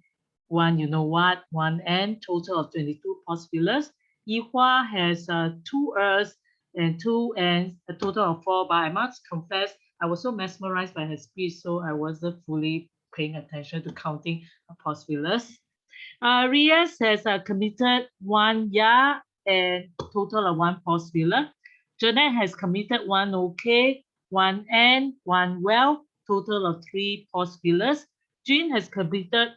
Speaker 16: 1 you know what, 1 N, total of 22 pause fillers. Yihua has 2 Ers and 2 Ns, a total of 4, but I must confess, I was so mesmerized by her speech, so I wasn't fully paying attention to counting pause fillers. Riaz has committed 1 ya and total of 1 pause filler. Jeanette has committed 1 OK, 1 N, 1 well, total of 3 pause fillers. Jean has completed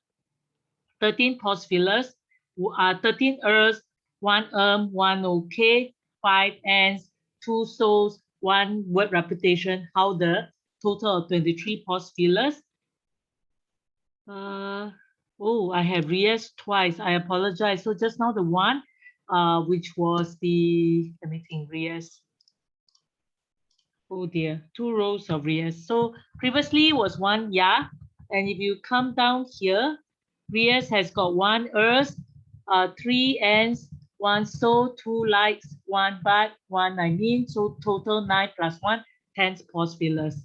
Speaker 16: 13 pause fillers, 13 Ers, 1 1 OK, 5 Ns, 2 souls, 1 word repetition, how the total of 23 pause fillers. Oh, I have Riaz twice. I apologize. So just now the one, which was the, let me think, Riaz. Oh dear, 2 rows of Riaz. So previously was 1 ya, and if you come down here, Riaz has got 1 Ers, 3 Ns, 1 so, 2 likes, 1 but, 1 I mean, so total 9 plus 1, 10 pause fillers.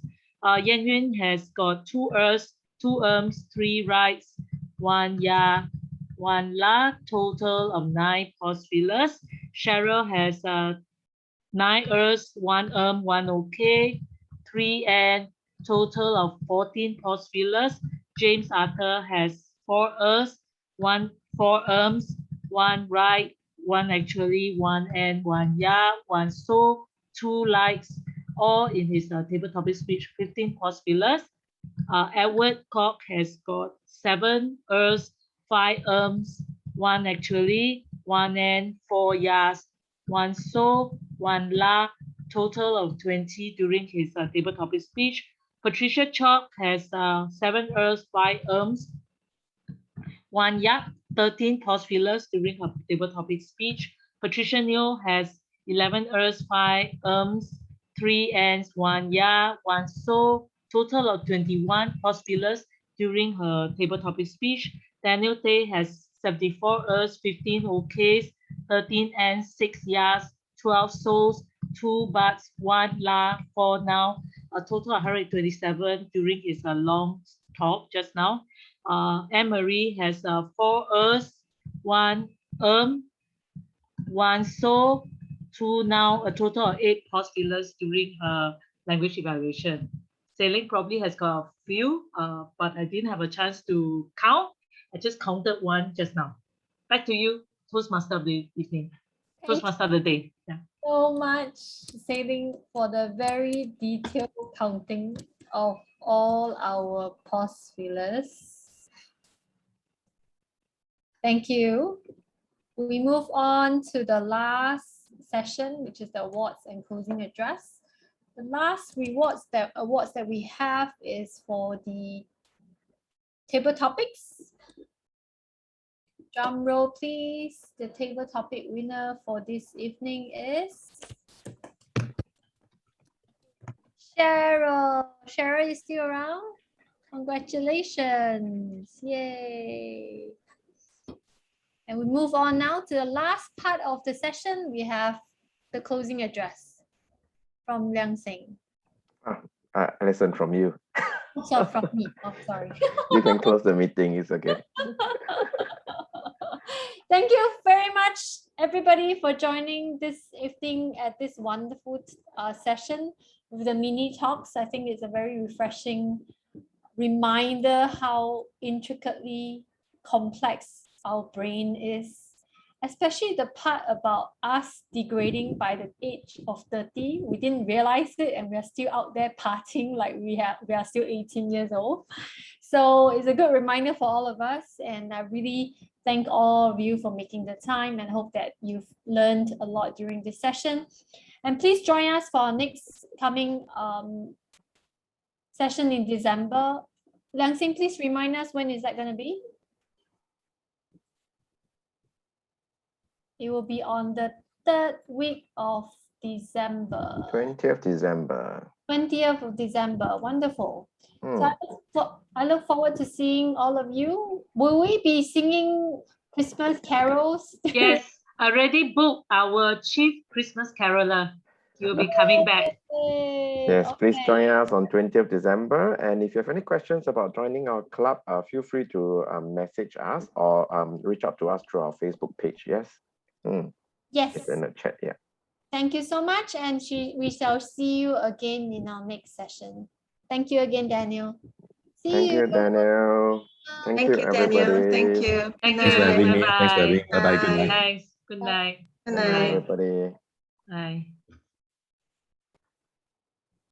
Speaker 16: Yan Yun has got 2 Ers, 2 Ms, 3 rights, 1 ya, 1 la, total of 9 pause fillers. Cheryl has 9 Ers, 1 1 OK, 3 N, total of 14 pause fillers. James Arthur has 4 Ers, 1 4 Ms, 1 right, 1 actually, 1 N, 1 ya, 1 so, 2 likes, all in his table topic speech, 15 pause fillers. Edward Koch has got 7 Ers, 5 Ms, 1 actually, 1 N, 4 yas, 1 so, 1 la, total of 20 during his table topic speech. Patricia Chalk has 7 Ers, 5 Ms, 1 ya, 13 pause fillers during her table topic speech. Patricia Neo has 11 Ers, 5 Ms, 3 Ns, 1 ya, 1 so, total of 21 pause fillers during her table topic speech. Daniel Tay has 74 Ers, 15 OKs, 13 Ns, 6 yas, 12 so's, 2 buts, 1 la, 4 now, a total of 127 during his long talk just now. Anne-Marie has 4 Ers, 1 1 so, 2 now, a total of 8 pause fillers during her language evaluation. Sailing probably has got a few, but I didn't have a chance to count. I just counted 1 just now. Back to you, Toastmaster of the evening. Toastmaster of the day. Yeah.
Speaker 1: So much, Sailing, for the very detailed counting of all our pause fillers. Thank you. We move on to the last session, which is the awards and closing address. The last awards that we have is for the table topics. Drum roll, please. The table topic winner for this evening is Cheryl. Cheryl is still around? Congratulations. Yay. And And we move on now to the last part of the session. We have the closing address from Liang Sing.
Speaker 3: I listen from you.
Speaker 1: So from me. Oh, sorry.
Speaker 3: You can close the meeting. It's okay.
Speaker 1: Thank you very much, everybody, for joining this evening at this wonderful session with the mini talks. I think it's a very refreshing reminder how intricately complex our brain is, especially the part about us degrading by the age of 30. We didn't realize it, and we're still out there partying like we are still 18 years old. So it's a good reminder for all of us, and I really thank all of you for making the time, and hope that you've learned a lot during this session. And please join us for our next coming session in December. Liang Xing, please remind us, when is that going to be? It will be on the 3rd week of December.
Speaker 3: 20th December.
Speaker 1: 20th of December. Wonderful. So I look forward to seeing all of you. Will we be singing Christmas carols?
Speaker 16: Yes, already booked our chief Christmas caroler. He will be coming back.
Speaker 3: Yes, please join us on 20th December. And if you have any questions about joining our club, feel free to message us or reach out to us through our Facebook page. Yes.
Speaker 1: Yes.
Speaker 3: It's in the chat. Yeah.
Speaker 1: Thank you so much, and we shall see you again in our next session. Thank you again, Daniel.
Speaker 3: Thank you, Daniel. Thank you, everybody.
Speaker 2: Daniel. Thank you.
Speaker 16: Thank
Speaker 3: Thanks
Speaker 16: you.
Speaker 3: for having me.
Speaker 16: Bye-bye.
Speaker 3: Thanks for having me. Bye-bye. Good night.
Speaker 16: Thanks. Good night.
Speaker 2: Good
Speaker 3: Good night,
Speaker 2: night.
Speaker 3: everybody.
Speaker 16: Bye.